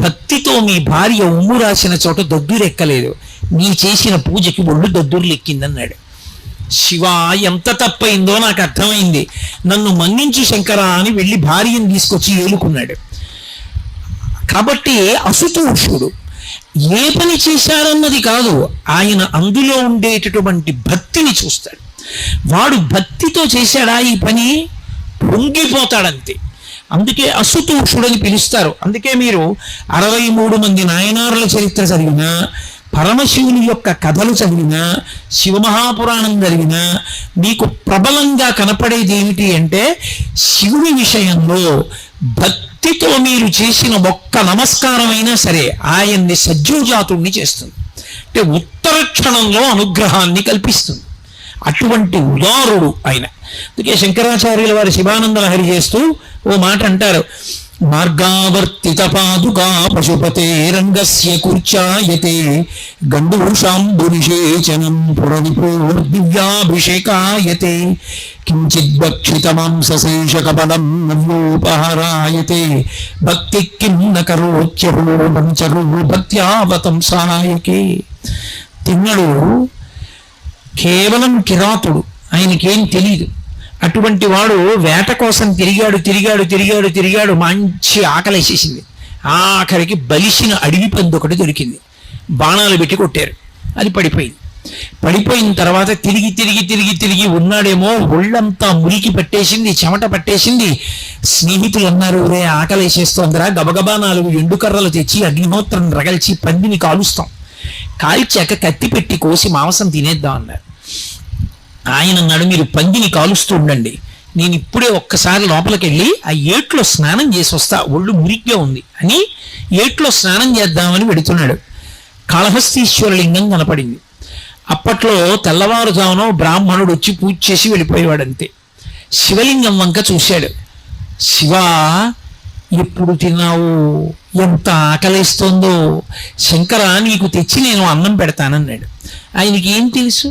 భక్తితో మీ భార్య ఉమ్ము రాసిన చోట దద్దురు ఎక్కలేదు, నీ చేసిన పూజకి ఒళ్ళు దద్దుర్లు ఎక్కిందన్నాడు. శివ, ఎంత తప్పైందో నాకు అర్థమైంది, నన్ను మన్నించు శంకరా అని వెళ్ళి భార్యను తీసుకొచ్చి ఏలుకున్నాడు. కాబట్టి అసుతోషుడు ఏ పని చేశారన్నది కాదు, ఆయన అందులో ఉండేటటువంటి భక్తిని చూస్తాడు. వాడు భక్తితో చేశాడా ఈ పని, పొంగిపోతాడంతే. అందుకే అసుతోషుడని పిలుస్తారు. అందుకే మీరు 63 మంది నాయనారుల చరిత్ర చదివినా, పరమశివుని యొక్క కథలు చదివినా, శివమహాపురాణం చదివినా మీకు ప్రబలంగా కనపడేది ఏమిటి అంటే, శివుని విషయంలో భక్తితో మీరు చేసిన ఒక్క నమస్కారమైనా సరే ఆయన్ని సజ్జోజాతుణ్ణి చేస్తుంది. అంటే ఉత్తర క్షణంలో అనుగ్రహాన్ని కల్పిస్తుంది. అటువంటి ఉదారుడు ఆయన. అందుకే శంకరాచార్యుల వారు శివానంద లహరి చేస్తూ ఓ మాట అంటారు, మార్గావర్తిత పాదుకా పశుపతే రంగస్య కూర్చాయతే గండూషాంబునిషేచనం పురవిపూర్దివ్యాభిషేకాయతే కించిద్భక్షిత మాంసశేషకపలం నవ్యోపహరాయతే భక్తి కిం న కరోత్యహో పంచరో భక్త్యావతంసాయకే. తిన్నడు కేవలం కిరాతుడు, ఆయనకేం తెలీదు. అటువంటి వాడు వేట కోసం తిరిగాడు, మంచి ఆకలేసేసింది. ఆఖరికి బలిసిన అడవి పంది ఒకటి దొరికింది. బాణాలు పెట్టి కొట్టారు, అది పడిపోయింది. పడిపోయిన తర్వాత తిరిగి ఉన్నాడేమో, ఒళ్ళంతా మురికి పట్టేసింది, చెమట పట్టేసింది. స్నేహితులు అన్నారు, రే ఆకలేసేస్తోందిరా, గబగబా 4 ఎండుకర్రలు తెచ్చి అగ్నిహోత్రం రగల్చి పందిని కాలుస్తాం, కాల్చాక కత్తి పెట్టి కోసి మాంసం తినేద్దాం అన్నారు. ఆయన అన్నాడు, మీరు పందిని కాలుస్తూ ఉండండి, నేను ఇప్పుడే ఒక్కసారి లోపలికి వెళ్ళి ఆ ఏట్లో స్నానం చేసి వస్తా, ఒళ్ళు మురిగ్గా ఉంది అని ఏట్లో స్నానం చేద్దామని పెడుతున్నాడు. కాళహస్తీశ్వర లింగం కనపడింది. అప్పట్లో తెల్లవారుజామున బ్రాహ్మణుడు వచ్చి పూజ చేసి వెళ్ళిపోయేవాడంతే. శివలింగం వంక చూశాడు. శివ, ఎప్పుడు తిన్నావు, ఎంత ఆకలిస్తోందో, శంకర నీకు తెచ్చి నేను అన్నం పెడతానన్నాడు. ఆయనకి ఏం తెలుసు,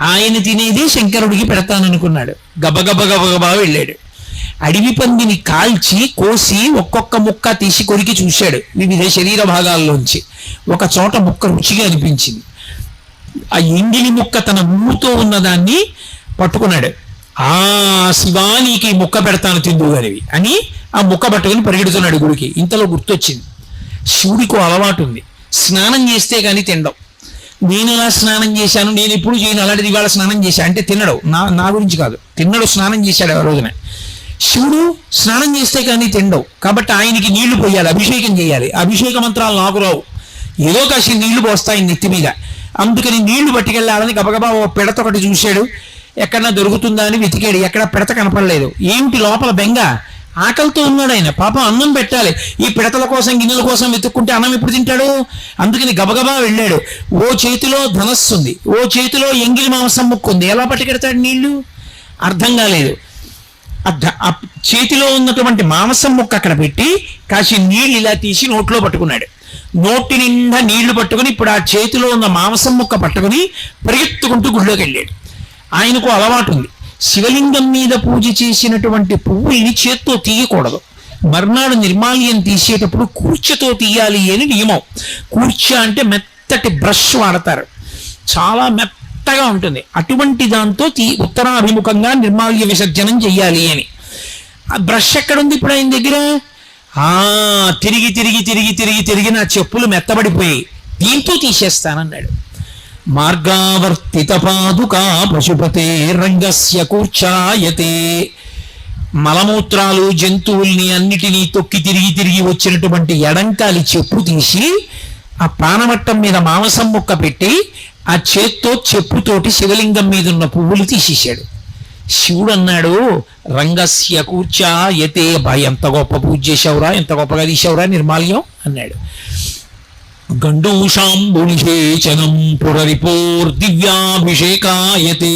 ఆయన తినేదే శంకరుడికి పెడతాననుకున్నాడు. గబగబా వెళ్ళాడు. అడవి పందిని కాల్చి కోసి ఒక్కొక్క ముక్క తీసి కొరికి చూశాడు వివిధ శరీర భాగాల్లోంచి. ఒక చోట ముక్క రుచిగా అనిపించింది. ఆ ఎంగిలి ముక్క తన ముక్కుతో ఉన్నదాన్ని పట్టుకున్నాడు. ఆ శివానికి ముక్క పెడతాను తిందుగానివి అని ఆ ముక్క పట్టుకుని పరిగెడుతున్నాడు గుడికి. ఇంతలో గుర్తొచ్చింది, శివుడికి అలవాటు ఉంది, స్నానం చేస్తే కానీ తినడం. నేను ఎలా స్నానం చేశాను, నేను ఎప్పుడు చేయను, అలాంటిది ఇవాళ స్నానం చేశా అంటే తినడు. నా గురించి కాదు, తిన్నడు, స్నానం చేశాడు ఆ రోజున. శివుడు స్నానం చేస్తే కానీ తినడు. కాబట్టి ఆయనకి నీళ్లు పోయాలి, అభిషేకం చేయాలి. అభిషేక మంత్రాలు నాకు రావు, ఏదో కాసి నీళ్లు పోస్తాయి నెత్తి మీద. అందుకని నీళ్లు పట్టుకెళ్ళాలని గబగబా ఓ పిడత ఒకటి చూశాడు, ఎక్కడన్నా దొరుకుతుందా అని వెతికాడు. ఎక్కడ పిడత కనపడలేదు. ఏమిటి లోపల బెంగ, ఆకలితో ఉన్నాడు ఆయన. పాపం అన్నం పెట్టాలి, ఈ పిడతల కోసం గిన్నెల కోసం వెతుక్కుంటే అన్నం ఎప్పుడు తింటాడు? అందుకని గబగబా వెళ్ళాడు. ఓ చేతిలో ధనస్సు ఉంది, ఓ చేతిలో ఎంగిలి మాంసం ముక్కు ఉంది. ఎలా పట్టుకెడతాడు నీళ్లు? అర్థం కాలేదు. ఆ చేతిలో ఉన్నటువంటి మాంసం ముక్క అక్కడ పెట్టి కాసి నీళ్ళు ఇలా తీసి నోట్లో పట్టుకున్నాడు. నోటి నిండా నీళ్లు పట్టుకుని ఇప్పుడు ఆ చేతిలో ఉన్న మాంసం ముక్క పట్టుకుని పరిగెత్తుకుంటూ గుడిలోకి వెళ్ళాడు. ఆయనకు అలవాటు ఉంది, శివలింగం మీద పూజ చేసినటువంటి పువ్వుల్ని చేత్తో తీయకూడదు. మర్నాడు నిర్మాల్యం తీసేటప్పుడు కూర్చతో తీయాలి అని నియమం. కూర్చ అంటే మెత్తటి బ్రష్ వాడతారు, చాలా మెత్తగా ఉంటుంది. అటువంటి దాంతో ఉత్తరాభిముఖంగా నిర్మాల్య విసర్జనం చెయ్యాలి అని. ఆ బ్రష్ ఎక్కడుంది ఇప్పుడు ఆయన దగ్గర? తిరిగి నా చెప్పులు మెత్తబడిపోయి దీంతో తీసేస్తానన్నాడు. మార్గావర్తిత పాదుకా పశుపతే రంగస్య కూర్చాయతే. మలమూత్రాలు జంతువుల్ని అన్నిటినీ తొక్కి తిరిగి వచ్చినటువంటి ఎడంకాలి చెప్పు తీసి ఆ ప్రాణమట్టం మీద మాంసం ముక్క పెట్టి ఆ చేత్తో చెప్పుతోటి శివలింగం మీద ఉన్న పువ్వులు తీసేశాడు. శివుడు అన్నాడు, రంగస్య కూర్చాయతే. ఎంత గొప్ప పూజ చేశావురా, ఎంత గొప్పగా తీసావురా నిర్మాల్యం అన్నాడు. గండూషాంబునిషేచనం పురరిపోర్దివ్యాభిషేకాయతే.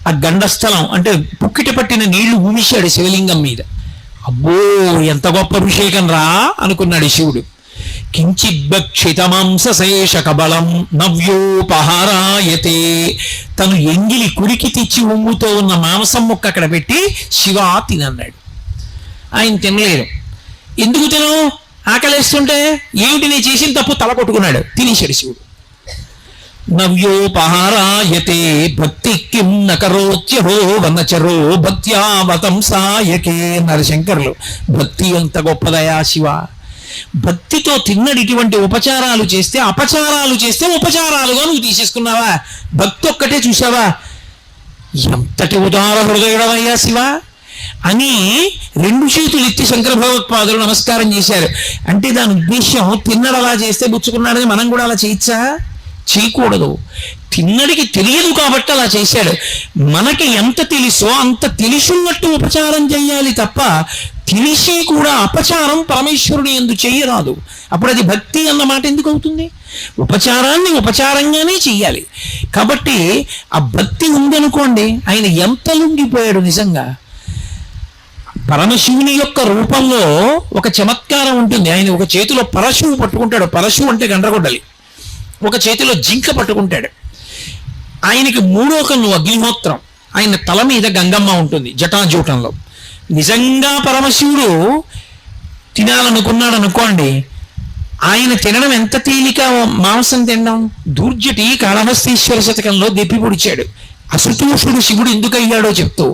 ఆ గండస్థలం అంటే పుక్కిట పట్టిన నీళ్లు ఊమిశాడు శివలింగం మీద. అబ్బో ఎంత గొప్ప అభిషేకం రా అనుకున్నాడు శివుడు. కించిద్భక్షితమాంసశేష కబలం నవ్యోపహారాయతే. తను ఎంగిలి కురికి తెచ్చి ఉమ్ముతో ఉన్న మాంసం ముక్క అక్కడ పెట్టి శివ తినన్నాడు. ఆయన తినలేరు. ఎందుకు తిను? ఆకలేస్తుంటే ఏమిటి నేను చేసిన తప్పు తల కొట్టుకున్నాడు, తినేశాడు శివుడు. నవ్యోపహారాయతే భక్తి కిం నకరోత్యహో వనచరో భక్త్యావతంసాయకే నరశంకర్లు. భక్తి ఎంత గొప్పదయా శివ! భక్తితో తిన్నడు ఇటువంటి ఉపచారాలు చేస్తే, అపచారాలు చేస్తే ఉపచారాలుగా నువ్వు తీసేసుకున్నావా? భక్తి ఒక్కటే చూసావా? ఎంతటి ఉదార హృదయుడమయ్యా శివ అని 2 చేతులు ఎత్తి శంకర భగవత్పాదులు నమస్కారం చేశారు. అంటే దాని ఉద్దేశం, తిన్నడు అలా చేస్తే పుచ్చుకున్నాడని మనం కూడా అలా చేయొచ్చా? చేయకూడదు. తిన్నడికి తెలియదు కాబట్టి అలా చేశాడు. మనకి ఎంత తెలుసో అంత తెలిసినట్టు ఉపచారం చేయాలి తప్ప తెలిసి కూడా అపచారం పరమేశ్వరుని యందు చెయ్యరాదు. అప్పుడు అది భక్తి అన్న మాట ఎందుకు అవుతుంది? ఉపచారాన్ని ఉపచారంగానే చెయ్యాలి. కాబట్టి ఆ భక్తి ఉందనుకోండి, ఆయన ఎంత లొంగిపోయాడు నిజంగా. పరమశివుని యొక్క రూపంలో ఒక చమత్కారం ఉంటుంది. ఆయన ఒక చేతిలో పరశువు పట్టుకుంటాడు. పరశువు అంటే గండ్రగొడ్డలి. ఒక చేతిలో జింక పట్టుకుంటాడు. ఆయనకి 3వ కన్ను అగ్నిహోత్రం. ఆయన తల మీద గంగమ్మ ఉంటుంది జటాజూటంలో. నిజంగా పరమశివుడు తినాలనుకున్నాడు అనుకోండి, ఆయన తినడం ఎంత తేలిక. మాంసం తినడం దూర్జటి కాళహస్తీశ్వర శతకంలో దెప్పి పొడిచాడు. అసుతోషుడు శివుడు ఎందుకు అయ్యాడో చెప్తూ,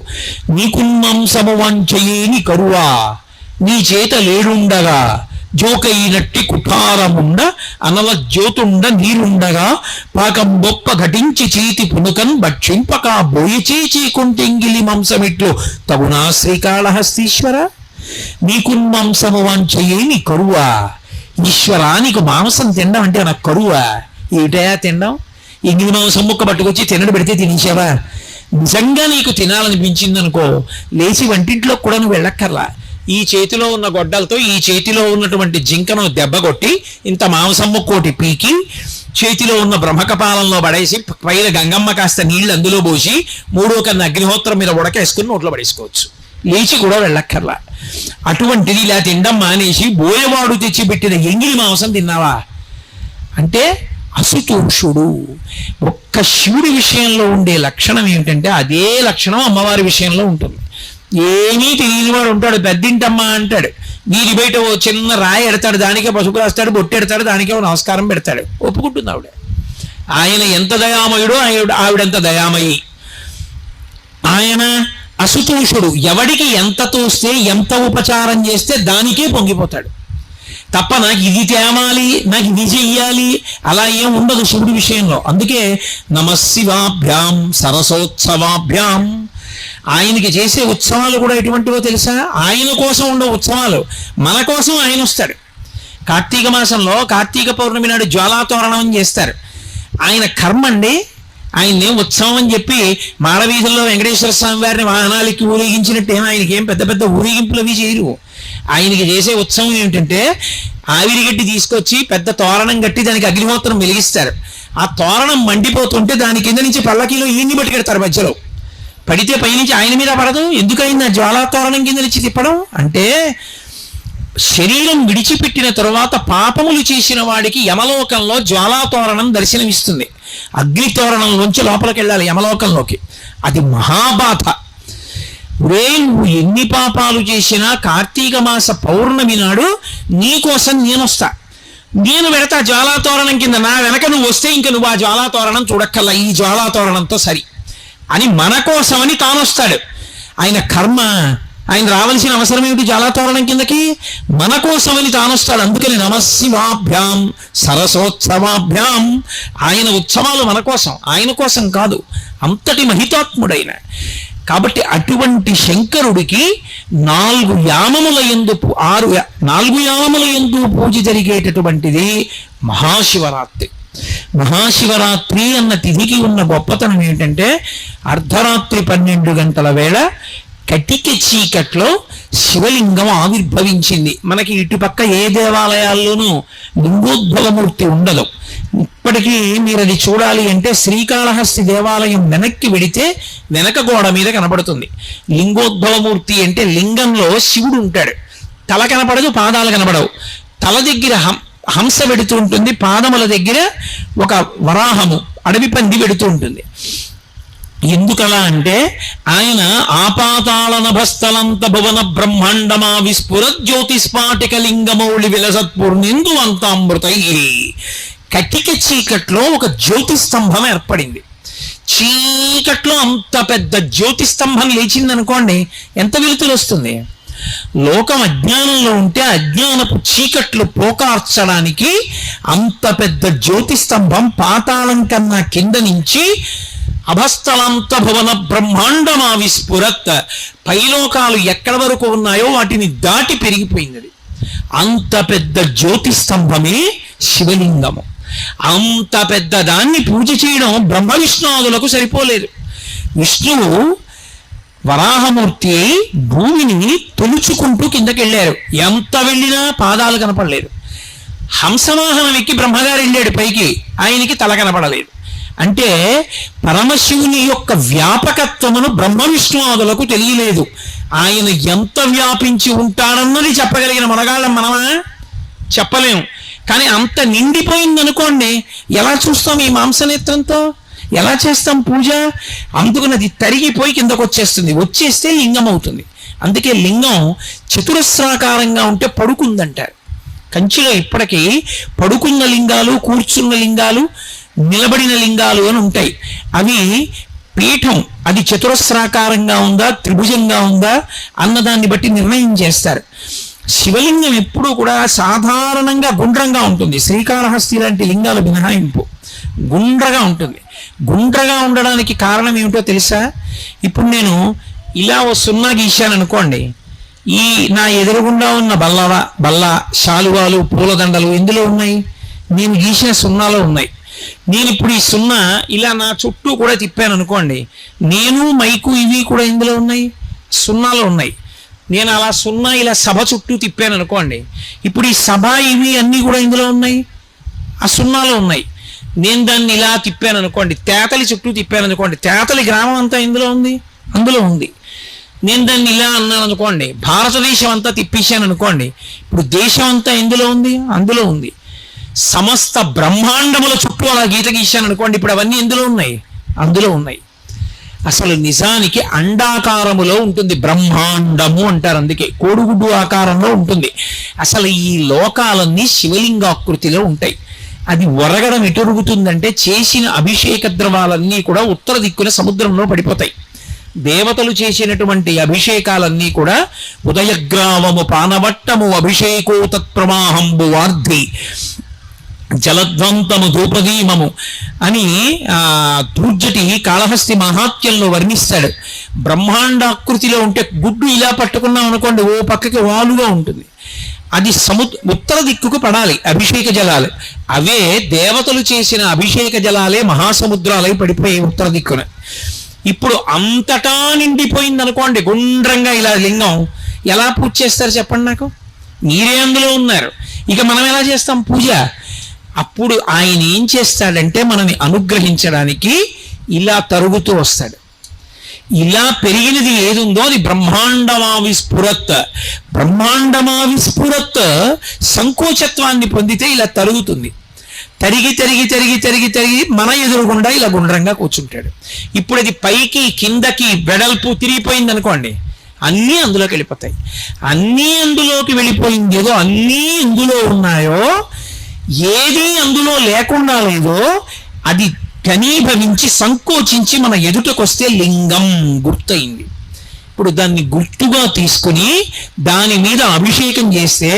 నీకున్మాంసము వంచయేని కరువా నీ చేత లేడుండగా జోకైనట్టి కుఠారముండ అనల జ్యోతుండ నీరుండగా పాకం బొప్ప ఘటించి చేతి పునుకన్ భక్షింపక బోయచేకుంటెంగిలి మాంసమిట్లు తగునా శ్రీకాళహస్తీశ్వర. నీకున్మాంసము వంచయేని కరువా. ఈశ్వరా, నీకు మాంసం తినడం అంటే నాకు కరువా? ఏటయా తినడం? ఎంగిలి మాంసం ముక్క పట్టుకొచ్చి తినడు పెడితే తినేసావా? నిజంగా నీకు తినాలనిపించిందనుకో, లేచి వంటింట్లో కూడా నువ్వు వెళ్ళక్కర్లా. ఈ చేతిలో ఉన్న గొడ్డలతో ఈ చేతిలో ఉన్నటువంటి జింకను దెబ్బ కొట్టి ఇంత మాంసం ముక్కోటి పీకి చేతిలో ఉన్న బ్రహ్మకపాలంలో పడేసి పైన గంగమ్మ కాస్త నీళ్లు అందులో పోసి 3వ కన్ను అగ్నిహోత్రం మీద ఉడకేసుకుని నోట్లో పడేసుకోవచ్చు. లేచి కూడా వెళ్ళక్కర్లా. అటువంటిది ఇలా తినడం మానేసి బోయవాడు తెచ్చిపెట్టిన ఎంగిలి మాంసం తిన్నావా అంటే అసుతోషుడు. ఒక్క శివుడి విషయంలో ఉండే లక్షణం ఏమిటంటే అదే లక్షణం అమ్మవారి విషయంలో ఉంటుంది. ఏమీ తెలియని వాడు ఉంటాడు, పెద్దింటమ్మ అంటాడు. వీధి బయట ఓ చిన్న రాయి ఎడతాడు, దానికే పసుపు రాస్తాడు, బొట్టు ఎడతాడు, దానికే నమస్కారం పెడతాడు. ఒప్పుకుంటుంది ఆవిడ. ఆయన ఎంత దయామయుడో ఆవిడంత దయామయి. ఆయన అసుతోషుడు. ఎవడికి ఎంత తోస్తే ఎంత ఉపచారం చేస్తే దానికే పొంగిపోతాడు తప్ప నాకు ఇది తేమాలి, నాకు ఇది చెయ్యాలి అలా ఏం ఉండదు శివుడి విషయంలో. అందుకే నమశివాభ్యాం సరసోత్సవాభ్యాం. ఆయనకి చేసే ఉత్సవాలు కూడా ఎటువంటివో తెలుసా? ఆయన కోసం ఉండే ఉత్సవాలు. మన కోసం ఆయన వస్తాడు. కార్తీక మాసంలో కార్తీక పౌర్ణమి నాడు జ్వాలాతోరణం చేస్తారు. ఆయన కర్మ అండి. ఆయన్ని ఉత్సవం అని చెప్పి మాడవీధుల్లో వెంకటేశ్వర స్వామి వారిని వాహనాలకి ఊరేగించినట్టు ఆయనకి ఏం పెద్ద పెద్ద ఊరేగింపులు అవి చేయరు. ఆయనకి చేసే ఉత్సవం ఏమిటంటే ఆవిరిగడ్డి తీసుకొచ్చి పెద్ద తోరణం కట్టి దానికి అగ్నిహోత్రం వెలిగిస్తారు. ఆ తోరణం మండిపోతుంటే దాని కింద నుంచి పల్లకీలో ఈయన్ని పట్టుకెడతారు. మధ్యలో పడితే పైనుంచి ఆయన మీద పడదు. ఎందుకైంది ఆ జ్వాలా తోరణం కింద నుంచి తిప్పడం అంటే, శరీరం విడిచిపెట్టిన తరువాత పాపములు చేసిన వాడికి యమలోకంలో జ్వాలాతోరణం దర్శనమిస్తుంది. అగ్నితోరణంలోంచి లోపలికి వెళ్ళాలి యమలోకంలోకి. అది మహాబాధ. నువ్వు ఎన్ని పాపాలు చేసినా కార్తీక మాస పౌర్ణమి నాడు నీకోసం నేనొస్తా, నేను పెడతా జ్వాలాతోరణం కింద. నా వెనక నువ్వు వస్తే ఇంక నువ్వు ఆ జ్వాలాతోరణం చూడక్కల్లా, ఈ జ్వాలాతోరణంతో సరి అని మన కోసమని తానొస్తాడు. ఆయన కర్మ. ఆయన రావాల్సిన అవసరం ఏమిటి జ్వాలాతోరణం కిందకి? మన కోసమని తానొస్తాడు. అందుకని నమశివాభ్యాం సరసోత్సవాభ్యాం. ఆయన ఉత్సవాలు మన కోసం, ఆయన కోసం కాదు. అంతటి మహితాత్ముడైన. కాబట్టి అటువంటి శంకరుడికి 4 యామముల యందు 4 యామముల యందు పూజ జరిగేటటువంటిది మహాశివరాత్రి. మహాశివరాత్రి అన్న తిథికి ఉన్న గొప్పతనం ఏంటంటే అర్ధరాత్రి 12 గంటల వేళ కటిక చీకట్లో శివలింగం ఆవిర్భవించింది. మనకి ఇటుపక్క ఏ దేవాలయాల్లోనూ లింగోద్భవమూర్తి ఉండదు. ఇప్పటికీ మీరు అది చూడాలి అంటే శ్రీకాళహస్తి దేవాలయం వెనక్కి వెడితే వెనక గోడ మీద కనబడుతుంది లింగోద్భవమూర్తి. అంటే లింగంలో శివుడు ఉంటాడు. తల కనపడదు, పాదాలు కనబడవు. తల దగ్గర హంస వెడుతూ ఉంటుంది, పాదముల దగ్గర ఒక వరాహము అడవి పంది వెడుతూ ఉంటుంది. ఎందుకలా అంటే ఆయన ఆపాతాళ నభస్థలంత భువన బ్రహ్మాండమా విస్ఫుర జ్యోతిస్పాటిక లింగమౌళి విలసత్పూర్ణిందు అంతామృతై. కటిక చీకట్లో ఒక జ్యోతిస్తంభం ఏర్పడింది. చీకట్లో అంత పెద్ద జ్యోతిస్తంభం లేచిందనుకోండి, ఎంత వెలుతురు వస్తుంది. లోకం అజ్ఞానంలో ఉంటే అజ్ఞానపు చీకట్లు పోకార్చడానికి అంత పెద్ద జ్యోతిస్తంభం పాతాళం కన్నా కింద నుంచి అభస్థలంత భువన బ్రహ్మాండమా విస్ఫురత్, పైలోకాలు ఎక్కడి వరకు ఉన్నాయో వాటిని దాటి పెరిగిపోయింది. అంత పెద్ద జ్యోతిస్తంభమే శివలింగము. అంత పెద్ద దాన్ని పూజ చేయడం బ్రహ్మ విష్ణువులకు సరిపోలేదు. విష్ణువు వరాహమూర్తి భూమిని తొలుచుకుంటూ కిందకెళ్ళారు. ఎంత వెళ్ళినా పాదాలు కనపడలేదు. హంసవాహనం ఎక్కి బ్రహ్మగారు వెళ్ళాడు పైకి, ఆయనకి తల కనపడలేదు. అంటే పరమశివుని యొక్క వ్యాపకత్వమును బ్రహ్మ విష్ణువులకు తెలియలేదు. ఆయన ఎంత వ్యాపించి ఉంటాడన్నది చెప్పగలిగిన మనగాళ్ళం మనమా? చెప్పలేము. కానీ అంత నిండిపోయిందనుకోండి, ఎలా చూస్తాం ఈ మాంసనేత్రంతో? ఎలా చేస్తాం పూజ? అందుకని అది తరిగిపోయి కిందకు వచ్చేస్తే లింగం అవుతుంది. అందుకే లింగం చతురస్రాకారంగా ఉంటే పడుకుందంటారు. కంచిలో ఇప్పటికీ పడుకున్న లింగాలు, కూర్చున్న లింగాలు, నిలబడిన లింగాలు అని ఉంటాయి. అవి పీఠం అది చతురస్రాకారంగా ఉందా, త్రిభుజంగా ఉందా అన్నదాన్ని బట్టి నిర్ణయం చేస్తారు. శివలింగం ఎప్పుడూ కూడా సాధారణంగా గుండ్రంగా ఉంటుంది. శ్రీకాళహస్తి లాంటి లింగాలు మినహాయింపు గుండ్రగా ఉంటుంది. గుండ్రగా ఉండడానికి కారణం ఏమిటో తెలుసా? ఇప్పుడు నేను ఇలా ఓ సున్నా గీశాను అనుకోండి, ఈ నా ఎదురుగుండా ఉన్న బల్ల, శాలువాలు, పూలదండలు ఎందులో ఉన్నాయి? నేను గీసిన సున్నాలో ఉన్నాయి. నేను ఇప్పుడు ఈ సున్నా ఇలా నా చుట్టూ కూడా తిప్పాను అనుకోండి, నేను మైకు ఇవి కూడా ఇందులో ఉన్నాయి, సున్నాలో ఉన్నాయి. నేను అలా సున్నా ఇలా సభ చుట్టూ తిప్పాను అనుకోండి, ఇప్పుడు ఈ సభ ఇవి అన్నీ కూడా ఇందులో ఉన్నాయి, ఆ సున్నాలో ఉన్నాయి. నేను దాన్ని ఇలా తిప్పాను అనుకోండి, తేతలి చుట్టూ తిప్పాను అనుకోండి, తేతలి గ్రామం అంతా ఇందులో ఉంది, అందులో ఉంది. నేను దాన్ని ఇలా అన్నాను అనుకోండి, భారతదేశం అంతా తిప్పేశాను అనుకోండి, ఇప్పుడు దేశం అంతా ఎందులో ఉంది, అందులో ఉంది. సమస్త బ్రహ్మాండముల చుట్టూ అలా గీత గీశాను అనుకోండి, ఇప్పుడు అవన్నీ ఎందులో ఉన్నాయి, అందులో ఉన్నాయి. అసలు నిజానికి అండాకారములో ఉంటుంది, బ్రహ్మాండము అంటారు. అందుకే కోడిగుడ్డు ఆకారంలో ఉంటుంది. అసలు ఈ లోకాలన్నీ శివలింగాకృతిలో ఉంటాయి. అది ఒరగడం ఎటురుగుతుందంటే చేసిన అభిషేక ద్రవాలన్నీ కూడా ఉత్తర దిక్కున సముద్రంలో పడిపోతాయి. దేవతలు చేసినటువంటి అభిషేకాలన్నీ కూడా ఉదయగ్రామము పానవట్టము అభిషేకో తత్ప్రవాహంబు వార్ధి జలధ్వంతము ధూపదీమము అని దూర్జటి కాళహస్తి మహాత్యంలో వర్ణిస్తాడు. బ్రహ్మాండాకృతిలో ఉంటే గుడ్డు ఇలా పట్టుకున్నాం అనుకోండి, ఓ పక్కకి వాలుగా ఉంటుంది. అది ఉత్తర దిక్కుకు పడాలి అభిషేక జలాలు. అవే దేవతలు చేసిన అభిషేక జలాలే మహాసముద్రాలై పడిపోయి ఉత్తర దిక్కున. ఇప్పుడు అంతటా నిండిపోయింది అనుకోండి గుండ్రంగా ఇలా లింగం, ఎలా పూజ చేస్తారు చెప్పండి నాకు? మీరే అందులో ఉన్నారు, ఇక మనం ఎలా చేస్తాం పూజ? అప్పుడు ఆయన ఏం చేస్తాడంటే మనని అనుగ్రహించడానికి ఇలా తరుగుతూ వస్తాడు. ఇలా పెరిగినది ఏది ఉందో అది బ్రహ్మాండమా విస్ఫురత్. బ్రహ్మాండమా విస్ఫురత్ సంకోచత్వాన్ని పొందితే ఇలా తరుగుతుంది. తరిగి తరిగి తరిగి తరిగి తరిగి మన ఎదురుగుండా ఇలా గుండ్రంగా కూర్చుంటాడు. ఇప్పుడు అది పైకి కిందకి వెడల్పు తిరిగిపోయింది అనుకోండి, అన్నీ అందులోకి వెళ్ళిపోతాయి. అన్నీ అందులోకి వెళ్ళిపోయింది ఏదో అన్నీ ఇందులో ఉన్నాయో, ఏది అందులో లేకుండా లేదో అది ఘనీభవించి సంకోచించి మన ఎదుటకొస్తే లింగం గుర్తయింది. ఇప్పుడు దాన్ని గుర్తుగా తీసుకుని దాని మీద అభిషేకం చేస్తే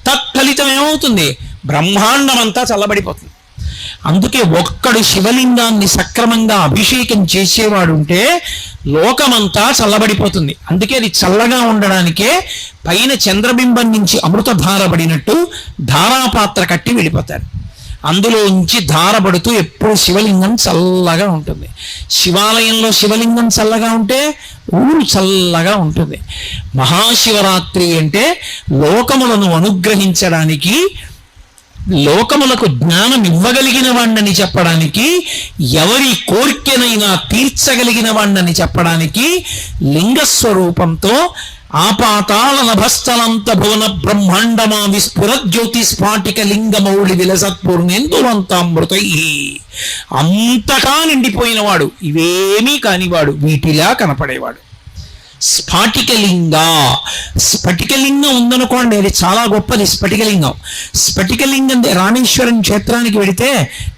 తత్ఫలితం ఏమవుతుంది? బ్రహ్మాండం అంతా చల్లబడిపోతుంది. అందుకే ఒక్కడు శివలింగాన్ని సక్రమంగా అభిషేకం చేసేవాడు ఉంటే లోకమంతా చల్లబడిపోతుంది. అందుకే అది చల్లగా ఉండడానికే పైన చంద్రబింబం నుంచి అమృతధార పడినట్టు ధారాపాత్ర కట్టి వెళ్ళిపోతారు. అందులో ఉంచి ధారపడుతూ ఎప్పుడు శివలింగం చల్లగా ఉంటుంది. శివాలయంలో శివలింగం చల్లగా ఉంటే ఊరు చల్లగా ఉంటుంది. మహాశివరాత్రి అంటే లోకములను అనుగ్రహించడానికి, లోకములకు జ్ఞానం ఇవ్వగలిగిన వాణ్ణని చెప్పడానికి, ఎవరి కోరికనైనా తీర్చగలిగిన వాణ్ణని చెప్పడానికి లింగస్వరూపంతో ఆపాతాళ నభస్థలంత భువన బ్రహ్మాండమా విస్ఫుర జ్యోతి స్ఫాటిక లింగమౌళి విలసత్పూర్ణేందువంతామృతై. అంతటా నిండిపోయినవాడు, ఇవేమీ కానివాడు, వీటిలా కనపడేవాడు. స్ఫాటికలింగ, స్ఫటికలింగం ఉందనుకోండి, అది చాలా గొప్పది. స్ఫటికలింగం, స్ఫటికలింగం రామేశ్వరం క్షేత్రానికి వెడితే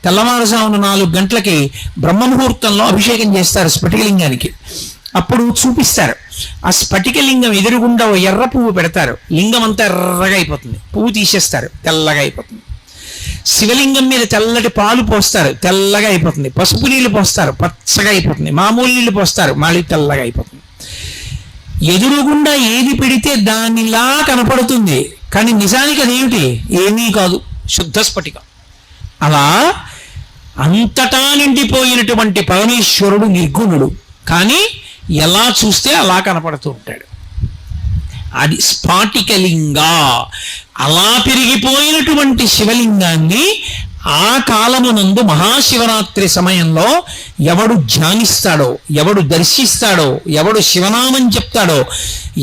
తెల్లవారుజామున 4 గంటలకి బ్రహ్మముహూర్తంలో అభిషేకం చేస్తారు స్ఫటికలింగానికి. అప్పుడు చూపిస్తారు. ఆ స్ఫటికలింగం ఎదురుగుండా ఓ ఎర్ర పువ్వు పెడతారు, లింగం అంతా ఎర్రగా అయిపోతుంది, పువ్వు తీసేస్తారు, తెల్లగా అయిపోతుంది. శివలింగం మీద తెల్లటి పాలు పోస్తారు, తెల్లగా అయిపోతుంది. పసుపు నీళ్లు పోస్తారు, పచ్చగా అయిపోతుంది. మామూలు నీళ్లు పోస్తారు, మళ్ళీ తెల్లగా అయిపోతుంది. ఎదురుగుండా ఏది పెడితే దానిలా కనపడుతుంది, కానీ నిజానికి అదేమిటి? ఏమీ కాదు, శుద్ధ స్ఫటికం. అలా అంతటా నిండిపోయినటువంటి పరమేశ్వరుడు నిర్గుణుడు, కానీ ఎలా చూస్తే అలా కనపడుతూ ఉంటాడు. అది స్ఫాటికలింగ. అలా పెరిగిపోయినటువంటి శివలింగాన్ని ఆ కాలమునందు మహాశివరాత్రి సమయంలో ఎవడు ధ్యానిస్తాడో, ఎవడు దర్శిస్తాడో, ఎవడు శివనామం చెప్తాడో,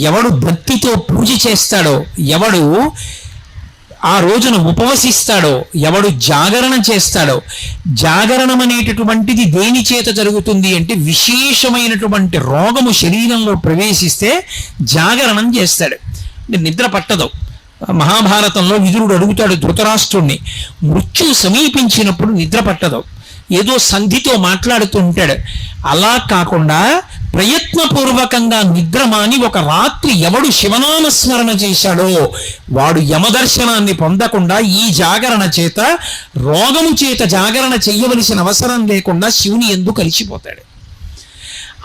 ఎవడు భక్తితో పూజ చేస్తాడో, ఎవడు ఆ రోజున ఉపవసిస్తాడో, ఎవడు జాగరణ చేస్తాడో. జాగరణం అనేటటువంటిది దేని చేత జరుగుతుంది అంటే, విశేషమైనటువంటి రోగము శరీరంలో ప్రవేశిస్తే జాగరణం చేస్తాడు. నిద్ర పట్టదు. మహాభారతంలో విదురుడు అడుగుతాడు ధృతరాష్ట్రుణ్ణి, మృత్యువు సమీపించినప్పుడు నిద్ర పట్టదు, ఏదో సంధితో మాట్లాడుతూ ఉంటాడు. అలా కాకుండా ప్రయత్నపూర్వకంగా నిద్ర మాని ఒక రాత్రి ఎవడు శివనామస్మరణ చేశాడో వాడు యమదర్శనాన్ని పొందకుండా ఈ జాగరణ చేత, రోగము చేత జాగరణ చెయ్యవలసిన అవసరం లేకుండా శివుని యందు కలిసిపోతాడు.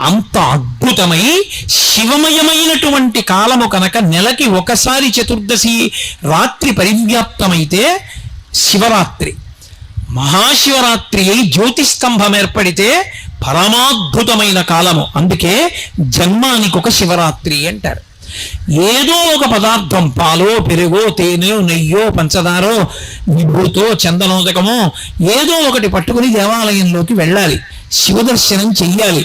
అంత అద్భుతమై శివమయమైనటువంటి కాలము కనుక నెలకి ఒకసారి చతుర్దశి రాత్రి పరివ్యాప్తమైతే శివరాత్రి, మహాశివరాత్రి అయి జ్యోతిస్తంభం ఏర్పడితే పరమాద్భుతమైన కాలము. అందుకే జన్మానికి ఒక శివరాత్రి అంటారు. ఏదో ఒక పదార్థం, పాలో పెరుగో తేనెో నెయ్యో పంచదారో నిబ్బుతో చందనోదకమో ఏదో ఒకటి పట్టుకుని దేవాలయంలోకి వెళ్ళాలి, శివదర్శనం చెయ్యాలి.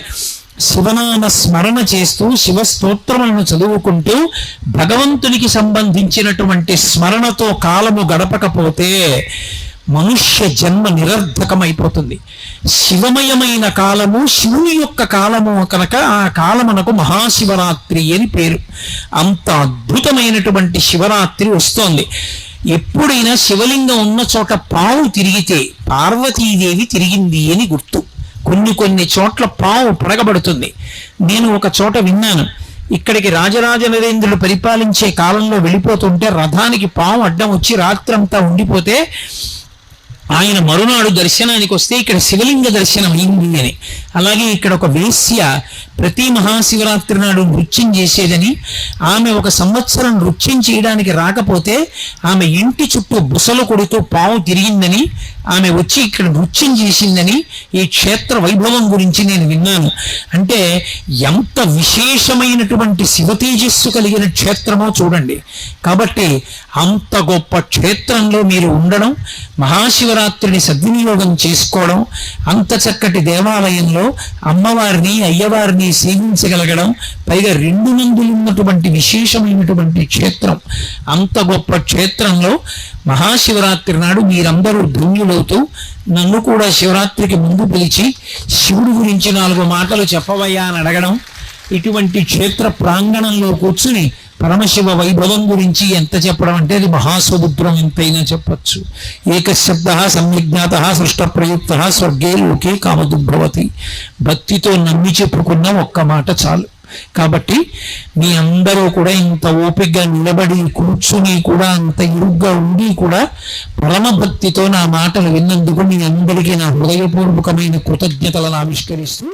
శివనామ స్మరణ చేస్తూ శివస్తోత్రములను చదువుకుంటూ భగవంతునికి సంబంధించినటువంటి స్మరణతో కాలము గడపకపోతే మనుష్య జన్మ నిరర్ధకమైపోతుంది. శివమయమైన కాలము, శివుని యొక్క కాలము కనుక ఆ కాలమునకు మహాశివరాత్రి అని పేరు. అంత అద్భుతమైనటువంటి శివరాత్రి వస్తోంది. ఎప్పుడైనా శివలింగం ఉన్న చోట పావు తిరిగితే పార్వతీదేవి తిరిగింది అని గుర్తు. కొన్ని చోట్ల పావు పడగబడుతుంది. నేను ఒక చోట విన్నాను, ఇక్కడికి రాజరాజ నరేంద్రుడు పరిపాలించే కాలంలో వెళ్ళిపోతుంటే రథానికి పావు అడ్డం వచ్చి రాత్రంతా ఉండిపోతే ఆయన మరునాడు దర్శనానికి వస్తే ఇక్కడ శివలింగ దర్శనం అయింది అని. అలాగే ఇక్కడ ఒక వేశ్య ప్రతి మహాశివరాత్రి నాడు నృత్యం చేసేదని, ఆమె ఒక సంవత్సరం నృత్యం చేయడానికి రాకపోతే ఆమె ఇంటి చుట్టూ బుసలు కొడుతూ పావు తిరిగిందని, ఆమె వచ్చి ఇక్కడ నృత్యం చేసిందని ఈ క్షేత్ర వైభవం గురించి నేను విన్నాను. అంటే ఎంత విశేషమైనటువంటి శివ తేజస్సు కలిగిన క్షేత్రమో చూడండి. కాబట్టి అంత గొప్ప క్షేత్రంలో మీరు ఉండడం, మహాశివరాత్రిని సద్వినియోగం చేసుకోవడం, అంత చక్కటి దేవాలయంలో అమ్మవారిని అయ్యవారిని సేవించగలగడం, పైగా 2 నందులు ఉన్నటువంటి విశేషమైనటువంటి క్షేత్రం. అంత గొప్ప క్షేత్రంలో మహాశివరాత్రి నాడు మీరందరూ ధన్యులవుతూ నన్ను కూడా శివరాత్రికి ముందు పిలిచి శివుడి గురించి 4 మాటలు చెప్పవయ్యా అని అడగడం, ఇటువంటి క్షేత్ర ప్రాంగణంలో కూర్చుని పరమశివ వైభవం గురించి ఎంత చెప్పడం అంటే అది మహాసముద్రం ఎంతైనా చెప్పచ్చు. ఏకశబ్ద సంవిజ్ఞాత సృష్ట ప్రయుక్త స్వర్గే లోకే కామదుర్భవతి. భక్తితో నమ్మి చెప్పుకున్న ఒక్క మాట చాలు. కాబట్టి మీ అందరూ కూడా ఇంత ఓపికగా నిలబడి కూర్చుని కూడా అంత ఇరుగ్గా ఉండి కూడా పరమ భక్తితో నా మాటలు విన్నందుకు మీ అందరికీ నా హృదయపూర్వకమైన కృతజ్ఞతలను ఆవిష్కరిస్తూ